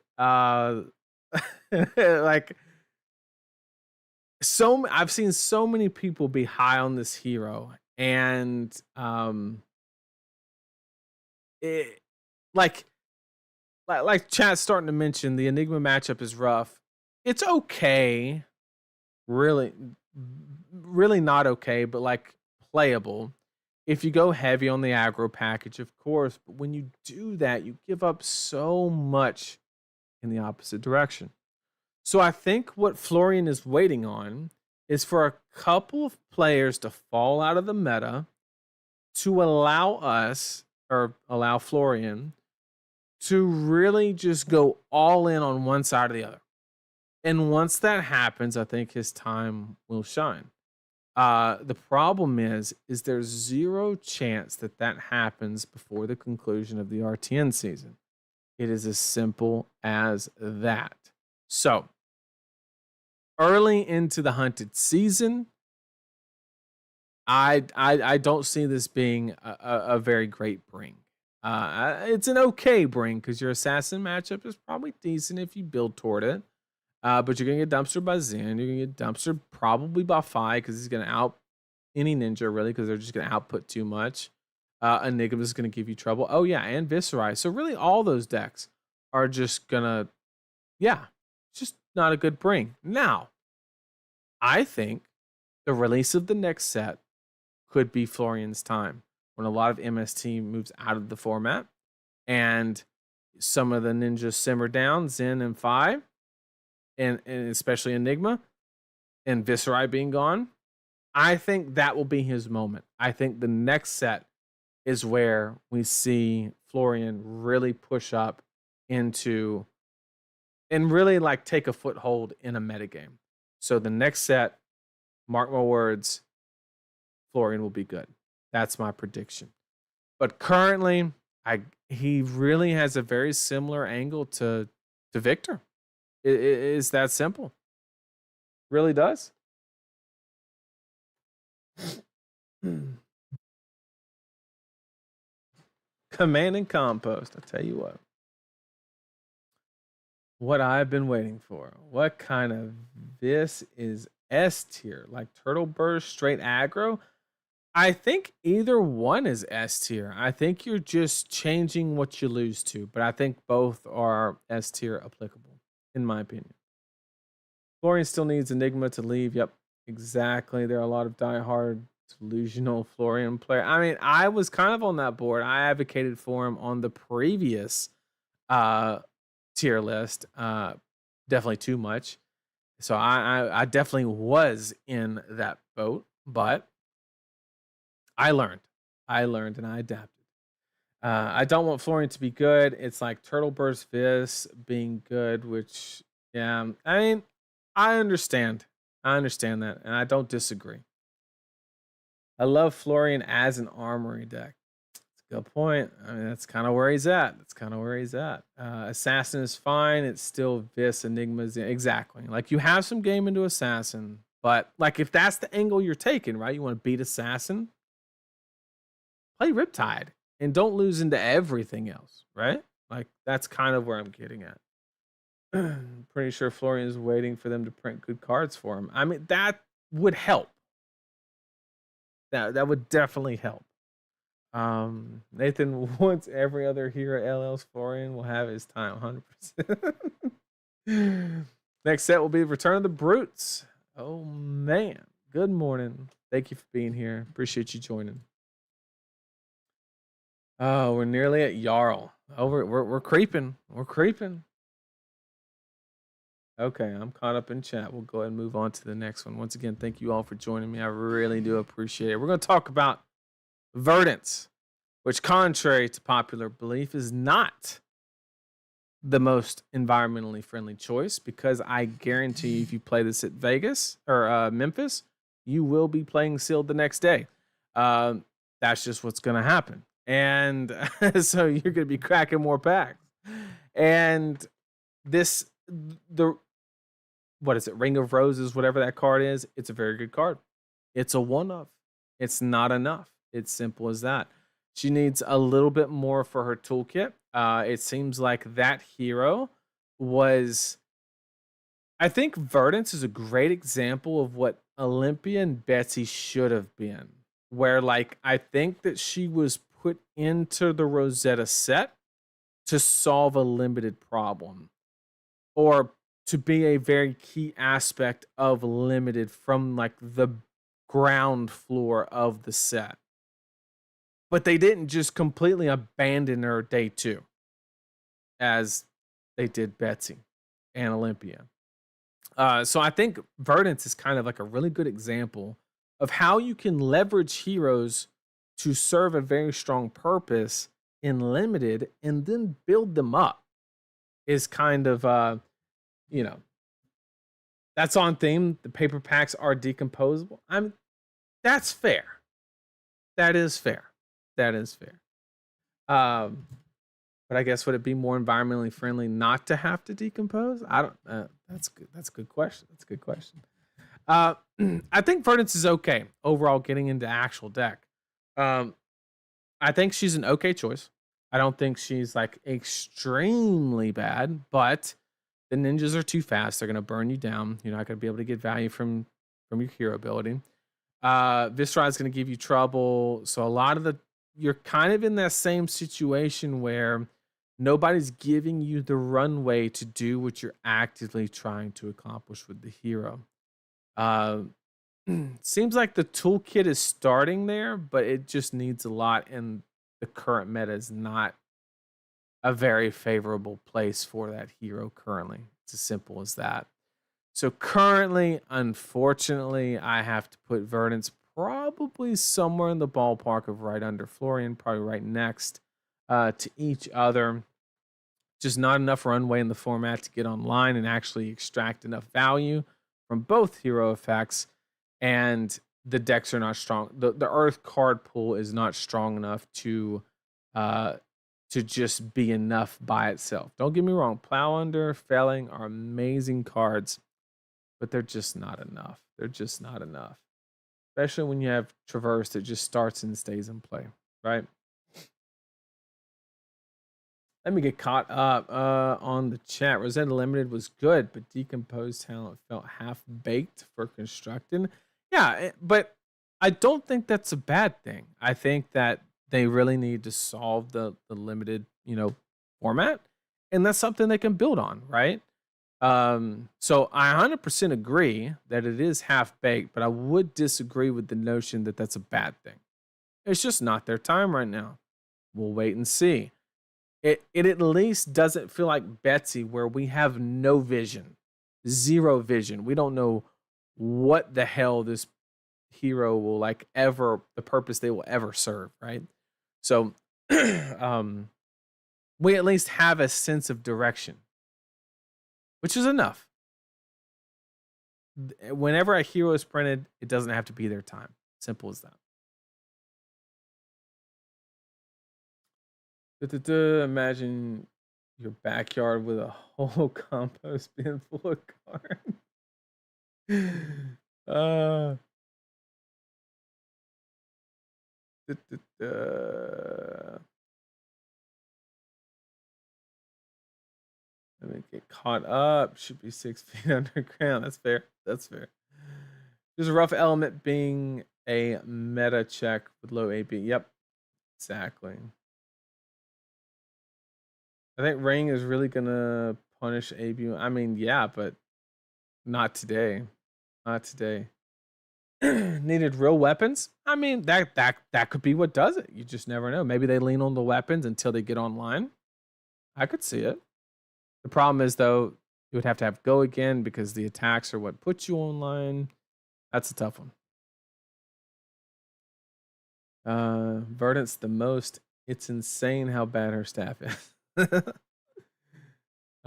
like I've seen so many people be high on this hero, and it like chat's starting to mention the Enigma matchup is rough. It's okay, really not okay, but like playable if you go heavy on the aggro package, of course. But when you do that, you give up so much in the opposite direction. So I think what Florian is waiting on is for a couple of players to fall out of the meta to allow Florian to really just go all in on one side or the other. And once that happens, I think his time will shine. The problem is there's zero chance that happens before the conclusion of the RTN season. It is as simple as that. So, early into the hunted season, I don't see this being a very great bring. It's an okay bring because your assassin matchup is probably decent if you build toward it. But you're going to get dumpstered by Zen. You're going to get dumpstered probably by Fi because he's going to out any ninja, really, because they're just going to output too much. Enigma is going to give you trouble. Oh, yeah, and Viserai. So really all those decks are just going to, it's just not a good bring. Now, I think the release of the next set could be Florian's time when a lot of MST moves out of the format and some of the ninjas simmer down, Zen and Fi. And especially Enigma and Viserai being gone, I think that will be his moment. I think the next set is where we see Florian really push up into and really like take a foothold in a metagame. So the next set, mark my words, Florian will be good. That's my prediction. But currently, he really has a very similar angle to Victor. It is that simple. Really does. Command and compost. I tell you what I've been waiting for. What kind of this is S tier? Like Turtle Burst, straight aggro? I think either one is S tier. I think you're just changing what you lose to, but I think both are S tier applicable, in my opinion. Florian still needs Enigma to leave. Yep, exactly. There are a lot of diehard delusional Florian player. I mean, I was kind of on that board. I advocated for him on the previous tier list. Definitely too much. So I definitely was in that boat, but I learned and I adapted. I don't want Florian to be good. It's like Turtle Burst Vis being good, which, yeah, I mean, I understand that, and I don't disagree. I love Florian as an armory deck. That's a good point. I mean, that's kind of where he's at. Assassin is fine. It's still Vis, Enigma's exactly. Like, you have some game into Assassin, but like if that's the angle you're taking, right? You want to beat Assassin, play Riptide and don't lose into everything else, right? Like that's kind of where I'm getting at. Pretty sure Florian is waiting for them to print good cards for him. I mean, that would help. That would definitely help. Nathan wants every other hero LL's Florian will have his time 100%. Next set will be Return of the Brutes. Oh man. Good morning. Thank you for being here. Appreciate you joining. Oh, we're nearly at Yarl. Oh, we're creeping. We're creeping. Okay, I'm caught up in chat. We'll go ahead and move on to the next one. Once again, thank you all for joining me. I really do appreciate it. We're going to talk about Verdance, which, contrary to popular belief, is not the most environmentally friendly choice, because I guarantee you, if you play this at Vegas or Memphis, you will be playing sealed the next day. Um, that's just what's going to happen. And so you're going to be cracking more packs. And this, the, what is it? Ring of Roses, whatever that card is. It's a very good card. It's a one-of. It's not enough. It's simple as that. She needs a little bit more for her toolkit. It seems like that hero was. I think Verdance is a great example of what Olympia and Betsy should have been. Where, like, I think that she was put into the Rosetta set to solve a limited problem, or to be a very key aspect of limited from like the ground floor of the set. But they didn't just completely abandon her day 2 as they did Betsy and Olympia. So I think Verdance is kind of like a really good example of how you can leverage heroes to serve a very strong purpose in limited and then build them up. Is kind of you know, that's on theme. The paper packs are decomposable. That's fair. That is fair. That is fair. But I guess would it be more environmentally friendly not to have to decompose? I don't. That's good. That's a good question. That's a good question. I think Verdance is okay overall getting into actual deck. I think she's an okay choice. I don't think she's like extremely bad, but the ninjas are too fast. They're gonna burn you down. You're not gonna be able to get value from your hero ability. Viserai is gonna give you trouble. So a lot of you're kind of in that same situation where nobody's giving you the runway to do what you're actively trying to accomplish with the hero. Seems like the toolkit is starting there, but it just needs a lot, and the current meta is not a very favorable place for that hero currently. It's as simple as that. So currently, unfortunately, I have to put Verdance probably somewhere in the ballpark of right under Florian, probably right next to each other. Just not enough runway in the format to get online and actually extract enough value from both hero effects. And the decks are not strong. The Earth card pool is not strong enough to just be enough by itself. Don't get me wrong. Plow Under, Felling are amazing cards, but they're just not enough. They're just not enough. Especially when you have Traverse that just starts and stays in play, right? Let me get caught up on the chat. Rosetta Limited was good, but Decomposed Talent felt half-baked for constructing. Yeah, but I don't think that's a bad thing. I think that they really need to solve the limited, format, and that's something they can build on, right? So I 100% agree that it is half-baked, but I would disagree with the notion that that's a bad thing. It's just not their time right now. We'll wait and see. It at least doesn't feel like Betsy, where we have no vision, zero vision. We don't know what the hell this hero will the purpose they will ever serve, right? So we at least have a sense of direction, which is enough. Whenever a hero is printed, it doesn't have to be their time. Simple as that. Imagine your backyard with a whole compost bin full of cards. Let me get caught up. Should be 6 feet underground. That's fair. That's fair. There's a rough element being a meta check with low AP. Yep. Exactly. I think Ring is really gonna punish Abu. I mean, yeah, but not today. Not today. Needed real weapons. I mean, that could be what does it. You just never know. Maybe they lean on the weapons until they get online. I could see it. The problem is, though, you would have to have go again because the attacks are what puts you online. That's a tough one. Verdance the most. It's insane how bad her staff is.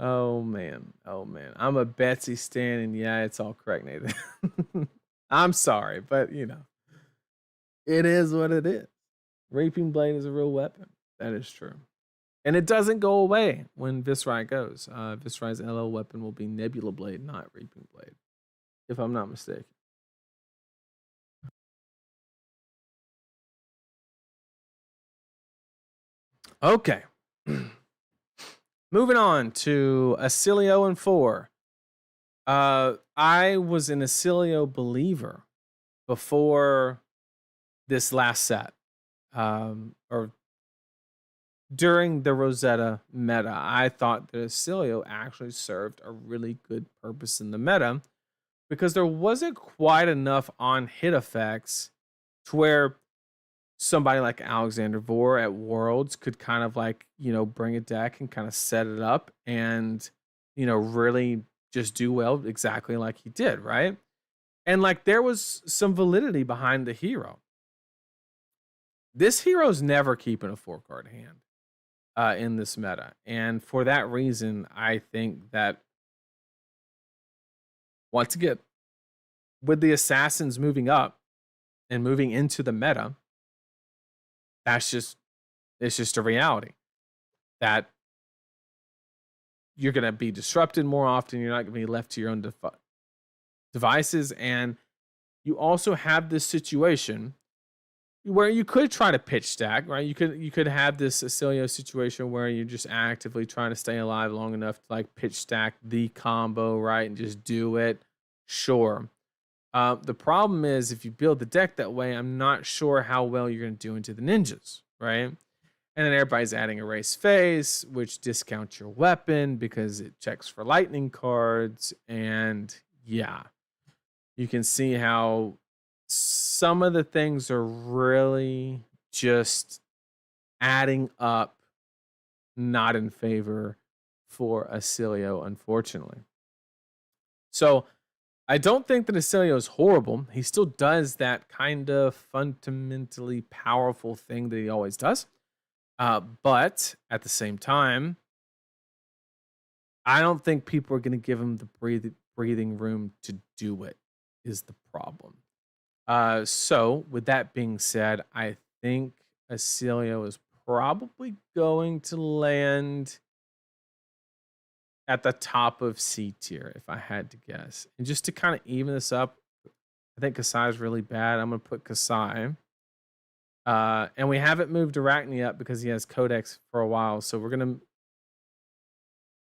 Oh man. Oh man. I'm a Betsy stan, and yeah, it's all correct, Nathan. I'm sorry, but it is what it is. Reaping Blade is a real weapon. That is true. And it doesn't go away when Viserai goes. Viserai's LO weapon will be Nebula Blade, not Reaping Blade, if I'm not mistaken. Okay. Moving on to Aello and 4. I was an Aello believer before this last set. Or during the Rosetta meta, I thought that Aello actually served a really good purpose in the meta because there wasn't quite enough on hit effects to where somebody like Alexander Vor at Worlds could kind of bring a deck and kind of set it up and, really just do well exactly like he did, right? And there was some validity behind the hero. This hero's never keeping a 4-card hand in this meta. And for that reason, I think that once again, with the assassins moving up and moving into the meta, it's just a reality that you're going to be disrupted more often. You're not going to be left to your own devices. And you also have this situation where you could try to pitch stack, right? You could have this Aello situation where you're just actively trying to stay alive long enough to pitch stack the combo, right? And just do it. Sure. The problem is if you build the deck that way, I'm not sure how well you're going to do into the ninjas, right? And then everybody's adding Erase Face, which discounts your weapon because it checks for lightning cards. And yeah, you can see how some of the things are really just adding up, not in favor for Aello, unfortunately. So I don't think that Aello is horrible. He still does that kind of fundamentally powerful thing that he always does. But at the same time, I don't think people are going to give him the breathing room to do it, is the problem. So with that being said, I think Aello is probably going to land at the top of C tier, if I had to guess. And just to kind of even this up, I think Kassai is really bad. I'm going to put Kassai. And we haven't moved Arachne up because he has Codex for a while. So we're going to...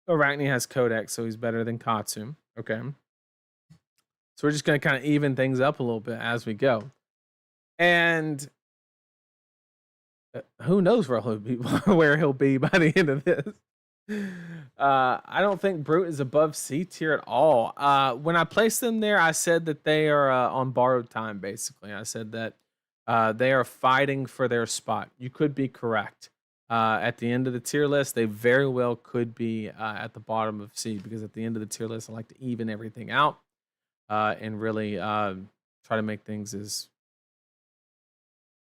Arachne has Codex, so he's better than Katsu. Okay. So we're just going to kind of even things up a little bit as we go. And who knows where he'll be by the end of this. I don't think Brute is above C tier at all. When I placed them there, I said that they are on borrowed time, basically. I said that they are fighting for their spot. You could be correct. At the end of the tier list, they very well could be at the bottom of C, because at the end of the tier list, I like to even everything out and really try to make things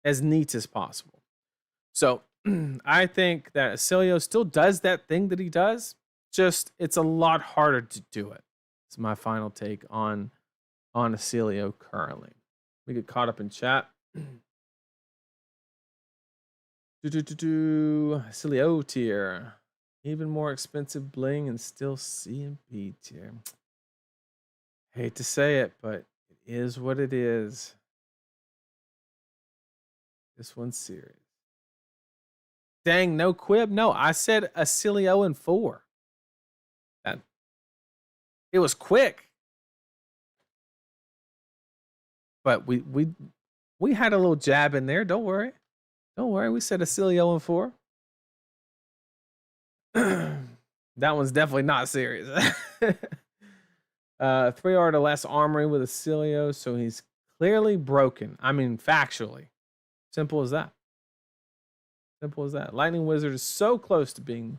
as neat as possible. So I think that Aello still does that thing that he does, just it's a lot harder to do it. It's my final take on Aello currently. We get caught up in chat. Aello tier. Even more expensive bling and still C and B tier. Hate to say it, but it is what it is. This one's serious. Dang, no quib. No, I said Aello and 4. That it was quick. But we had a little jab in there. Don't worry. Don't worry. We said Aello and 4. That one's definitely not serious. 3 art or less armory with Aello, so he's clearly broken. I mean, factually. Simple as that. Simple as that. Lightning Wizard is so close to being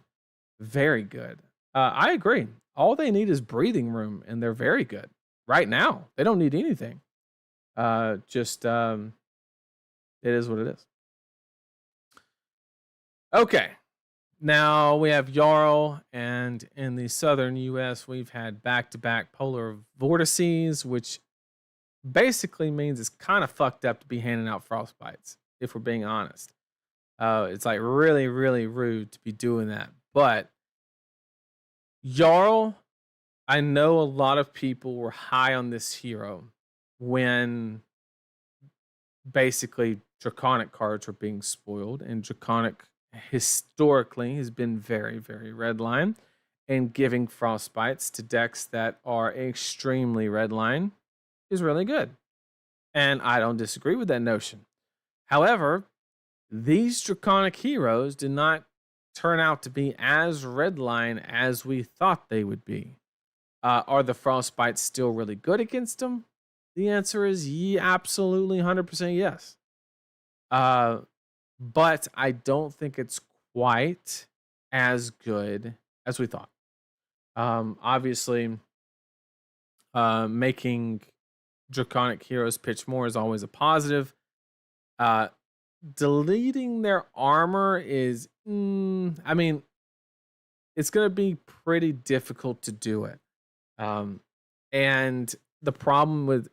very good. I agree. All they need is breathing room, and they're very good. Right now, they don't need anything. It is what it is. Okay. Now we have Yarl, and in the southern US, we've had back-to-back polar vortices, which basically means it's kind of fucked up to be handing out frostbites, if we're being honest. It's like really, really rude to be doing that. But Yarl, I know a lot of people were high on this hero when basically Draconic cards were being spoiled, and Draconic historically has been very, very redline, and giving frostbites to decks that are extremely redline is really good. And I don't disagree with that notion. However, these Draconic heroes did not turn out to be as redline as we thought they would be. Are the frostbites still really good against them? The answer is absolutely 100% yes. But I don't think it's quite as good as we thought. Obviously, making Draconic heroes pitch more is always a positive. Deleting their armor is, I mean, it's going to be pretty difficult to do it. And the problem with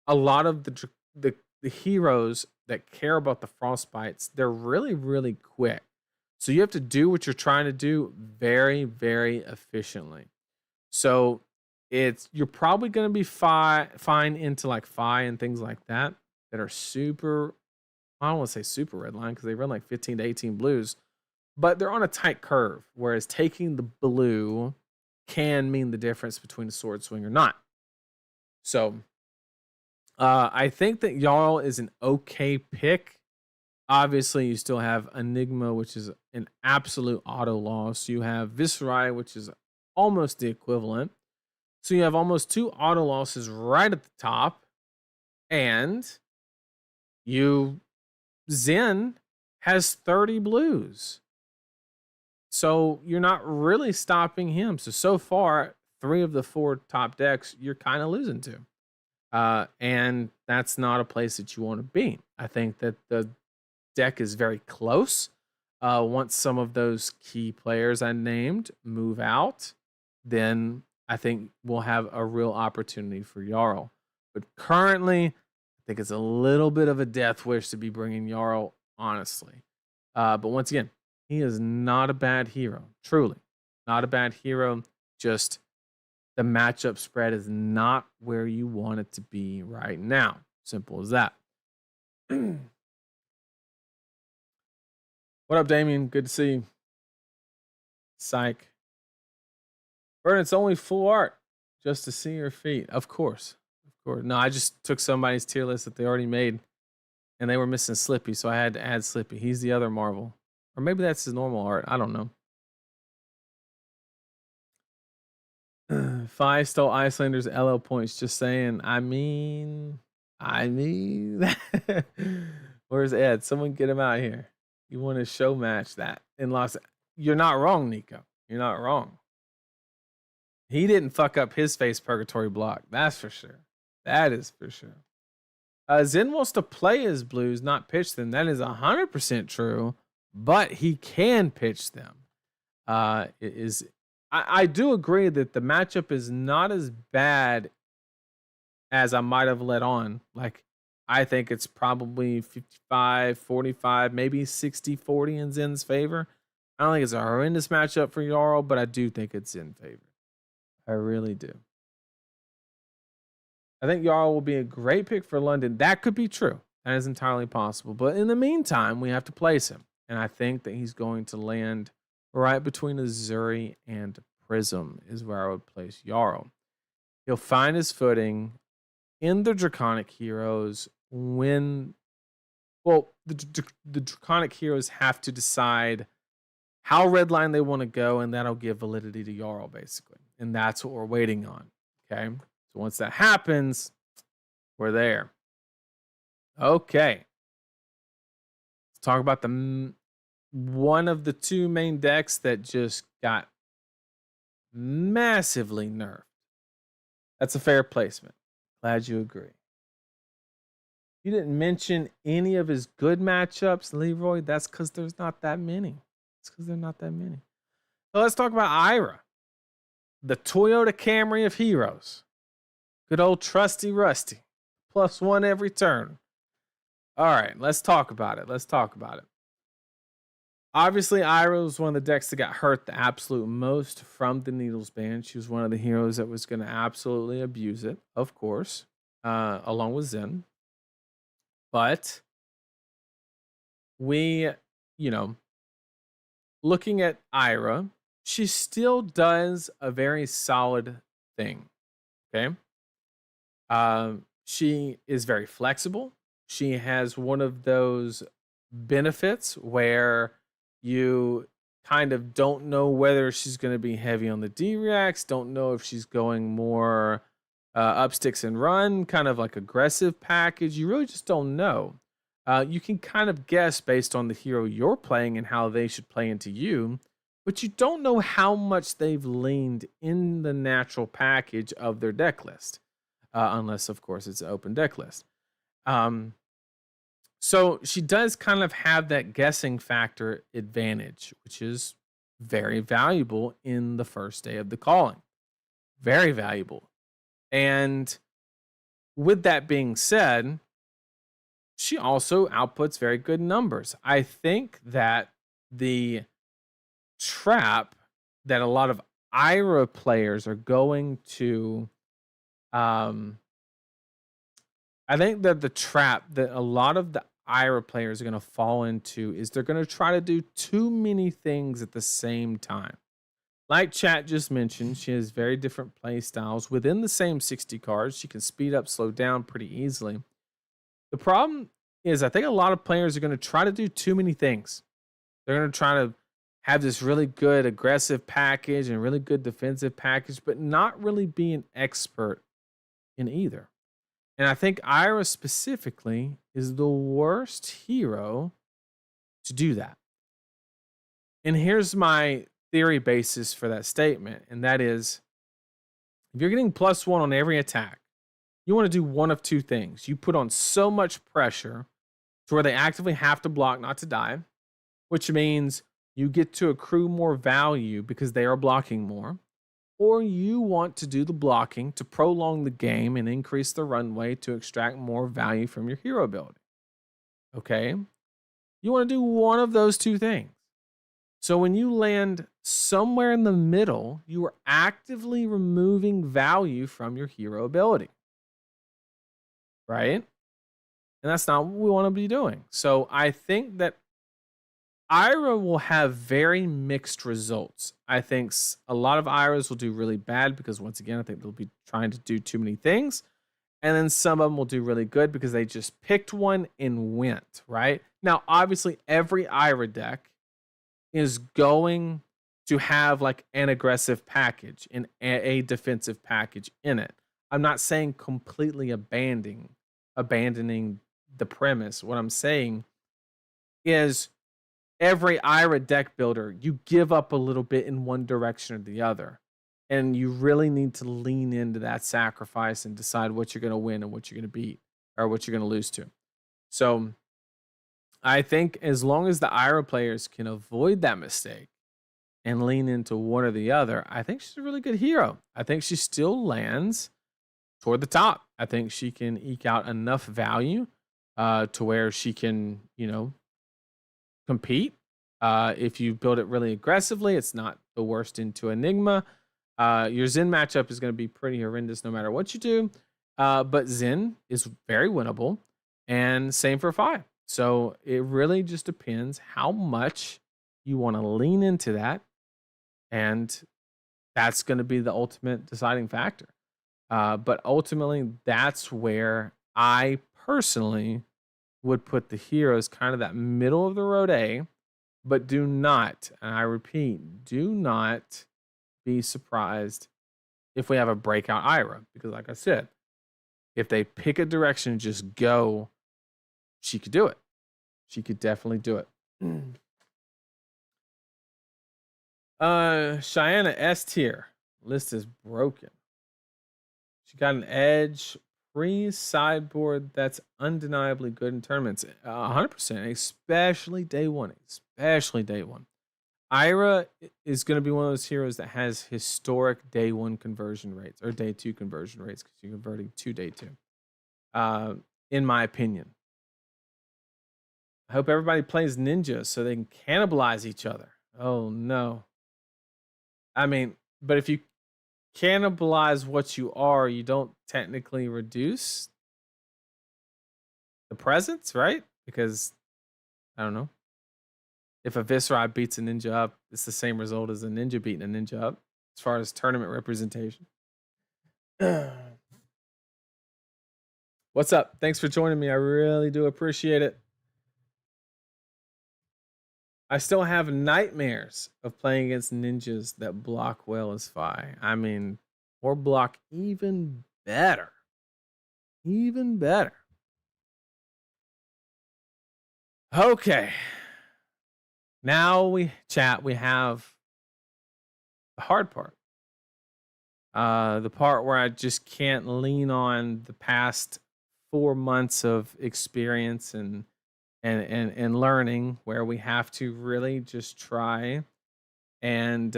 a lot of the heroes that care about the frostbites, they're really, really quick. So you have to do what you're trying to do very, very efficiently. So you're probably going to be fine into like Fi and things like that are super, I don't want to say super red line because they run like 15 to 18 blues, but they're on a tight curve. Whereas taking the blue can mean the difference between a sword swing or not. So I think that Yarl is an okay pick. Obviously, you still have Enigma, which is an absolute auto loss. You have Viserai, which is almost the equivalent. So you have almost 2 auto losses right at the top. And Zen has 30 blues. So you're not really stopping him. So far, 3 of the 4 top decks, you're kind of losing to. And that's not a place that you want to be. I think that the deck is very close. Once some of those key players I named move out, then I think we'll have a real opportunity for Yarl. But currently, I think it's a little bit of a death wish to be bringing Yarl, honestly. But once again, he is not a bad hero. Truly, not a bad hero. Just the matchup spread is not where you want it to be right now. Simple as that. What up, Damien? Good to see you. Psych. Verdance only full art just to see your feet. Of course. Of course. No, I just took somebody's tier list that they already made and they were missing Slippy, so I had to add Slippy. He's the other Marvel. Or maybe that's his normal art. I don't know. 5 stole Icelander's Aello points. Just saying. I mean, where's Ed? Someone get him out here. You want to show match that in Los? You're not wrong, Nico. You're not wrong. He didn't fuck up his face purgatory block. That's for sure. That is for sure. Zen wants to play his blues, not pitch them. That is 100% true, but he can pitch them. I do agree that the matchup is not as bad as I might have let on. Like, I think it's probably 55-45, maybe 60-40 in Zen's favor. I don't think it's a horrendous matchup for Yarl, but I do think it's in favor. I really do. I think Yarl will be a great pick for London. That could be true. That is entirely possible. But in the meantime, we have to place him. And I think that he's going to land right between Azuri and Prism is where I would place Yarl. He'll find his footing in the Draconic heroes when... Well, the Draconic heroes have to decide how redline they want to go, and that'll give validity to Yarl, basically. And that's what we're waiting on. Okay? So once that happens, we're there. Okay. Let's talk about one of the 2 main decks that just got massively nerfed. That's a fair placement. Glad you agree. You didn't mention any of his good matchups, Leroy. That's because there's not that many. It's because they're not that many. So let's talk about Ira, the Toyota Camry of heroes. Good old trusty Rusty. +1 every turn. All right, let's talk about it. Obviously, Ira was one of the decks that got hurt the absolute most from the Needles ban. She was one of the heroes that was going to absolutely abuse it, of course, along with Zen. But we, looking at Ira, she still does a very solid thing. Okay. She is very flexible. She has one of those benefits where you kind of don't know whether she's going to be heavy on the D-reacts, don't know if she's going more up sticks and run, kind of like aggressive package. You really just don't know. You can kind of guess based on the hero you're playing and how they should play into you, but you don't know how much they've leaned in the natural package of their deck list, unless, of course, it's an open deck list. So she does kind of have that guessing factor advantage, which is very valuable in the first day of the calling. Very valuable. And with that being said, she also outputs very good numbers. I think that the trap that a lot of Ira players are going to I think that the trap that a lot of the Ira players are going to fall into is they're going to try to do too many things at the same time. Like chat just mentioned, she has very different play styles within the same 60 cards. She can speed up, slow down pretty easily. The problem is I think a lot of players are going to try to do too many things. They're going to try to have this really good aggressive package and really good defensive package, but not really be an expert in either. And I think Ira specifically is the worst hero to do that. And here's my theory basis for that statement. And that is, if you're getting +1 on every attack, you want to do one of two things. You put on so much pressure to where they actively have to block not to die, which means you get to accrue more value because they are blocking more. Or you want to do the blocking to prolong the game and increase the runway to extract more value from your hero ability. Okay? You want to do one of those two things. So when you land somewhere in the middle, you are actively removing value from your hero ability. Right? And that's not what we want to be doing. So I think that Ira will have very mixed results. I think a lot of Iras will do really bad because, once again, I think they'll be trying to do too many things. And then some of them will do really good because they just picked one and went, right? Now, obviously, every Ira deck is going to have like an aggressive package and a defensive package in it. I'm not saying completely abandoning the premise. What I'm saying is, every Ira deck builder, you give up a little bit in one direction or the other. And you really need to lean into that sacrifice and decide what you're going to win and what you're going to beat or what you're going to lose to. So I think as long as the Ira players can avoid that mistake and lean into one or the other, I think she's a really good hero. I think she still lands toward the top. I think she can eke out enough value to where she can, compete. If you build it really aggressively, it's not the worst into Enigma. Your Zen matchup is going to be pretty horrendous no matter what you do. But Zen is very winnable, and same for Fi. So it really just depends how much you want to lean into that. And that's going to be the ultimate deciding factor. But ultimately, that's where I personally would put the heroes kind of that middle of the road A, but do not, and I repeat, do not be surprised if we have a breakout Ira, because like I said, if they pick a direction and just go, she could do it. She could definitely do it. Cheyenne S tier. List is broken. She got an edge pre-sideboard that's undeniably good in tournaments. 100%, especially day one. Ira is going to be one of those heroes that has historic day 1 conversion rates or day 2 conversion rates because you're converting to day 2. In my opinion, I hope everybody plays ninja so they can cannibalize each other. Oh no. I mean, but if you cannibalize what you are, you don't technically reduce the presence, right? Because I don't know. If a Viserai beats a ninja up, it's the same result as a ninja beating a ninja up as far as tournament representation. What's up? Thanks for joining me. I really do appreciate it. I still have nightmares of playing against ninjas that block well as Fi. I mean, or block even better. Even better. Okay. Now we have the hard part. The part where I just can't lean on the past 4 months of experience and learning, where we have to really just try. And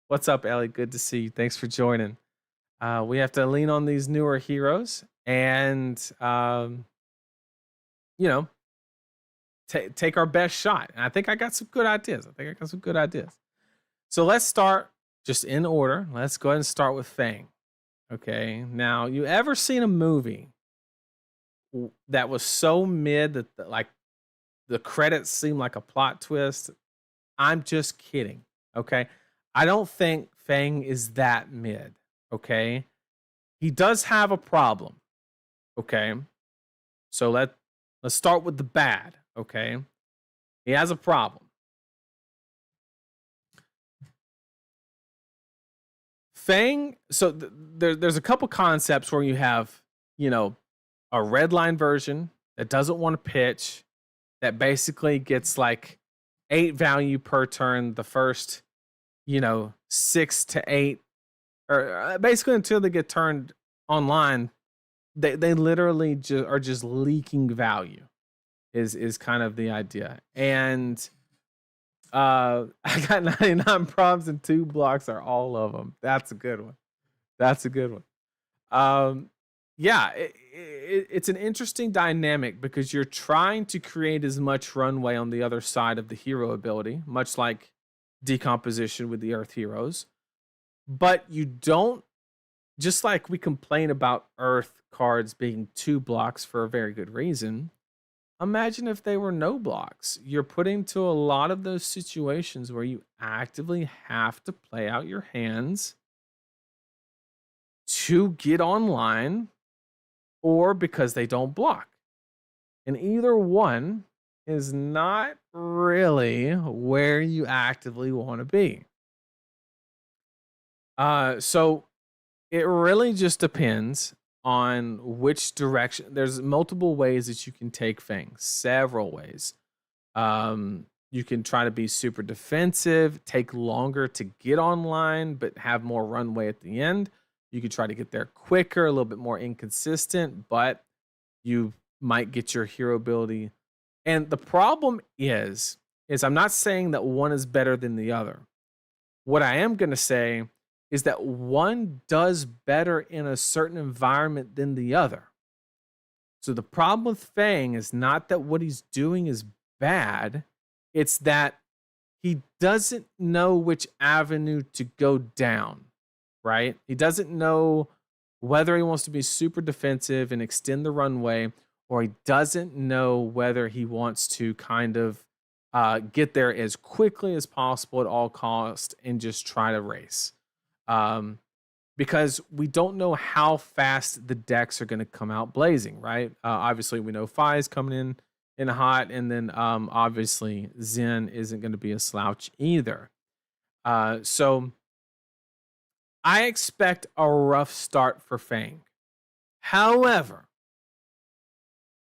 what's up, Ellie? Good to see you. Thanks for joining. We have to lean on these newer heroes and take our best shot. And I think I got some good ideas. So let's start just in order. Let's go ahead and start with Fang. Okay. Now, you ever seen a movie that was so mid that like the credits seem like a plot twist? I'm just kidding. Okay. I don't think Fang is that mid. Okay. He does have a problem. Okay. So let's start with the bad. Okay. He has a problem. Fang, so there's a couple concepts where you have, a red line version that doesn't want to pitch, that basically gets like 8 value per turn the first, 6 to 8, or basically until they get turned online. They literally are just leaking value is kind of the idea. And I got 99 prompts and 2 blocks are all of them. That's a good one. Yeah, it's an interesting dynamic because you're trying to create as much runway on the other side of the hero ability, much like decomposition with the Earth heroes. But you don't, just like we complain about Earth cards being 2 blocks for a very good reason. Imagine if they were no blocks. You're putting to a lot of those situations where you actively have to play out your hands to get online, or because they don't block. And either one is not really where you actively want to be. So it really just depends on which direction. There's multiple ways that you can take Fang, several ways. You can try to be super defensive, take longer to get online, but have more runway at the end. You could try to get there quicker, a little bit more inconsistent, but you might get your hero ability. And the problem is I'm not saying that one is better than the other. What I am going to say is that one does better in a certain environment than the other. So the problem with Fang is not that what he's doing is bad. It's that he doesn't know which avenue to go down, right? He doesn't know whether he wants to be super defensive and extend the runway, or he doesn't know whether he wants to kind of get there as quickly as possible at all costs and just try to race. Because we don't know how fast the decks are going to come out blazing, right? Obviously, we know Fi is coming in hot, and then obviously Zen isn't going to be a slouch either. So I expect a rough start for Fang. However,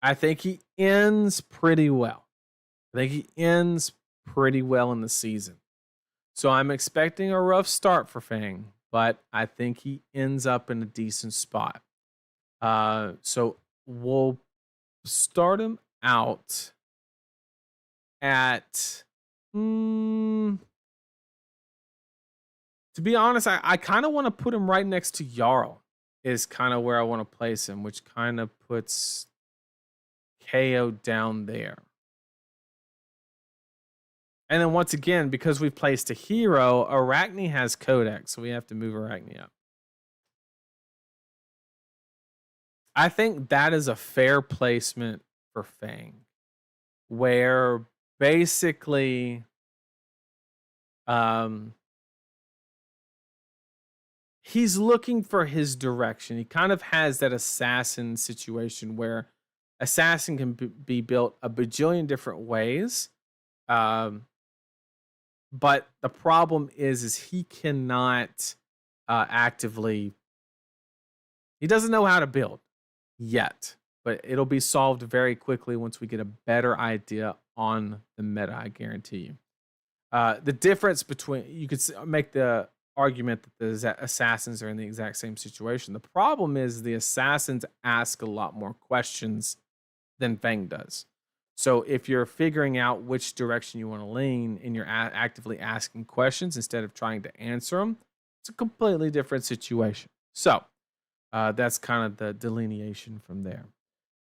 I think he ends pretty well. in the season. So I'm expecting a rough start for Fang, but I think he ends up in a decent spot. So we'll start him out at To be honest, I kind of want to put him right next to Yarl. Is kind of where I want to place him, which kind of puts Kayo down there. And then once again, because we've placed a hero, Arachne has Codex, so we have to move Arachne up. I think that is a fair placement for Fang, where basically he's looking for his direction. He kind of has that assassin situation where assassin can be built a bajillion different ways. But the problem is he cannot actively, he doesn't know how to build yet, but it'll be solved very quickly once we get a better idea on the meta, I guarantee you. The difference between, you could make the argument that the assassins are in the exact same situation. The problem is the assassins ask a lot more questions than Fang does. So if you're figuring out which direction you want to lean and you're actively asking questions instead of trying to answer them, it's a completely different situation. So that's kind of the delineation from there.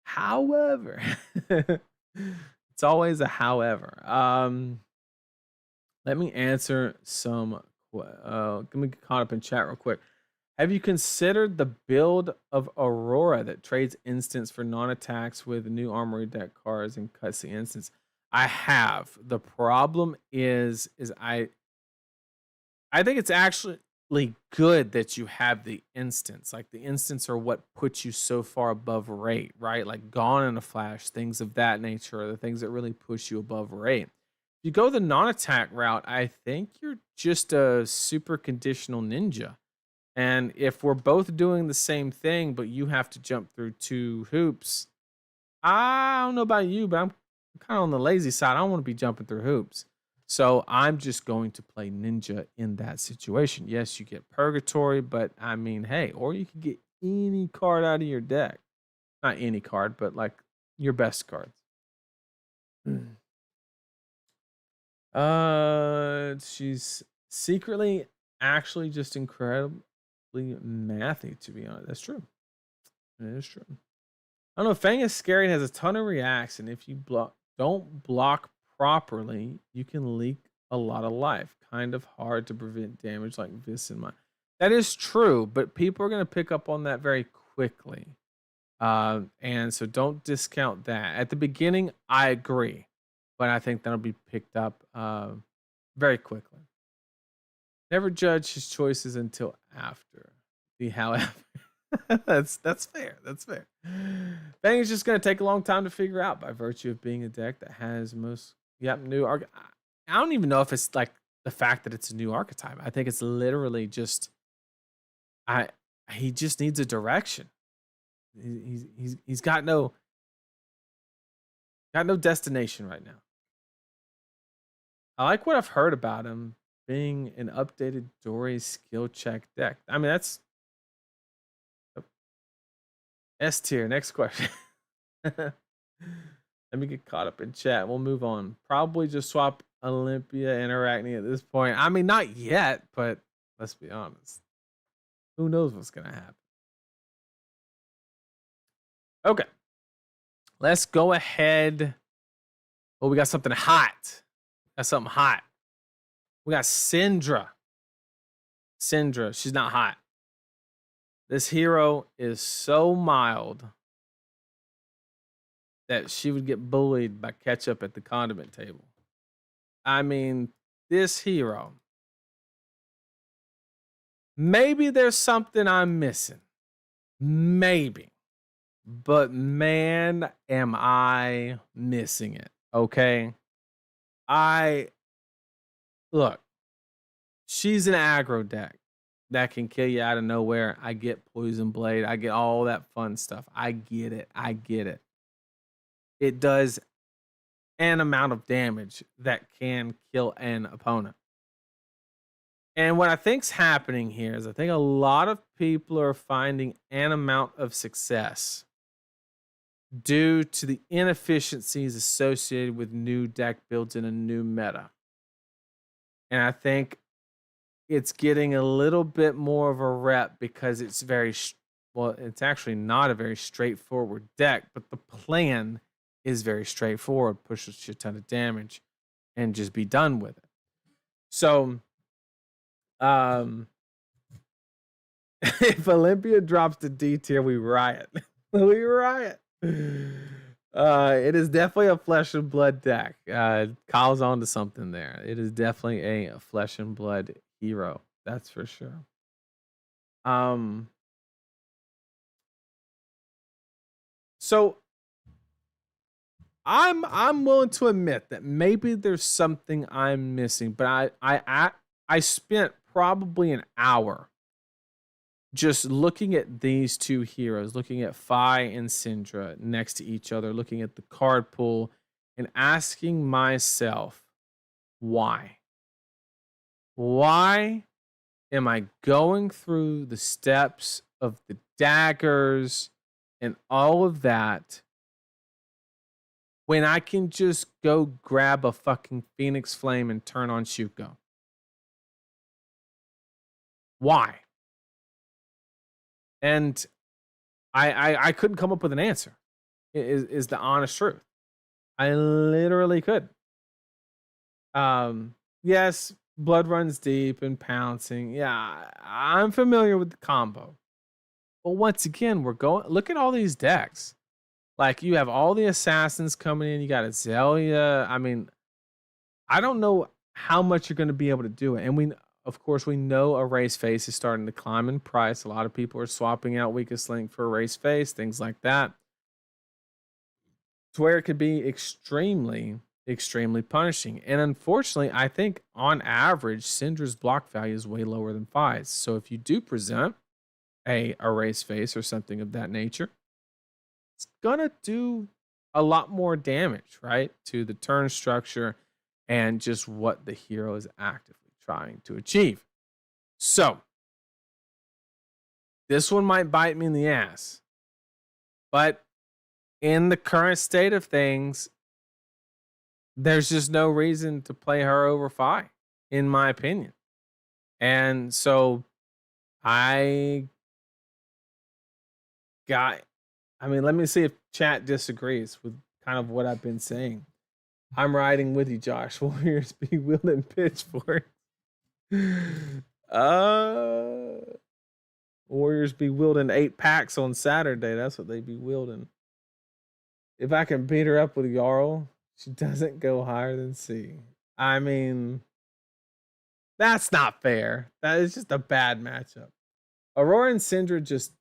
However, it's always a however. Let me answer some. Let me get caught up in chat real quick. Have you considered the build of Aurora that trades instants for non-attacks with new armory deck cards and cuts the instants? I have. The problem is I think it's actually good that you have the instants. Like the instants are what puts you so far above rate, right? Like Gone in a Flash, things of that nature are the things that really push you above rate. If you go the non-attack route, I think you're just a super conditional ninja. And if we're both doing the same thing, but you have to jump through 2 hoops, I don't know about you, but I'm kind of on the lazy side. I don't want to be jumping through hoops. So I'm just going to play ninja in that situation. Yes, you get purgatory, but I mean, hey, or you can get any card out of your deck. Not any card, but like your best cards. She's secretly actually just incredibly mathy, to be honest. That's true. It is true. I don't know. Fang is scary and has a ton of reacts, and if you don't block properly, you can leak a lot of life. Kind of hard to prevent damage like this in my. That is true, but people are going to pick up on that very quickly. And so don't discount that. At the beginning, I agree, but I think that'll be picked up very quickly. Never judge his choices until after. However, that's fair. That's fair. Fang is just going to take a long time to figure out by virtue of being a deck that has most new archetype. I don't even know if it's like the fact that it's a new archetype. I think it's literally just he just needs a direction. He's got no destination right now. I like what I've heard about him being an updated Dory skill check deck. I mean, that's S tier. Next question. Let me get caught up in chat. We'll move on. Probably just swap Olympia and Arachne at this point. I mean, not yet, but let's be honest. Who knows what's going to happen? Okay. Let's go ahead. Oh, we got something hot. Got something hot. We got Sindra. Sindra, she's not hot. This hero is so mild that she would get bullied by ketchup at the condiment table. I mean, this hero. Maybe there's something I'm missing. Maybe. But man, am I missing it. Okay? Look, she's an aggro deck that can kill you out of nowhere. I get Poison Blade. I get all that fun stuff. I get it. It does an amount of damage that can kill an opponent. And what I think's happening here is I think a lot of people are finding an amount of success due to the inefficiencies associated with new deck builds in a new meta. And I think it's getting a little bit more of a rep because it's well, it's actually not a very straightforward deck, but the plan is very straightforward. Push a shit ton of damage and just be done with it. So, if Olympia drops to D tier, we riot. We riot. It is definitely a flesh and blood deck. Kyle's onto something there. It is definitely a flesh and blood hero. That's for sure. So I'm willing to admit that maybe there's something I'm missing, but I spent probably an hour just looking at these two heroes, looking at Fi and Sindra next to each other, looking at the card pool, and asking myself, why? Why am I going through the steps of the daggers and all of that when I can just go grab a fucking Phoenix Flame and turn on Shuko? Why? And I couldn't come up with an answer. Is the honest truth. I literally could. Yes, blood runs deep and pouncing. Yeah, I'm familiar with the combo. But once again, look at all these decks. Like, you have all the assassins coming in. You got Azalea. I mean, I don't know how much you're going to be able to do it. And of course, we know Erase Face is starting to climb in price. A lot of people are swapping out Weakest Link for Erase Face, things like that. To where it could be extremely, extremely punishing. And unfortunately, I think on average, Syndra's block value is way lower than Fi's. So if you do present a Erase Face or something of that nature, it's gonna do a lot more damage, right? To the turn structure and just what the hero is actively trying to achieve. So this one might bite me in the ass, but in the current state of things, there's just no reason to play her over Fi, in my opinion. And so let me see if chat disagrees with kind of what I've been saying. I'm riding with you, Josh. Warriors be wielding pitchforks. Warriors be wielding 8 packs on Saturday. That's what they be wielding. If I can beat her up with Yarl, she doesn't go higher than C. I mean, that's not fair. That is just a bad matchup. Aurora and Sindra just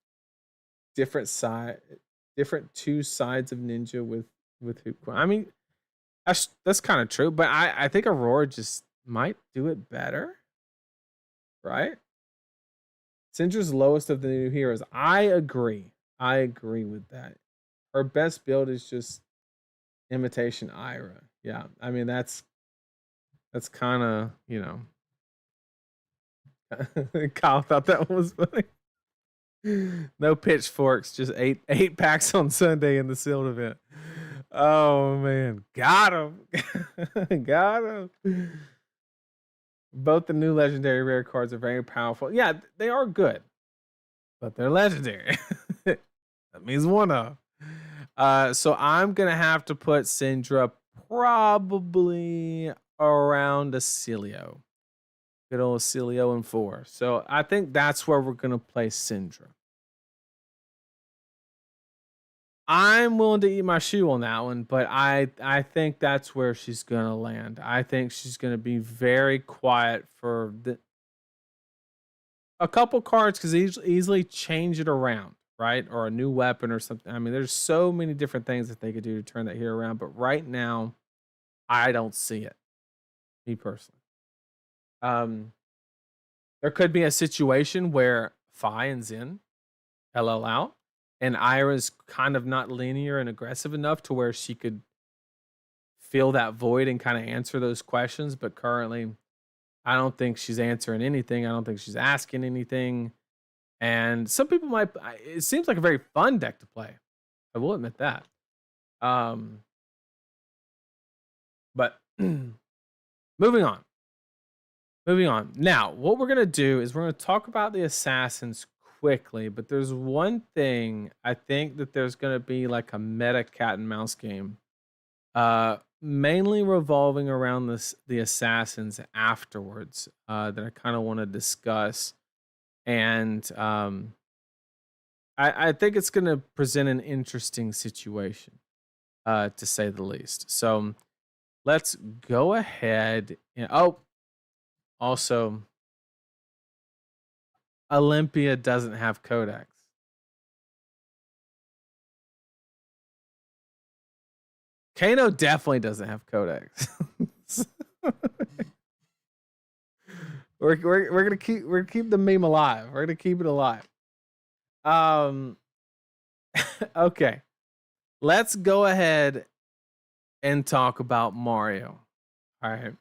different two sides of Ninja with Hoop. I mean, that's kind of true, but I think Aurora just might do it better, right? Syndra's lowest of the new heroes. I agree with that. Her best build is just Imitation Ira. Yeah, I mean that's kind of, Kyle thought that one was funny. No pitchforks, just eight packs on Sunday in the sealed event. Oh man, got him. Got him. Both the new legendary rare cards are very powerful. Yeah, they are good, but they're legendary. That means one of. So I'm gonna have to put Sindra probably around a Celio. Good old Celio and 4. So I think that's where we're gonna place Sindra. I'm willing to eat my shoe on that one, but I think that's where she's gonna land. I think she's gonna be very quiet for a couple cards, because easily change it around, right? Or a new weapon or something. I mean, there's so many different things that they could do to turn that hero around, but right now, I don't see it. Me personally. There could be a situation where Fi and Zin LL out, and Ira's kind of not linear and aggressive enough to where she could fill that void and kind of answer those questions. But currently, I don't think she's answering anything. I don't think she's asking anything. And some people might. It seems like a very fun deck to play. I will admit that. But moving on. moving on. Now, what we're gonna do is we're gonna talk about the assassins quickly, but there's one thing I think that there's gonna be like a meta cat and mouse game, mainly revolving around the assassins afterwards, that I kind of want to discuss, and I think it's gonna present an interesting situation, to say the least. So let's go ahead and also Olympia doesn't have codex. Kano definitely doesn't have codex. we're gonna keep the meme alive. We're gonna keep it alive. Okay. Let's go ahead and talk about Mario. All right.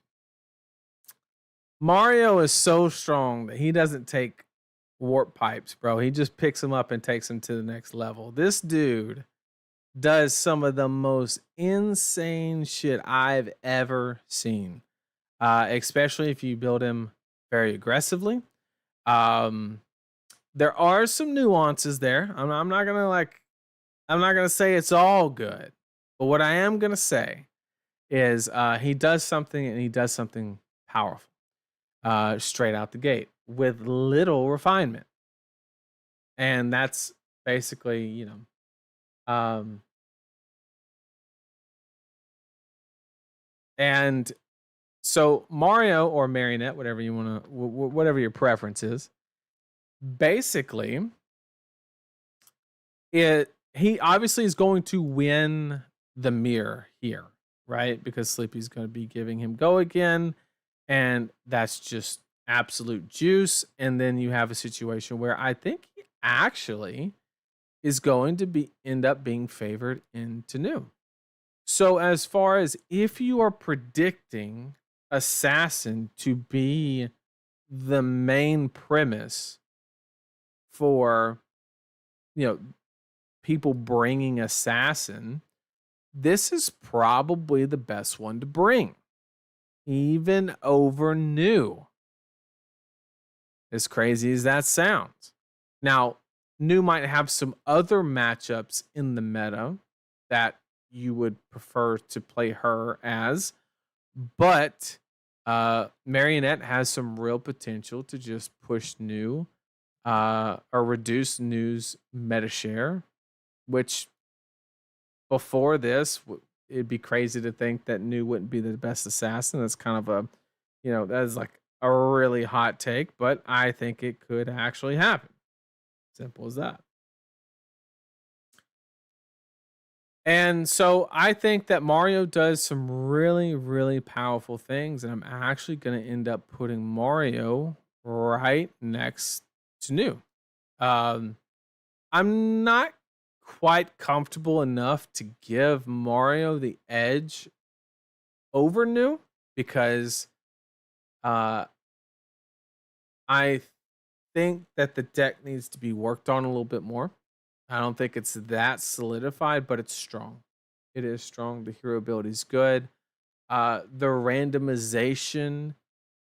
Mario is so strong that he doesn't take warp pipes, bro. He just picks them up and takes them to the next level. This dude does some of the most insane shit I've ever seen, especially if you build him very aggressively. There are some nuances there. I'm not gonna say it's all good, but what I am gonna say is he does something, and he does something powerful, straight out the gate with little refinement, and that's basically, and so Mario or Marionette, whatever you want to, whatever your preference is, basically, he obviously is going to win the mirror here, right? Because Slippy's going to be giving him go again, and that's just absolute juice. And then you have a situation where I think he actually is going to end up being favored into new. So as far as if you are predicting assassin to be the main premise for, people bringing assassin, this is probably the best one to bring, even over new. As crazy as that sounds. Now, new might have some other matchups in the meta that you would prefer to play her as, but Marionette has some real potential to just push new, or reduce new's meta share, which before this, it'd be crazy to think that new wouldn't be the best assassin. That's kind of that is like a really hot take, but I think it could actually happen. Simple as that. And so I think that Mario does some really, really powerful things, and I'm actually going to end up putting Mario right next to new. I'm not quite comfortable enough to give Mario the edge over new, because I think that the deck needs to be worked on a little bit more. I don't think it's that solidified, but it's strong. It is strong. The hero ability is good. The randomization,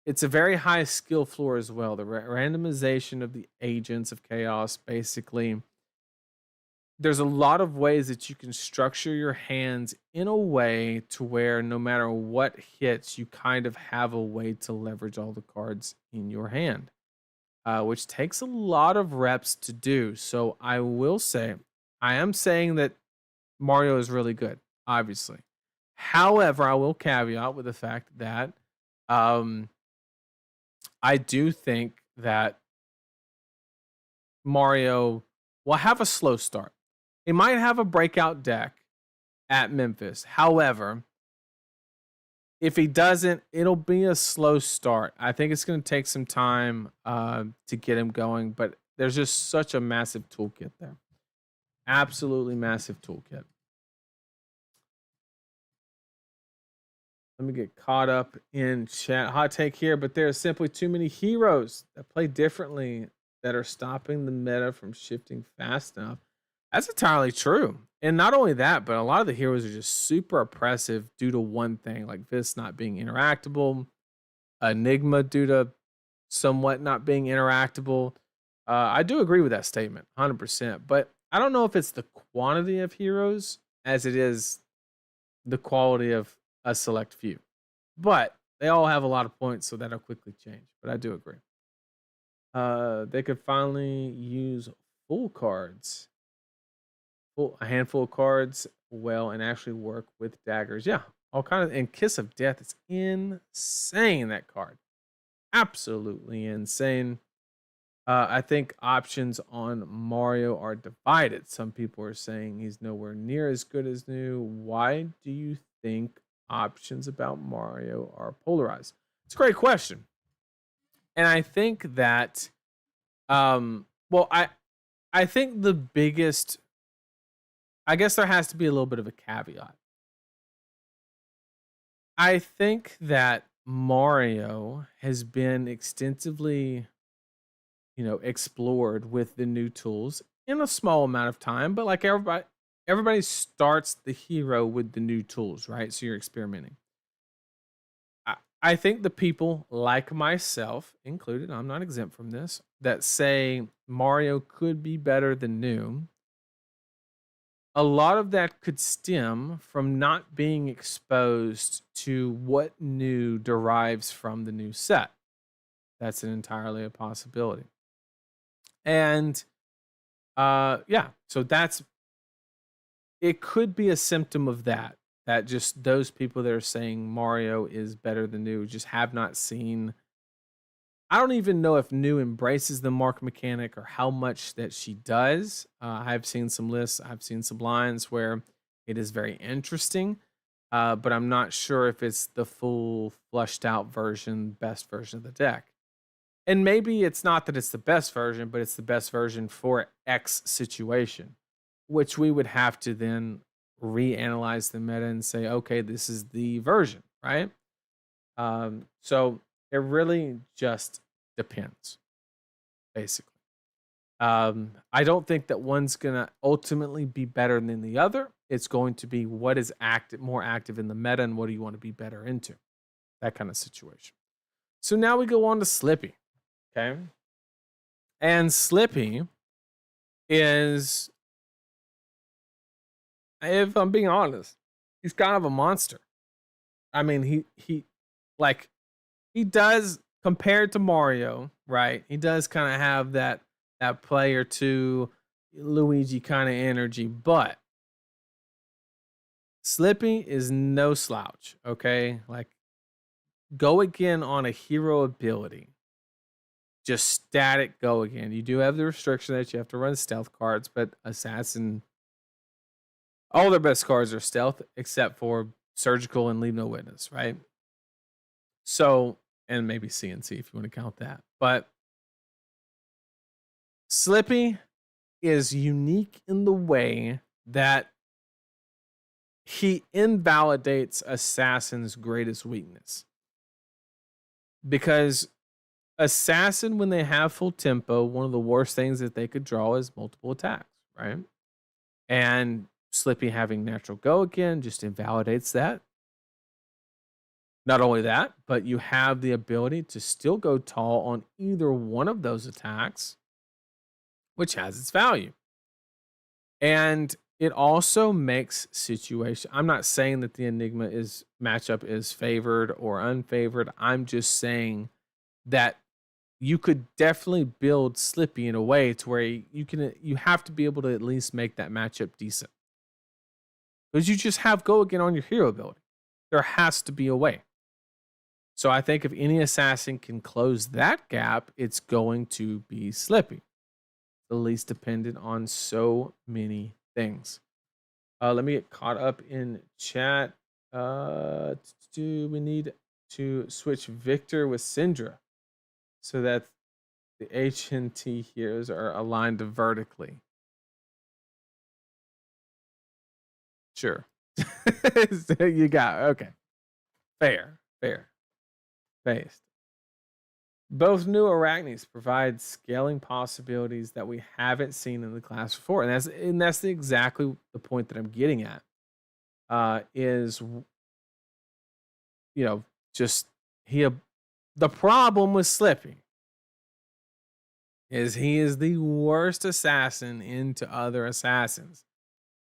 it's a very high skill floor as well. The randomization of the agents of chaos, basically, there's a lot of ways that you can structure your hands in a way to where no matter what hits, you kind of have a way to leverage all the cards in your hand, which takes a lot of reps to do. So I will say, I am saying that Mario is really good, obviously. However, I will caveat with the fact that I do think that Mario will have a slow start. He might have a breakout deck at Memphis. However, if he doesn't, it'll be a slow start. I think it's going to take some time to get him going, but there's just such a massive toolkit there. Absolutely massive toolkit. Let me get caught up in chat. Hot take here, but there are simply too many heroes that play differently that are stopping the meta from shifting fast enough. That's entirely true. And not only that, but a lot of the heroes are just super oppressive due to one thing, like Vis not being interactable. Enigma due to somewhat not being interactable. I do agree with that statement, 100%. But I don't know if it's the quantity of heroes as it is the quality of a select few. But they all have a lot of points, so that'll quickly change. But I do agree. They could finally use full cards, a handful of cards, well, and actually work with daggers. Yeah, all kind of. And Kiss of Death is insane. That card, absolutely insane. I think options on Mario are divided. Some people are saying he's nowhere near as good as new. Why do you think options about Mario are polarized? It's a great question. And I think that well, I think the biggest, I guess there has to be a little bit of a caveat. I think that Mario has been extensively, explored with the new tools in a small amount of time, but like everybody starts the hero with the new tools, right? So you're experimenting. I think the people like myself included, I'm not exempt from this, that say Mario could be better than new. A lot of that could stem from not being exposed to what new derives from the new set. That's entirely a possibility. And yeah, so it could be a symptom of that just those people that are saying Mario is better than new just have not seen. I don't even know if new embraces the mark mechanic or how much that she does. I've seen some lists, I've seen some lines where it is very interesting, but I'm not sure if it's the full flushed out version, best version of the deck. And maybe it's not that it's the best version, but it's the best version for X situation, which we would have to then reanalyze the meta and say, okay, this is the version, right? So it really just depends, basically. I don't think that one's gonna ultimately be better than the other. It's going to be what is more active in the meta and what do you want to be better into, that kind of situation. So now we go on to Slippy, okay? And Slippy is, if I'm being honest, he's kind of a monster. I mean, he does, compared to Mario, right? He does kind of have that player to Luigi kind of energy, but Slippy is no slouch, okay? Like, go again on a hero ability. Just static go again. You do have the restriction that you have to run stealth cards, but Assassin, all their best cards are stealth except for Surgical and Leave No Witness, right? So, and maybe CNC if you want to count that. But Slippy is unique in the way that he invalidates Assassin's greatest weakness. Because Assassin, when they have full tempo, one of the worst things that they could draw is multiple attacks, right? And Slippy having natural go again just invalidates that. Not only that, but you have the ability to still go tall on either one of those attacks, which has its value. And it also makes situation. I'm not saying that the Enigma matchup is favored or unfavored. I'm just saying that you could definitely build Slippy in a way to where you have to be able to at least make that matchup decent. Because you just have go again on your hero ability. There has to be a way. So I think if any assassin can close that gap, it's going to be Slippy. The least dependent on so many things. Let me get caught up in chat. Do we need to switch Victor with Sindra so that the HNT heroes are aligned vertically? Sure. You got, okay. Fair. Based. Both new Arachnes provide scaling possibilities that we haven't seen in the class before, and that's exactly the point that I'm getting at. Is just The problem with Slippy is he is the worst assassin into other assassins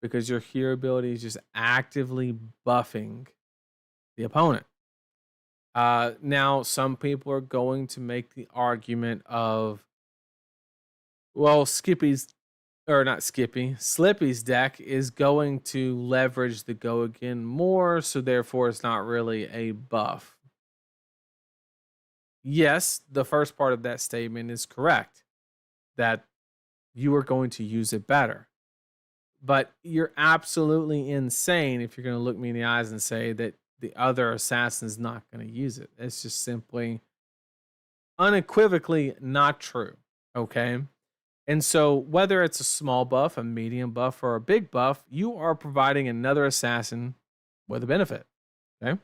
because your hero ability is just actively buffing the opponent. Now, some people are going to make the argument of, well, Slippy's deck is going to leverage the go again more, so therefore it's not really a buff. Yes, the first part of that statement is correct, that you are going to use it better. But you're absolutely insane if you're going to look me in the eyes and say that the other assassin's not going to use it. It's just simply unequivocally not true. Okay. And so, whether it's a small buff, a medium buff, or a big buff, you are providing another assassin with a benefit. Okay.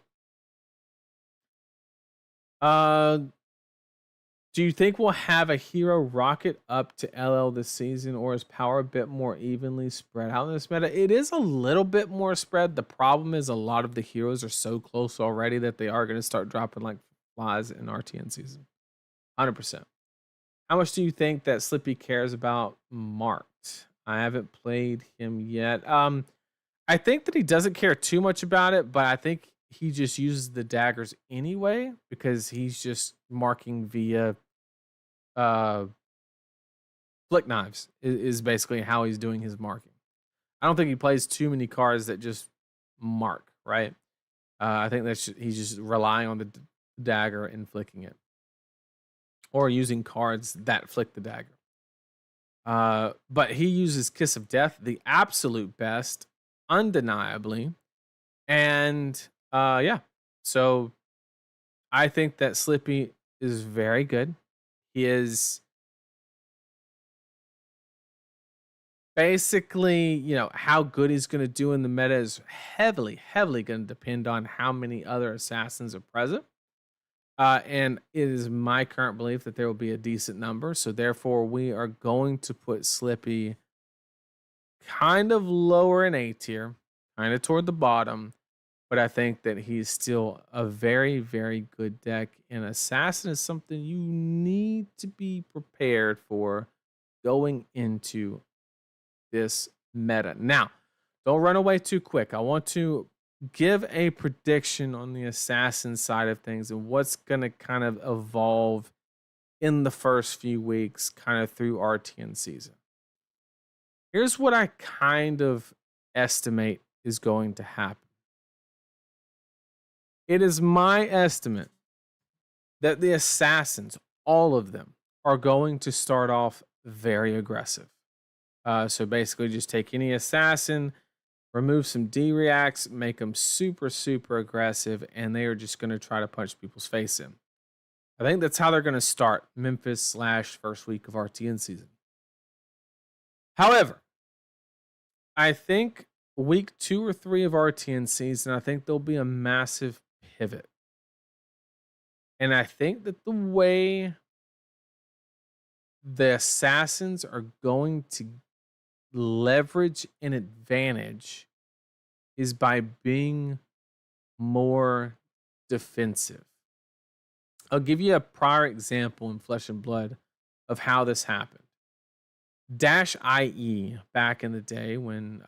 Do you think we'll have a hero rocket up to LL this season, or is power a bit more evenly spread out in this meta? It is a little bit more spread. The problem is a lot of the heroes are so close already that they are going to start dropping like flies in RTN season. 100%. How much do you think that Slippy cares about Marked? I haven't played him yet. I think that he doesn't care too much about it, but I think he just uses the daggers anyway because he's just marking via flick knives is basically how he's doing his marking. I don't think he plays too many cards that just mark, right? I think he's just relying on the dagger and flicking it, or using cards that flick the dagger. But he uses Kiss of Death, the absolute best, undeniably. And yeah, so I think that Slippy is very good. He is basically, how good he's going to do in the meta is heavily going to depend on how many other assassins are present. And it is my current belief that there will be a decent number. So therefore, we are going to put Slippy kind of lower in A tier, kind of toward the bottom. But I think that he's still a very, very good deck. And Assassin is something you need to be prepared for going into this meta. Now, don't run away too quick. I want to give a prediction on the Assassin side of things and what's going to kind of evolve in the first few weeks, kind of through RTN season. Here's what I kind of estimate is going to happen. It is my estimate that the Assassins, all of them, are going to start off very aggressive. So basically just take any Assassin, remove some D-reacts, make them super, super aggressive, and they are just going to try to punch people's face in. I think that's how they're going to start Memphis / first week of RTN season. However, I think week 2 or 3 of RTN season, I think there'll be a massive pivot. And I think that the way the Assassins are going to leverage an advantage is by being more defensive. I'll give you a prior example in Flesh and Blood of how this happened. Dash IE back in the day when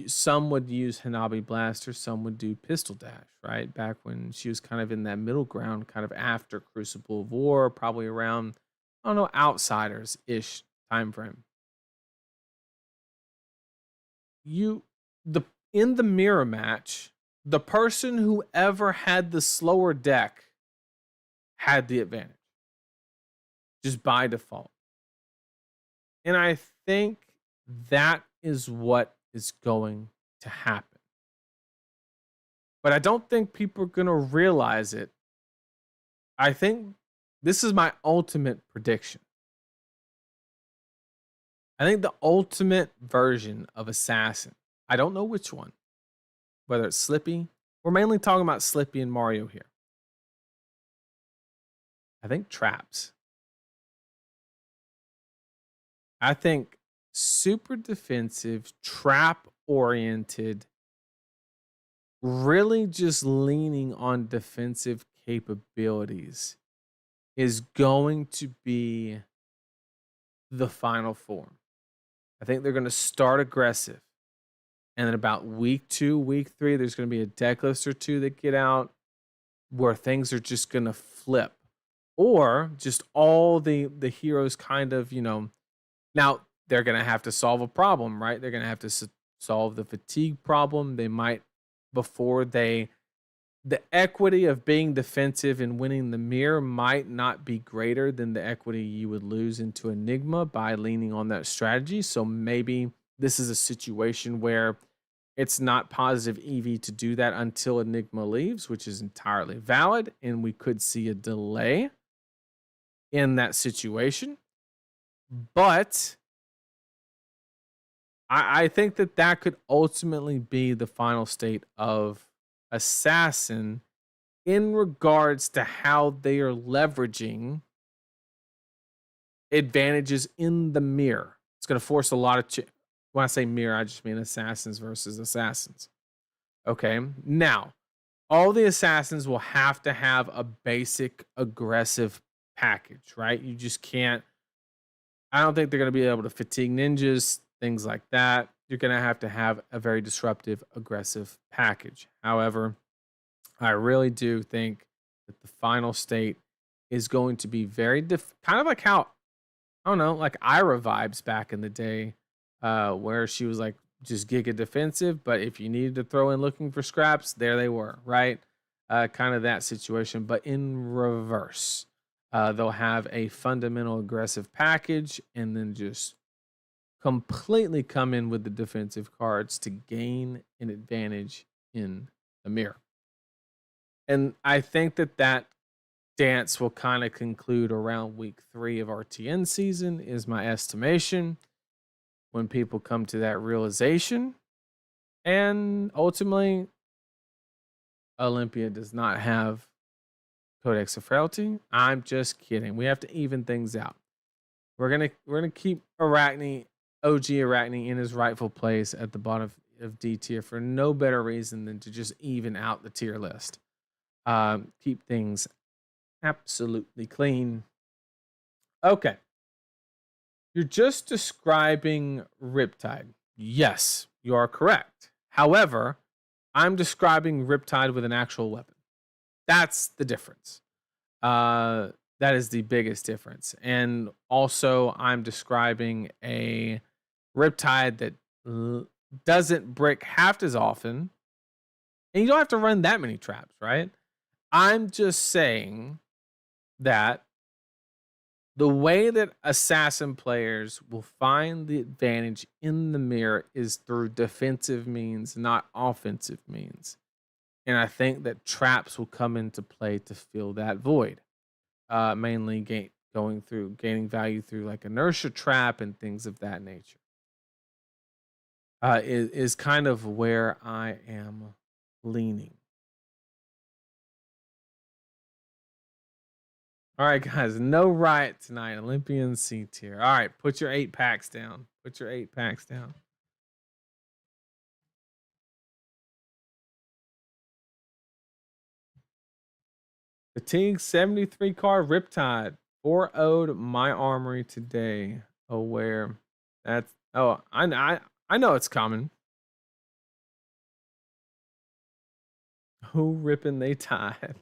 some would use Hanabi Blaster, some would do Pistol Dash, right? Back when she was kind of in that middle ground, kind of after Crucible of War, probably around, Outsiders-ish time frame. In the mirror match, the person who ever had the slower deck had the advantage, just by default. And I think that is what is going to happen. But I don't think people are going to realize it. I think this is my ultimate prediction. I think the ultimate version of Assassin, I don't know which one, whether it's Slippy. We're mainly talking about Slippy and Mario here. I think traps. I think super defensive, trap oriented, really just leaning on defensive capabilities is going to be the final form. I think they're going to start aggressive. And then about week 2, week 3, there's going to be a deck list or two that get out where things are just going to flip. Or just all the heroes kind of, now they're going to have to solve a problem, right? They're going to have to solve the fatigue problem. They might, before the equity of being defensive and winning the mirror might not be greater than the equity you would lose into Enigma by leaning on that strategy. So maybe this is a situation where it's not positive EV to do that until Enigma leaves, which is entirely valid. And we could see a delay in that situation. But I think that could ultimately be the final state of Assassin in regards to how they are leveraging advantages in the mirror. It's going to force a lot of when I say mirror, I just mean assassins versus assassins. Okay, now all the assassins will have to have a basic aggressive package, right? You just can't. I don't think they're going to be able to fatigue ninjas, things like that. You're going to have a very disruptive, aggressive package. However, I really do think that the final state is going to be very kind of like how, I don't know, like Ira vibes back in the day, where she was like just giga defensive, but if you needed to throw in looking for scraps, there they were, right? Kind of that situation, but in reverse. They'll have a fundamental aggressive package and then just completely come in with the defensive cards to gain an advantage in the mirror. And I think that dance will kind of conclude around week 3 of our TN season, is my estimation, when people come to that realization. And ultimately, Olympia does not have Codex of Frailty. I'm just kidding. We have to even things out. We're gonna keep Arachne, OG Arachne, in his rightful place at the bottom of D tier for no better reason than to just even out the tier list. Keep things absolutely clean. Okay. You're just describing Riptide. Yes, you are correct. However, I'm describing Riptide with an actual weapon. That's the difference. That is the biggest difference. And also, I'm describing a Riptide that doesn't brick half as often. And you don't have to run that many traps, right? I'm just saying that the way that assassin players will find the advantage in the mirror is through defensive means, not offensive means. And I think that traps will come into play to fill that void. Mainly gaining value through like inertia trap and things of that nature. Is kind of where I am leaning. All right, guys, no riot tonight. Olympian C tier. All right, put your 8 packs down. Put your 8 packs down. Fatigue 73 card Riptide. 4-0'd my armory today. Aware. That's I know it's coming. Who ripping they tied?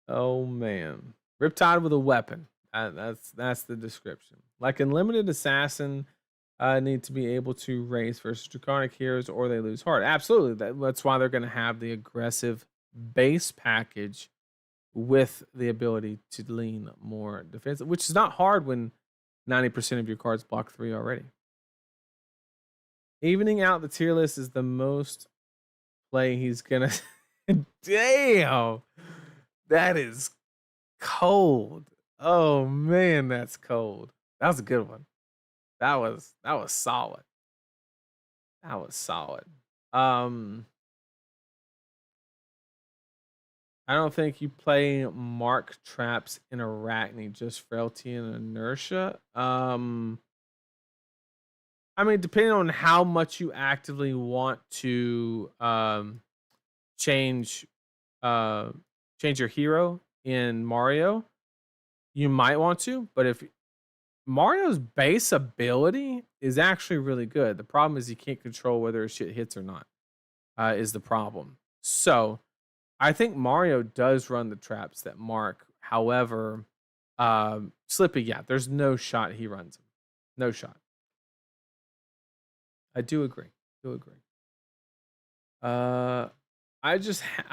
Oh man. Riptide with a weapon. That's the description. Like Unlimited Assassin need to be able to race versus Draconic heroes or they lose heart. Absolutely. That's why they're going to have the aggressive base package with the ability to lean more defensive, which is not hard when 90% of your cards block 3 already. Evening out the tier list is the most play he's going to... Damn! That is cold. Oh, man, that's cold. That was a good one. That was solid. That was solid. I don't think you play mark traps in Arachne, just frailty and inertia. I mean, depending on how much you actively want to change change your hero in Mario, you might want to, but if Mario's base ability is actually really good. The problem is you can't control whether shit hits or not, is the problem. So I think Mario does run the traps that Mark. However, Slippy, yeah, there's no shot he runs them. No shot. I do agree. Do agree. I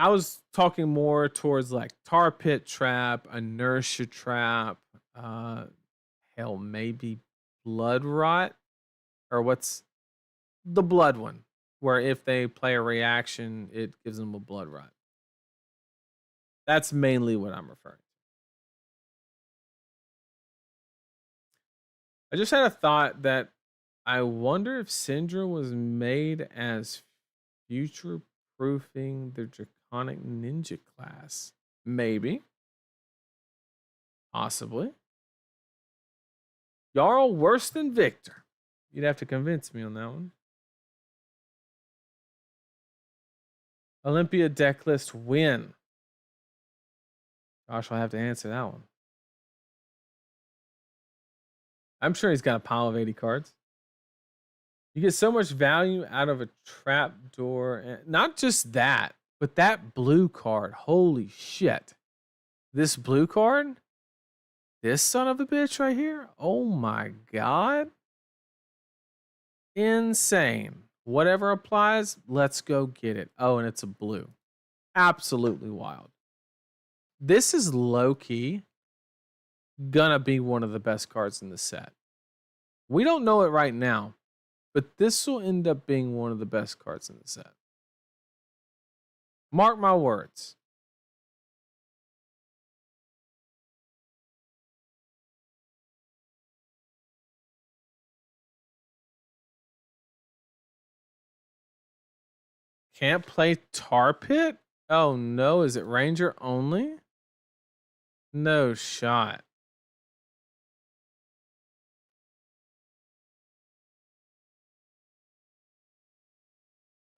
was talking more towards like tar pit trap, inertia trap, hell, maybe blood rot, or what's the blood one, where if they play a reaction, it gives them a blood rot. That's mainly what I'm referring to. I just had a thought that I wonder if Sindra was made as future proofing the draconic ninja class. Maybe. Possibly. Yarl worse than Victor. You'd have to convince me on that one. Olympia deck list win. Gosh, I'll have to answer that one. I'm sure he's got a pile of 80 cards. You get so much value out of a trap door. And not just that, but that blue card. Holy shit. This blue card? This son of a bitch right here? Oh my god. Insane. Whatever applies, let's go get it. Oh, and it's a blue. Absolutely wild. This is low-key gonna be one of the best cards in the set. We don't know it right now, but this will end up being one of the best cards in the set. Mark my words. Can't play Tar Pit? Oh no, is it Ranger only? No shot.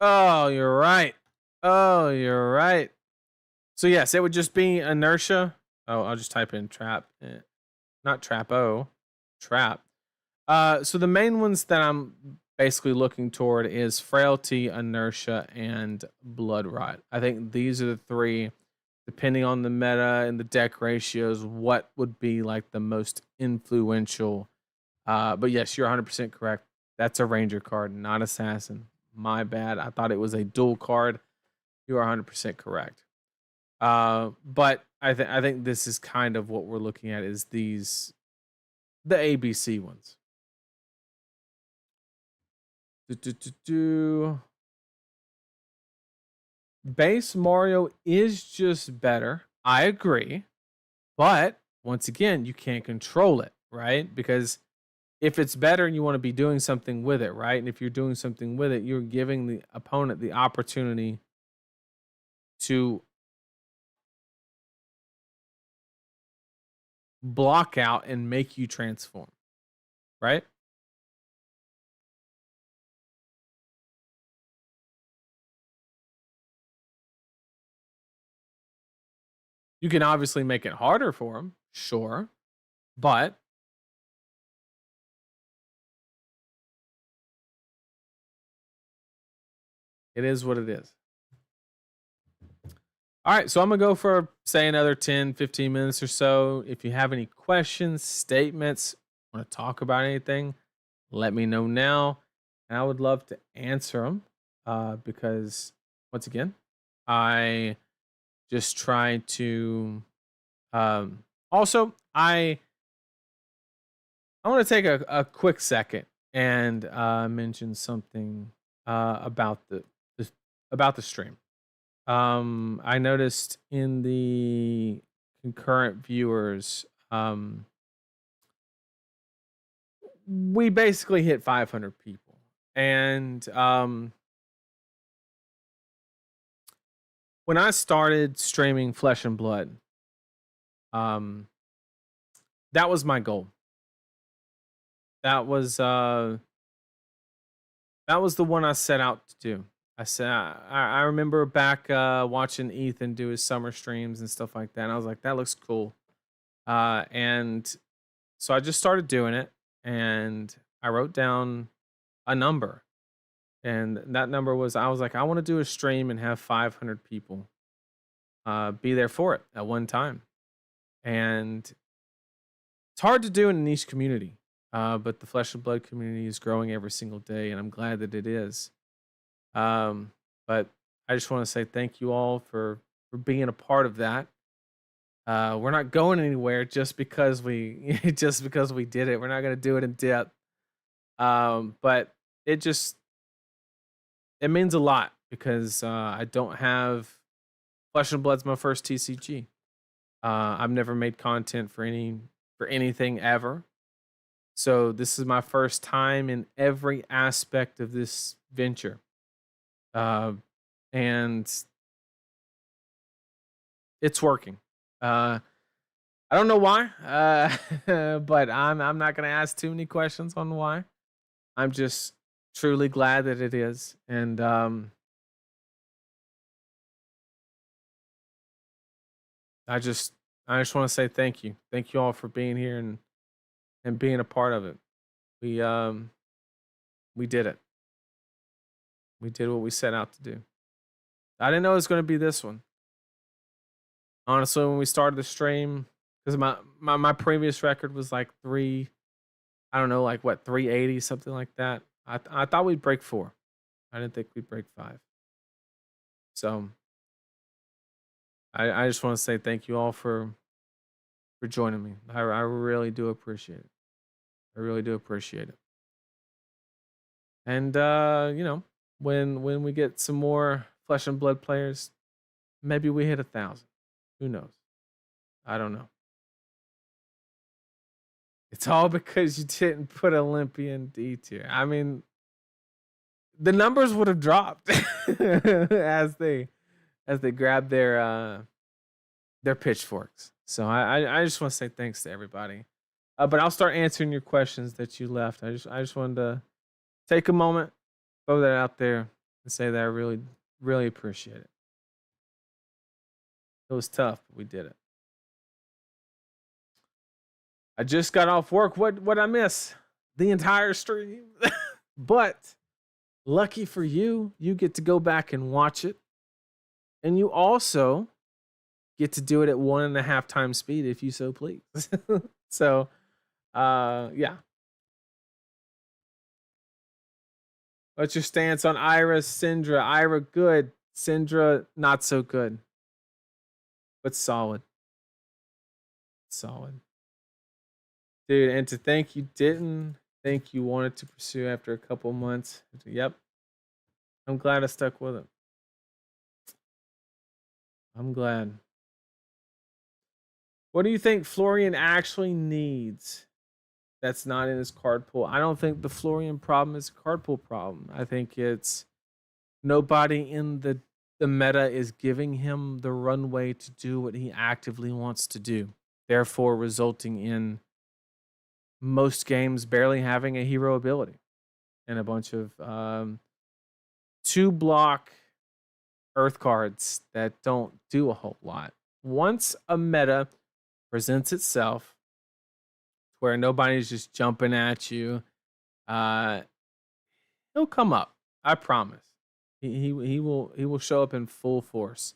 Oh, you're right. Oh, you're right. So yes, it would just be inertia. Oh, I'll just type in trap. Not trap-o. Trap. So the main ones that I'm basically looking toward is frailty, inertia, and blood rot. I think these are the three, depending on the meta and the deck ratios, what would be like the most influential. But yes, you're 100% correct. That's a ranger card, not assassin. My bad. I thought it was a dual card. You are 100% correct. But I think this is kind of what we're looking at is the ABC ones. Base Mario is just better. I agree. But once again, you can't control it, right? Because if it's better and you want to be doing something with it, right? And if you're doing something with it, you're giving the opponent the opportunity to block out and make you transform, right? You can obviously make it harder for them, sure, but it is what it is. All right, so I'm going to go for, say, another 10, 15 minutes or so. If you have any questions, statements, want to talk about anything, let me know now. And I would love to answer them because, once again, I just try to... also, I want to take a quick second and mention something about the stream. I noticed in the concurrent viewers, we basically hit 500 people, and when I started streaming Flesh and Blood, that was my goal. That was the one I set out to do. I said I remember back watching Ethan do his summer streams and stuff like that. And I was like, that looks cool. And so I just started doing it, and I wrote down a number, and that number was I was like, I want to do a stream and have 500 people be there for it at one time, and it's hard to do in a niche community, but the Flesh and Blood community is growing every single day, and I'm glad that it is. But I just want to say thank you all for being a part of that. We're not going anywhere just because we just because we did it. We're not going to do it in depth. But it means a lot because I don't have Flesh and Blood's my first TCG. I've never made content for anything ever. So this is my first time in every aspect of this venture. And it's working. I don't know why, but I'm not gonna ask too many questions on why. I'm just truly glad that it is, and I just want to say thank you all for being here and being a part of it. We did it. We did what we set out to do. I didn't know it was going to be this one. Honestly, when we started the stream, because my previous record was like 380, something like that. I thought we'd break 4. I didn't think we'd break 5. So I just want to say thank you all for joining me. I really do appreciate it. I really do appreciate it. And when we get some more Flesh and Blood players, maybe we hit 1,000. Who knows? I don't know. It's all because you didn't put Olympia in D tier. I mean, the numbers would have dropped as they grab their pitchforks. So I just want to say thanks to everybody. But I'll start answering your questions that you left. I just wanted to take a moment, throw that out there, and say that I really, really appreciate it. It was tough, but we did it. I just got off work. What I miss? The entire stream. But lucky for you, you get to go back and watch it. And you also get to do it at 1.5 times speed if you so please. So, yeah. What's your stance on Ira, Sindra? Ira, good. Sindra, not so good. But solid. Solid. Dude, and to think you didn't think you wanted to pursue after a couple months. Yep. I'm glad I stuck with it. I'm glad. What do you think Florian actually needs that's not in his card pool? I don't think the Florian problem is a card pool problem. I think it's nobody in the meta is giving him the runway to do what he actively wants to do, therefore resulting in most games barely having a hero ability and a bunch of 2-block earth cards that don't do a whole lot. Once a meta presents itself where nobody's just jumping at you, he'll come up. I promise. He will show up in full force,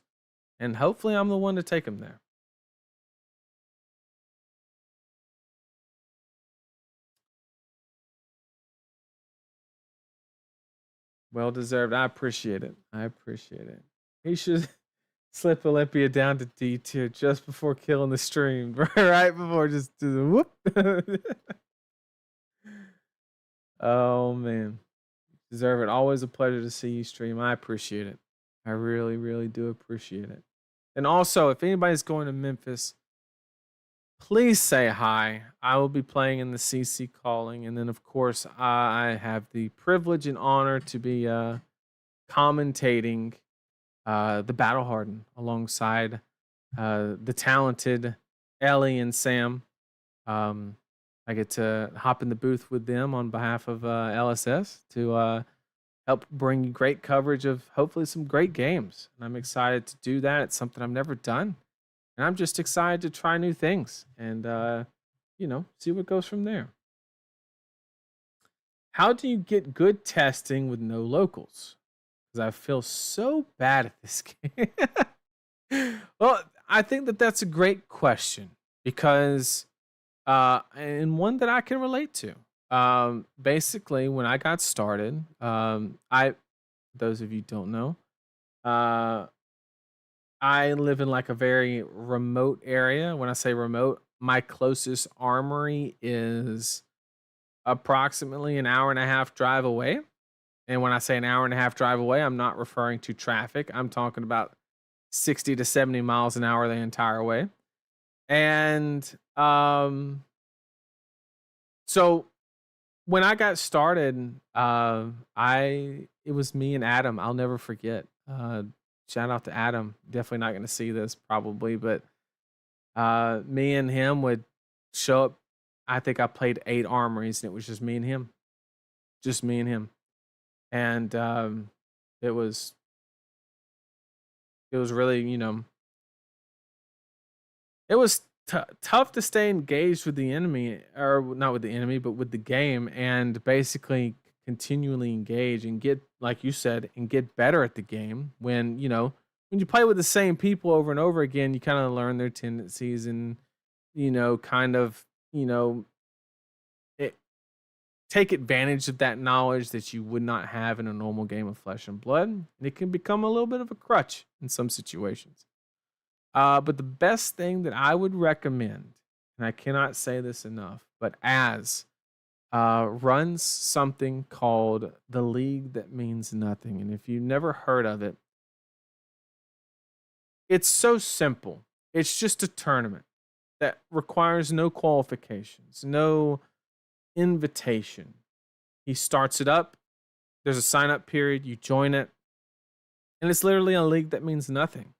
and hopefully I'm the one to take him there. Well deserved. I appreciate it. He should slip Olympia down to D tier just before killing the stream, right before just do the whoop. Oh man, deserve it. Always a pleasure to see you stream. I appreciate it. I really, really do appreciate it. And also, if anybody's going to Memphis, please say hi. I will be playing in the CC calling, and then of course I have the privilege and honor to be commentating the Battle Harden alongside the talented Ellie and Sam. I get to hop in the booth with them on behalf of LSS to help bring you great coverage of hopefully some great games. And I'm excited to do that. It's something I've never done. And I'm just excited to try new things and, see what goes from there. How do you get good testing with no locals? Because I feel so bad at this game. Well, I think that's a great question because, and one that I can relate to. Basically, when I got started, those of you don't know, I live in like a very remote area. When I say remote, my closest armory is approximately an hour and a half drive away. And when I say an hour and a half drive away, I'm not referring to traffic. I'm talking about 60 to 70 miles an hour the entire way. And so when I got started, it was me and Adam. I'll never forget. Shout out to Adam. Definitely not going to see this probably, but me and him would show up. I think I played 8 armories, and it was just me and him. Just me and him. And it was really, it was tough to stay engaged with the enemy, or not with the enemy, but with the game, and basically continually engage and get, like you said, and get better at the game. When you play with the same people over and over again, you kind of learn their tendencies and take advantage of that knowledge that you would not have in a normal game of Flesh and Blood, and it can become a little bit of a crutch in some situations. But the best thing that I would recommend, and I cannot say this enough, but runs something called the League That Means Nothing. And if you've never heard of it, it's so simple. It's just a tournament that requires no qualifications, no invitation. He starts it up. There's a sign-up period. You join it. And it's literally a league that means nothing.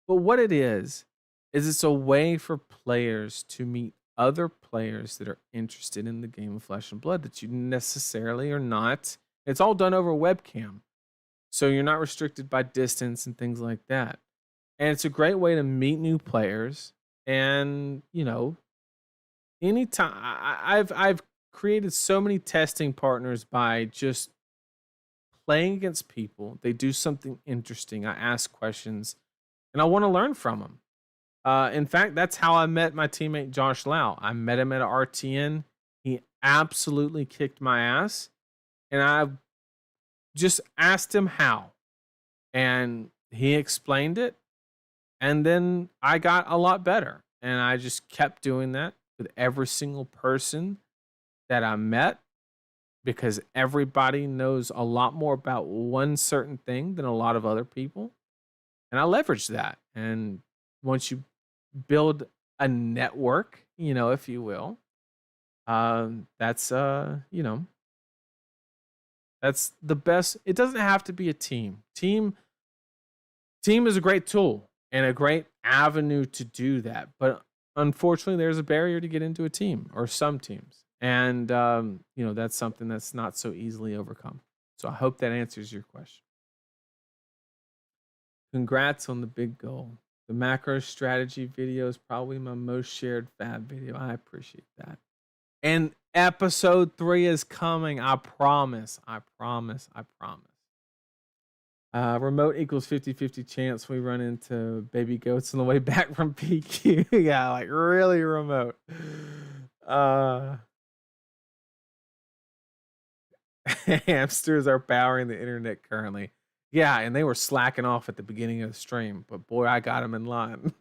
But what it is it's a way for players to meet other players that are interested in the game of Flesh and Blood that you necessarily are not. It's all done over webcam. So you're not restricted by distance and things like that. And it's a great way to meet new players. And, anytime I've created so many testing partners by just playing against people. They do something interesting. I ask questions and I want to learn from them. In fact, that's how I met my teammate Josh Lau. I met him at an RTN. He absolutely kicked my ass. And I just asked him how. And he explained it. And then I got a lot better. And I just kept doing that with every single person that I met, because everybody knows a lot more about one certain thing than a lot of other people. And I leveraged that. And once you build a network, if you will, that's that's the best. It doesn't have to be a team. Team is a great tool and a great avenue to do that. But unfortunately, there's a barrier to get into a team, or some teams. And, that's something that's not so easily overcome. So I hope that answers your question. Congrats on the big goal. The macro strategy video is probably my most shared fab video. I appreciate that. And episode 3 is coming. I promise. Remote equals 50-50 chance we run into baby goats on the way back from PQ. Yeah, like really remote. Hamsters are powering the internet currently. Yeah, and they were slacking off at the beginning of the stream, but boy, I got them in line.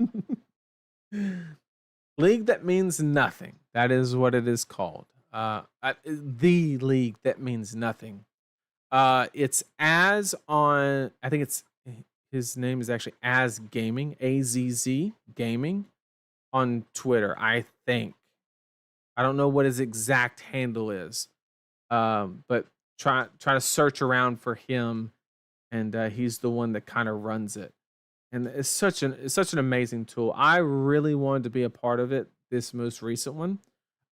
League That Means Nothing. That is what it is called. The League That Means Nothing. It's Az on, I think his name is actually Az Gaming, AZZ Gaming on Twitter, I think. I don't know what his exact handle is. But try to search around for him, and he's the one that kind of runs it. And it's such an amazing tool. I really wanted to be a part of it, this most recent one,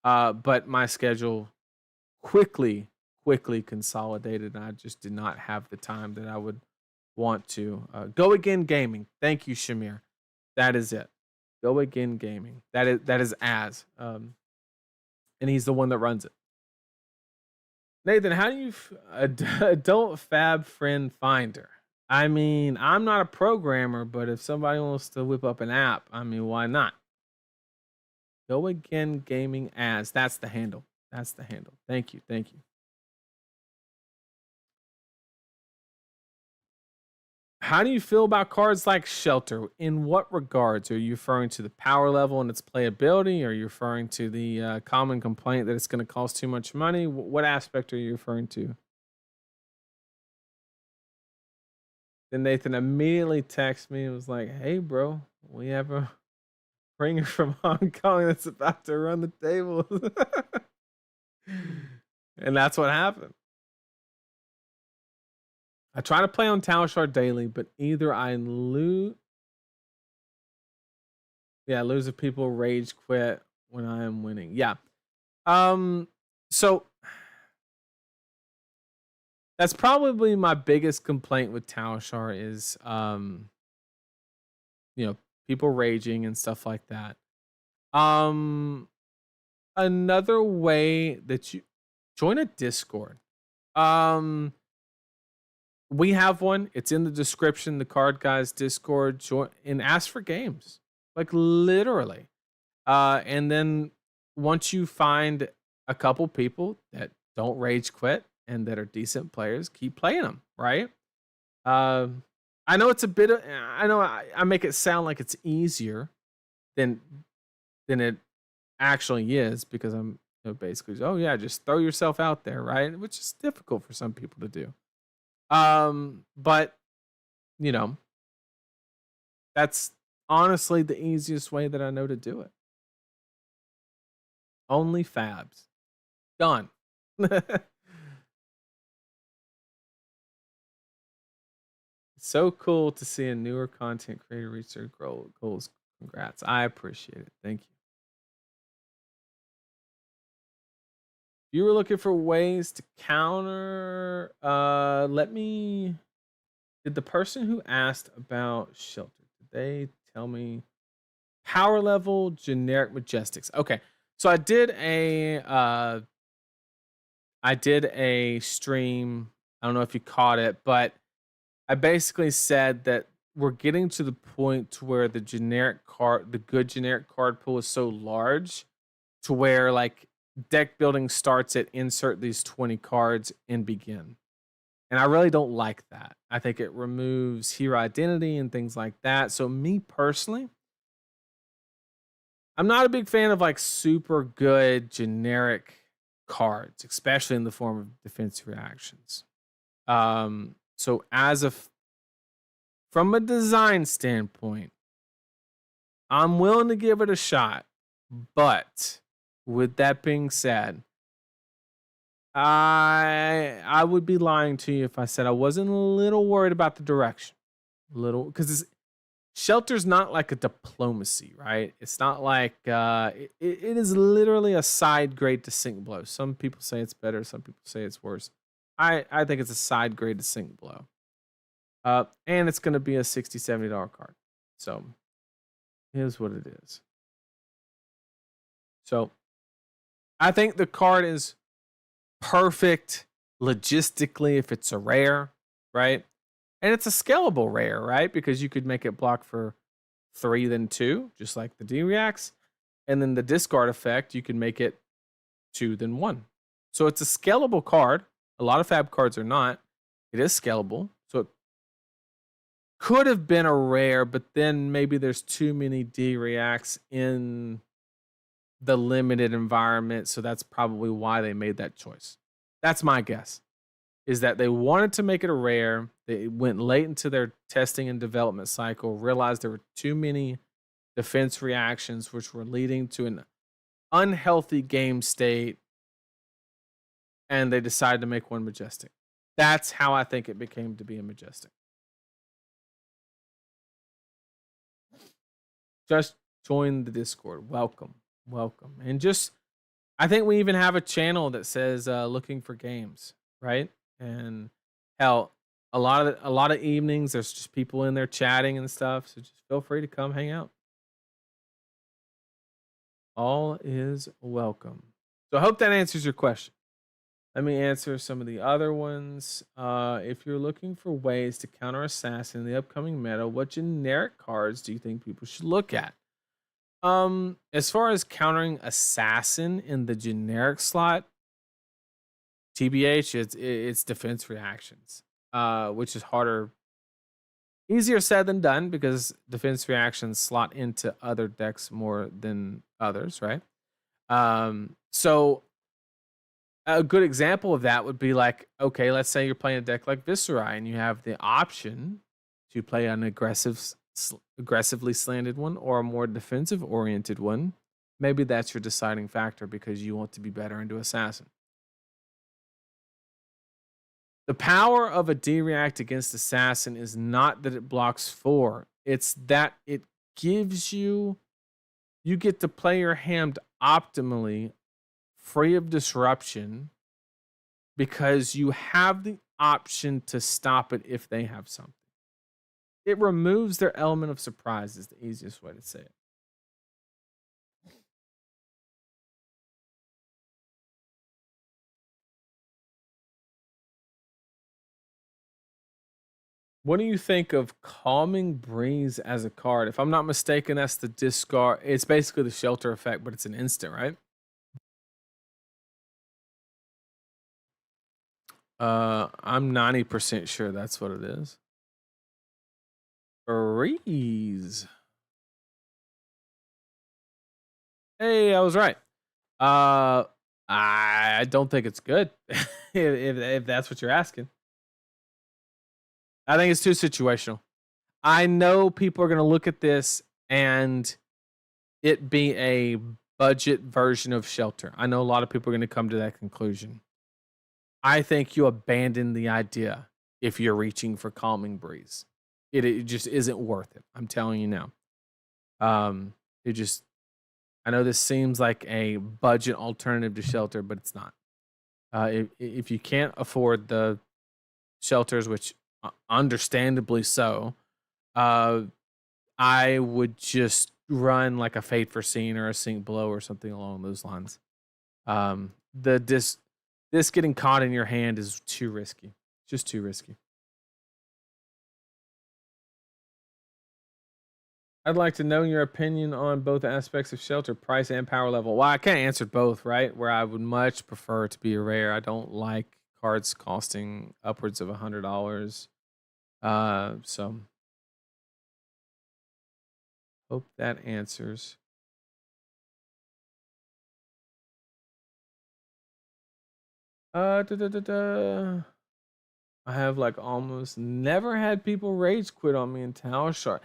but my schedule quickly quickly consolidated, and I just did not have the time that I would want to. Go Again Gaming. Thank you, Shamir. That is it. Go Again Gaming. That is and he's the one that runs it. Nathan, how do you adult fab friend finder? I mean, I'm not a programmer, but if somebody wants to whip up an app, I mean, why not? Go Again Gaming as. That's the handle. That's the handle. Thank you. Thank you. How do you feel about cards like Shelter? In what regards? Are you referring to the power level and its playability? Are you referring to the common complaint that it's going to cost too much money? What aspect are you referring to? Then Nathan immediately texted me and was like, hey, bro, we have a ringer from Hong Kong that's about to run the table. And that's what happened. I try to play on Talishar daily, but either I lose. Yeah, lose if people rage quit when I am winning. Yeah. So that's probably my biggest complaint with Talishar is people raging and stuff like that. Another way that you join a Discord. We have one. It's in the description, the Card Guys Discord. Join and ask for games. Like literally. And then once you find a couple people that don't rage quit and that are decent players, keep playing them, right? I know it's a bit of, I know I make it sound like it's easier than it actually is, because I'm basically, oh yeah, just throw yourself out there, right? Which is difficult for some people to do. But that's honestly the easiest way that I know to do it. Only fabs. Done. So cool to see a newer content creator reach their goals. Congrats. I appreciate it. Thank you. You were looking for ways to counter. Did the person who asked about Shelter, did they tell me power level generic majestics? Okay, so I did a stream. I don't know if you caught it, but I basically said that we're getting to the point to where the good generic card pool is so large to where like deck building starts at insert these 20 cards and begin. And I really don't like that. I think it removes hero identity and things like that. So me personally, I'm not a big fan of like super good generic cards, especially in the form of defensive reactions. So from a design standpoint, I'm willing to give it a shot. But with that being said, I would be lying to you if I said I wasn't a little worried about the direction. Because Shelter's not like a diplomacy, right? It's not like it is literally a side grade to Sink Blow. Some people say it's better, some people say it's worse. I think it's a side grade to Sink Blow. And it's going to be a $60, $70 card. So here's what it is. So I think the card is perfect logistically if it's a rare, right? And it's a scalable rare, right? Because you could make it block for 3, then 2, just like the D-Reacts. And then the discard effect, you can make it 2, then 1. So it's a scalable card. A lot of fab cards are not. It is scalable. So it could have been a rare, but then maybe there's too many D-Reacts in the limited environment. So that's probably why they made that choice. That's my guess, is that they wanted to make it a rare. They went late into their testing and development cycle, realized there were too many defense reactions, which were leading to an unhealthy game state, and they decided to make one majestic. That's how I think it became to be a majestic. Just join the Discord. Welcome. And just I think we even have a channel that says looking for games, right? And hell, a lot of evenings there's just people in there chatting and stuff. So just feel free to come hang out. All is welcome. So I hope that answers your question. Let me answer some of the other ones. If you're looking for ways to counter assassin in the upcoming meta, what generic cards do you think people should look at? As far as countering assassin in the generic slot, TBH, it's defense reactions, which is easier said than done because defense reactions slot into other decks more than others, right? So a good example of that would be like, okay, let's say you're playing a deck like Viserai and you have the option to play an aggressively slanted one or a more defensive oriented one. Maybe that's your deciding factor because you want to be better into assassin. The power of a D-React against Assassin is not that it blocks 4. It's that it gives you get to play your hand optimally, free of disruption, because you have the option to stop it if they have something. It removes their element of surprise is the easiest way to say it. What do you think of Calming Breeze as a card? If I'm not mistaken, that's the discard. It's basically the shelter effect, but it's an instant, right? I'm 90% sure that's what it is. Breeze. Hey, I was right. I don't think it's good. if that's what you're asking. I think it's too situational. I know people are going to look at this and it be a budget version of Shelter. I know a lot of people are going to come to that conclusion. I think you abandon the idea if you're reaching for Calming Breeze. It just isn't worth it. I'm telling you now. I know this seems like a budget alternative to Shelter, but it's not. If you can't afford the shelters, which understandably so, I would just run like a Fate Foreseen or a Sink Below or something along those lines. This getting caught in your hand is too risky. Just too risky. I'd like to know your opinion on both aspects of Shelter, price and power level. Well, I kind of answered both, right? Where I would much prefer to be a rare. I don't like cards costing upwards of $100. So hope that answers. I have like almost never had people rage quit on me in Tower Shard.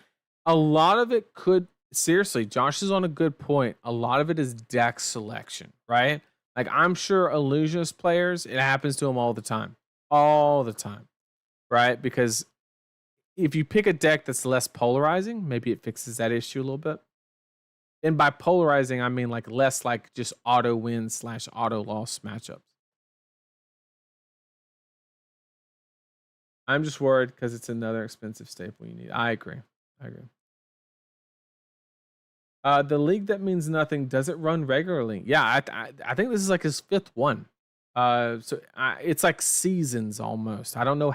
A lot of it could seriously, Josh is on a good point. A lot of it is deck selection, right? Like I'm sure illusionist players, it happens to them all the time. All the time. Right? Because if you pick a deck that's less polarizing, maybe it fixes that issue a little bit. And by polarizing, I mean like less like just auto win / auto loss matchups. I'm just worried because it's another expensive staple you need. I agree. The league that means nothing, does it run regularly? Yeah, I think this is like his 5th one. So it's like seasons almost. I don't know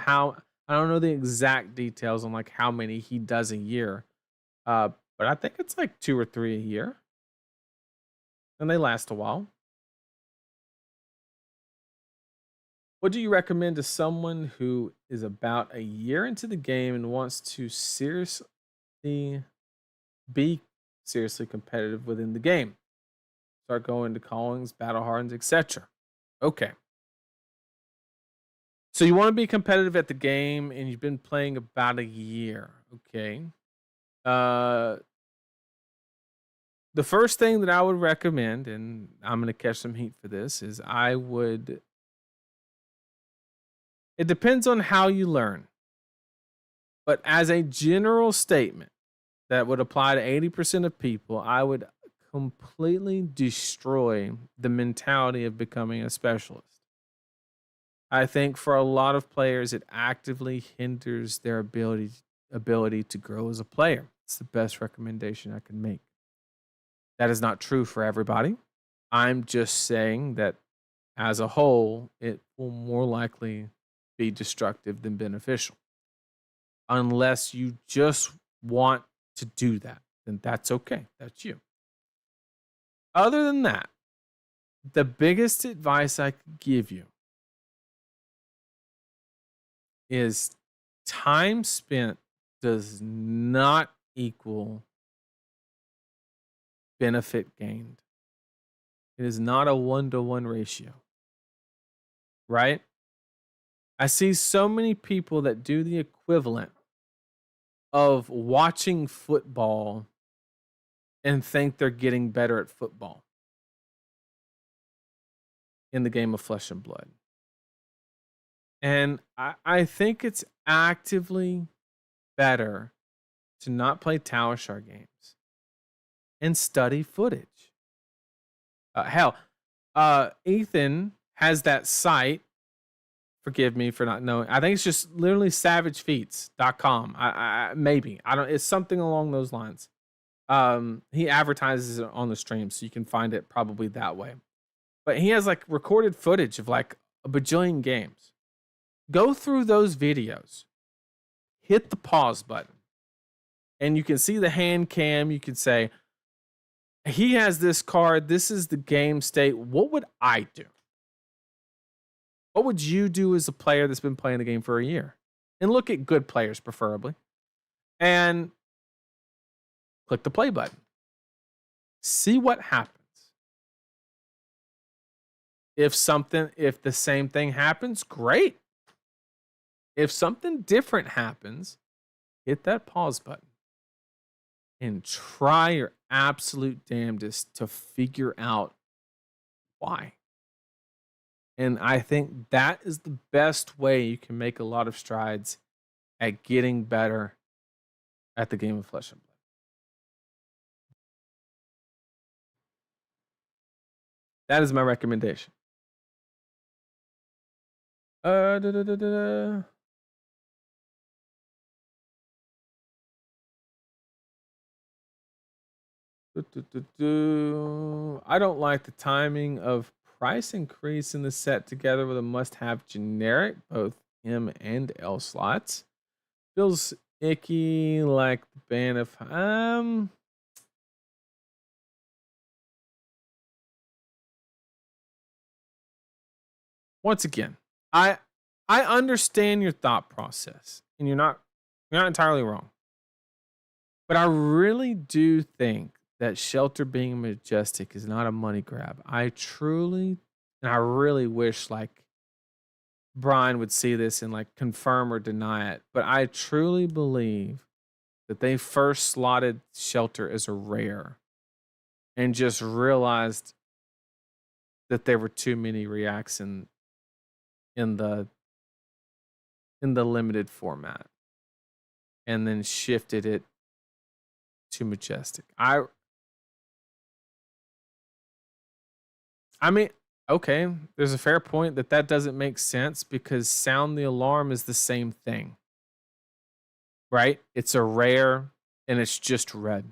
the exact details on like how many he does a year. But I think it's like 2 or 3 a year. And they last a while. What do you recommend to someone who is about a year into the game and wants to be seriously competitive within the game? Start going to callings, battle hardens, etc. Okay. So you want to be competitive at the game and you've been playing about a year. Okay. The first thing that I would recommend, and I'm going to catch some heat for this, is it depends on how you learn. But as a general statement that would apply to 80% of people, I would completely destroy the mentality of becoming a specialist. I think for a lot of players, it actively hinders their ability to grow as a player. It's the best recommendation I can make. That is not true for everybody. I'm just saying that as a whole, it will more likely be destructive than beneficial. Unless you just want to do that, then that's okay. That's you. Other than that, the biggest advice I could give you is time spent does not equal benefit gained. It is not a 1-to-1 ratio, right? I see so many people that do the equivalent of watching football and think they're getting better at football in the game of Flesh and Blood. And I think it's actively better to not play Tower Shard games and study footage. Ethan has that site. Forgive me for not knowing. I think it's just literally savagefeats.com. Maybe. I don't. It's something along those lines. He advertises it on the stream, so you can find it probably that way. But he has like recorded footage of like a bajillion games. Go through those videos. Hit the pause button. And you can see the hand cam. You can say, he has this card. This is the game state. What would I do? What would you do as a player that's been playing the game for a year? And look at good players, preferably. And click the play button. See what happens. If the same thing happens, great. If something different happens, hit that pause button and try your absolute damnedest to figure out why. And I think that is the best way you can make a lot of strides at getting better at the game of Flesh and Blood. That is my recommendation. I don't like the timing of price increase in the set together with a must-have generic, both M and L slots. Feels icky, like the ban of once again, I understand your thought process, and you're not entirely wrong. But I really do think that Shelter being majestic is not a money grab. I really wish like Brian would see this and like confirm or deny it. But I truly believe that they first slotted Shelter as a rare and just realized that there were too many reacts in the limited format, and then shifted it to majestic. I mean, okay, there's a fair point that doesn't make sense because Sound the Alarm is the same thing, right? It's a rare and it's just red.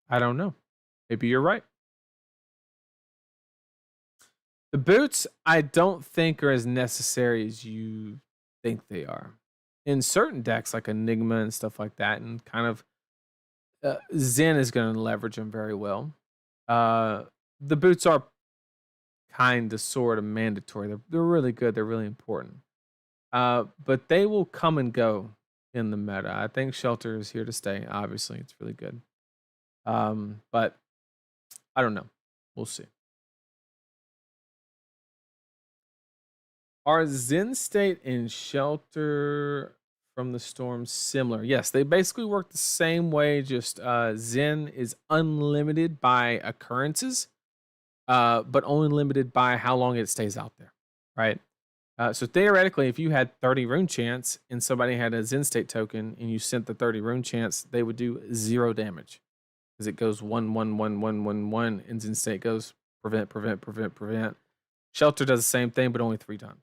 I don't know. Maybe you're right. The boots, I don't think are as necessary as you think they are. In certain decks like Enigma and stuff like that, and kind of Zen is going to leverage them very well. The boots are kind of sort of mandatory. They're really good. They're really important. But they will come and go in the meta. I think Shelter is here to stay. Obviously, it's really good. But I don't know. We'll see. Are Zen State and Shelter from the Storm similar? Yes, they basically work the same way, just Zen is unlimited by occurrences, but only limited by how long it stays out there, right? So theoretically, if you had 30 rune chance and somebody had a Zen State token and you sent the 30 rune chance, they would do 0 damage. Because it goes 1, 1, 1, 1, 1, 1, and Zen State goes prevent, prevent, prevent, prevent. Shelter does the same thing, but only 3 times.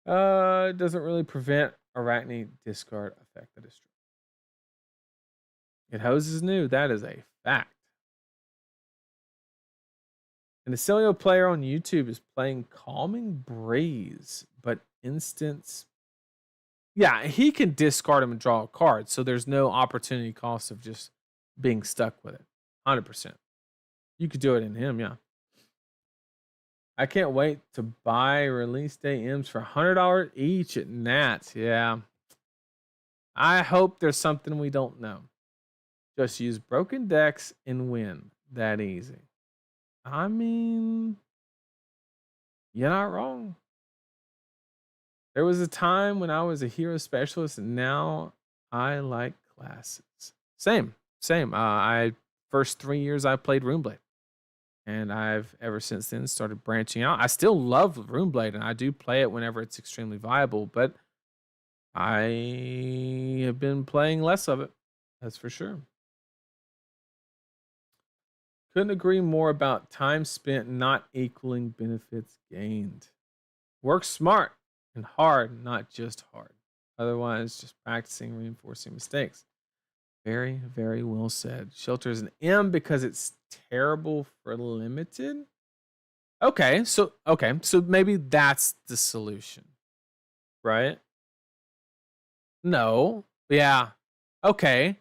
It doesn't really prevent Arachne discard effect. That is true. It hoses new. That is a fact. An Aello player on YouTube is playing Calming Breeze, but instance. Yeah, he can discard him and draw a card, so there's no opportunity cost of just being stuck with it. 100%. You could do it in him, yeah. I can't wait to buy release day M's for $100 each at Nats. Yeah. I hope there's something we don't know. Just use broken decks and win. That easy. I mean, you're not wrong. There was a time when I was a hero specialist, and now I like classes. Same. I first 3 years I played Runeblade. And I've ever since then started branching out. I still love Runeblade, and I do play it whenever it's extremely viable, but I have been playing less of it. That's for sure. Couldn't agree more about time spent not equaling benefits gained. Work smart and hard, not just hard. Otherwise, just practicing, reinforcing mistakes. Very, very well said. Shelter is an M because it's terrible for limited. Okay, so maybe that's the solution, right? No, yeah, okay.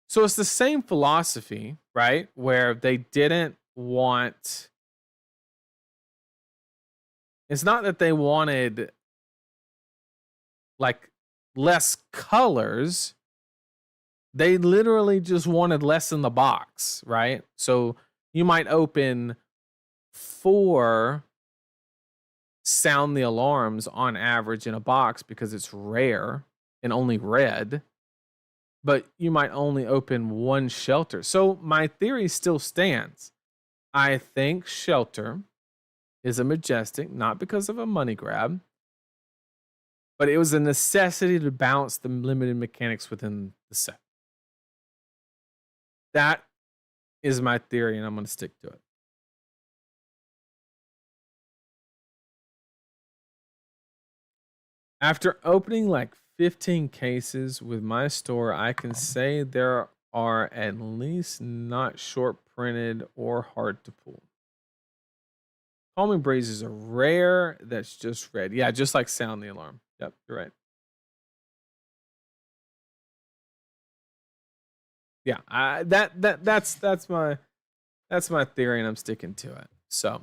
So it's the same philosophy, right? Where they didn't want. It's not that they wanted like less colors. They literally just wanted less in the box, right? So you might open 4 sound the alarms on average in a box because it's rare and only red, but you might only open 1 shelter. So my theory still stands. I think shelter is a majestic, not because of a money grab, but it was a necessity to balance the limited mechanics within the set. That is my theory, and I'm going to stick to it. After opening like 15 cases with my store, I can say there are at least not short printed or hard to pull. Calming Breeze is a rare that's just red. Yeah, just like Sound the Alarm. Yep, you're right. Yeah, that's my theory, and I'm sticking to it. So,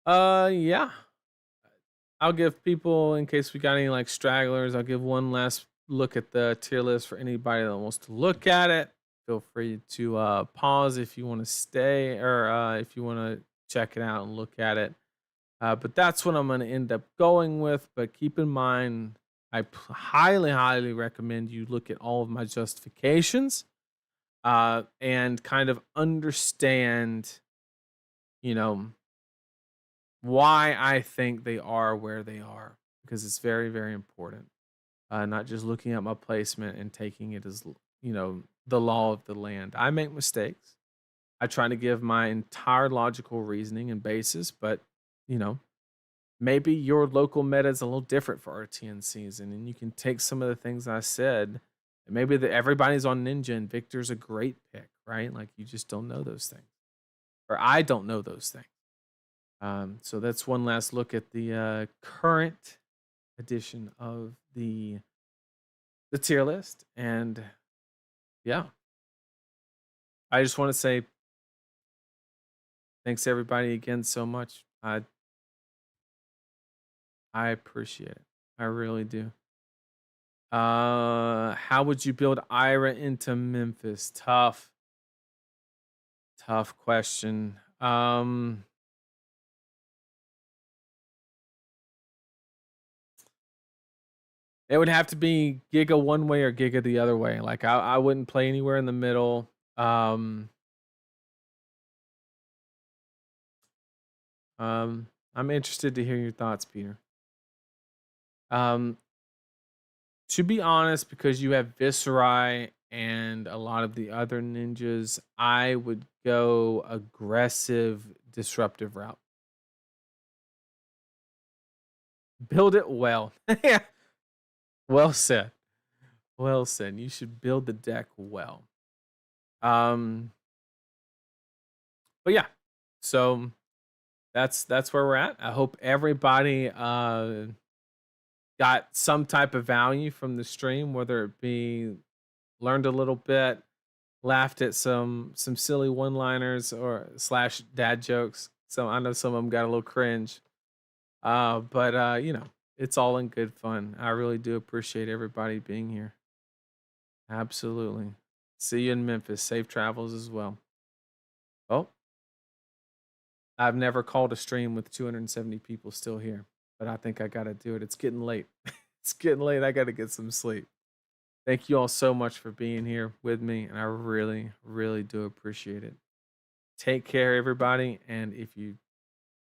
yeah. I'll give people, in case we got any like stragglers, I'll give one last look at the tier list for anybody that wants to look at it. Feel free to pause if you want to stay, or if you want to check it out and look at it. But that's what I'm going to end up going with. But keep in mind, I highly, highly recommend you look at all of my justifications and kind of understand, why I think they are where they are, because it's very, very important. Not just looking at my placement and taking it as, the law of the land. I make mistakes. I try to give my entire logical reasoning and basis, but, maybe your local meta is a little different for RTN season, and you can take some of the things I said. And maybe everybody's on Ninja and Victor's a great pick, right? Like, you just don't know those things, or I don't know those things. So that's one last look at the current edition of the tier list, and yeah, I just want to say thanks everybody again so much. I appreciate it. I really do. How would you build Ira into Memphis? Tough question. It would have to be Giga one way or Giga the other way. Like I wouldn't play anywhere in the middle. I'm interested to hear your thoughts, Peter. Um, to be honest, because you have Viserai and a lot of the other ninjas, I would go aggressive, disruptive route. Build it well. Yeah. Well said. Well said. You should build the deck well. Um, but yeah. So that's where we're at. I hope everybody got some type of value from the stream, whether it be learned a little bit, laughed at some silly one-liners or slash dad jokes. So I know some of them got a little cringe. But you know, it's all in good fun. I really do appreciate everybody being here. Absolutely. See you in Memphis. Safe travels as well. Oh, I've never called a stream with 270 people still here, but I think I got to do it. It's getting late. It's getting late. I got to get some sleep. Thank you all so much for being here with me, and I really, really do appreciate it. Take care, everybody. And if you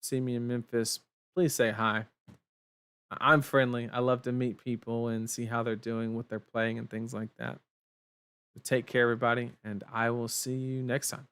see me in Memphis, please say hi. I'm friendly. I love to meet people and see how they're doing, what they're playing, and things like that. So take care, everybody, and I will see you next time.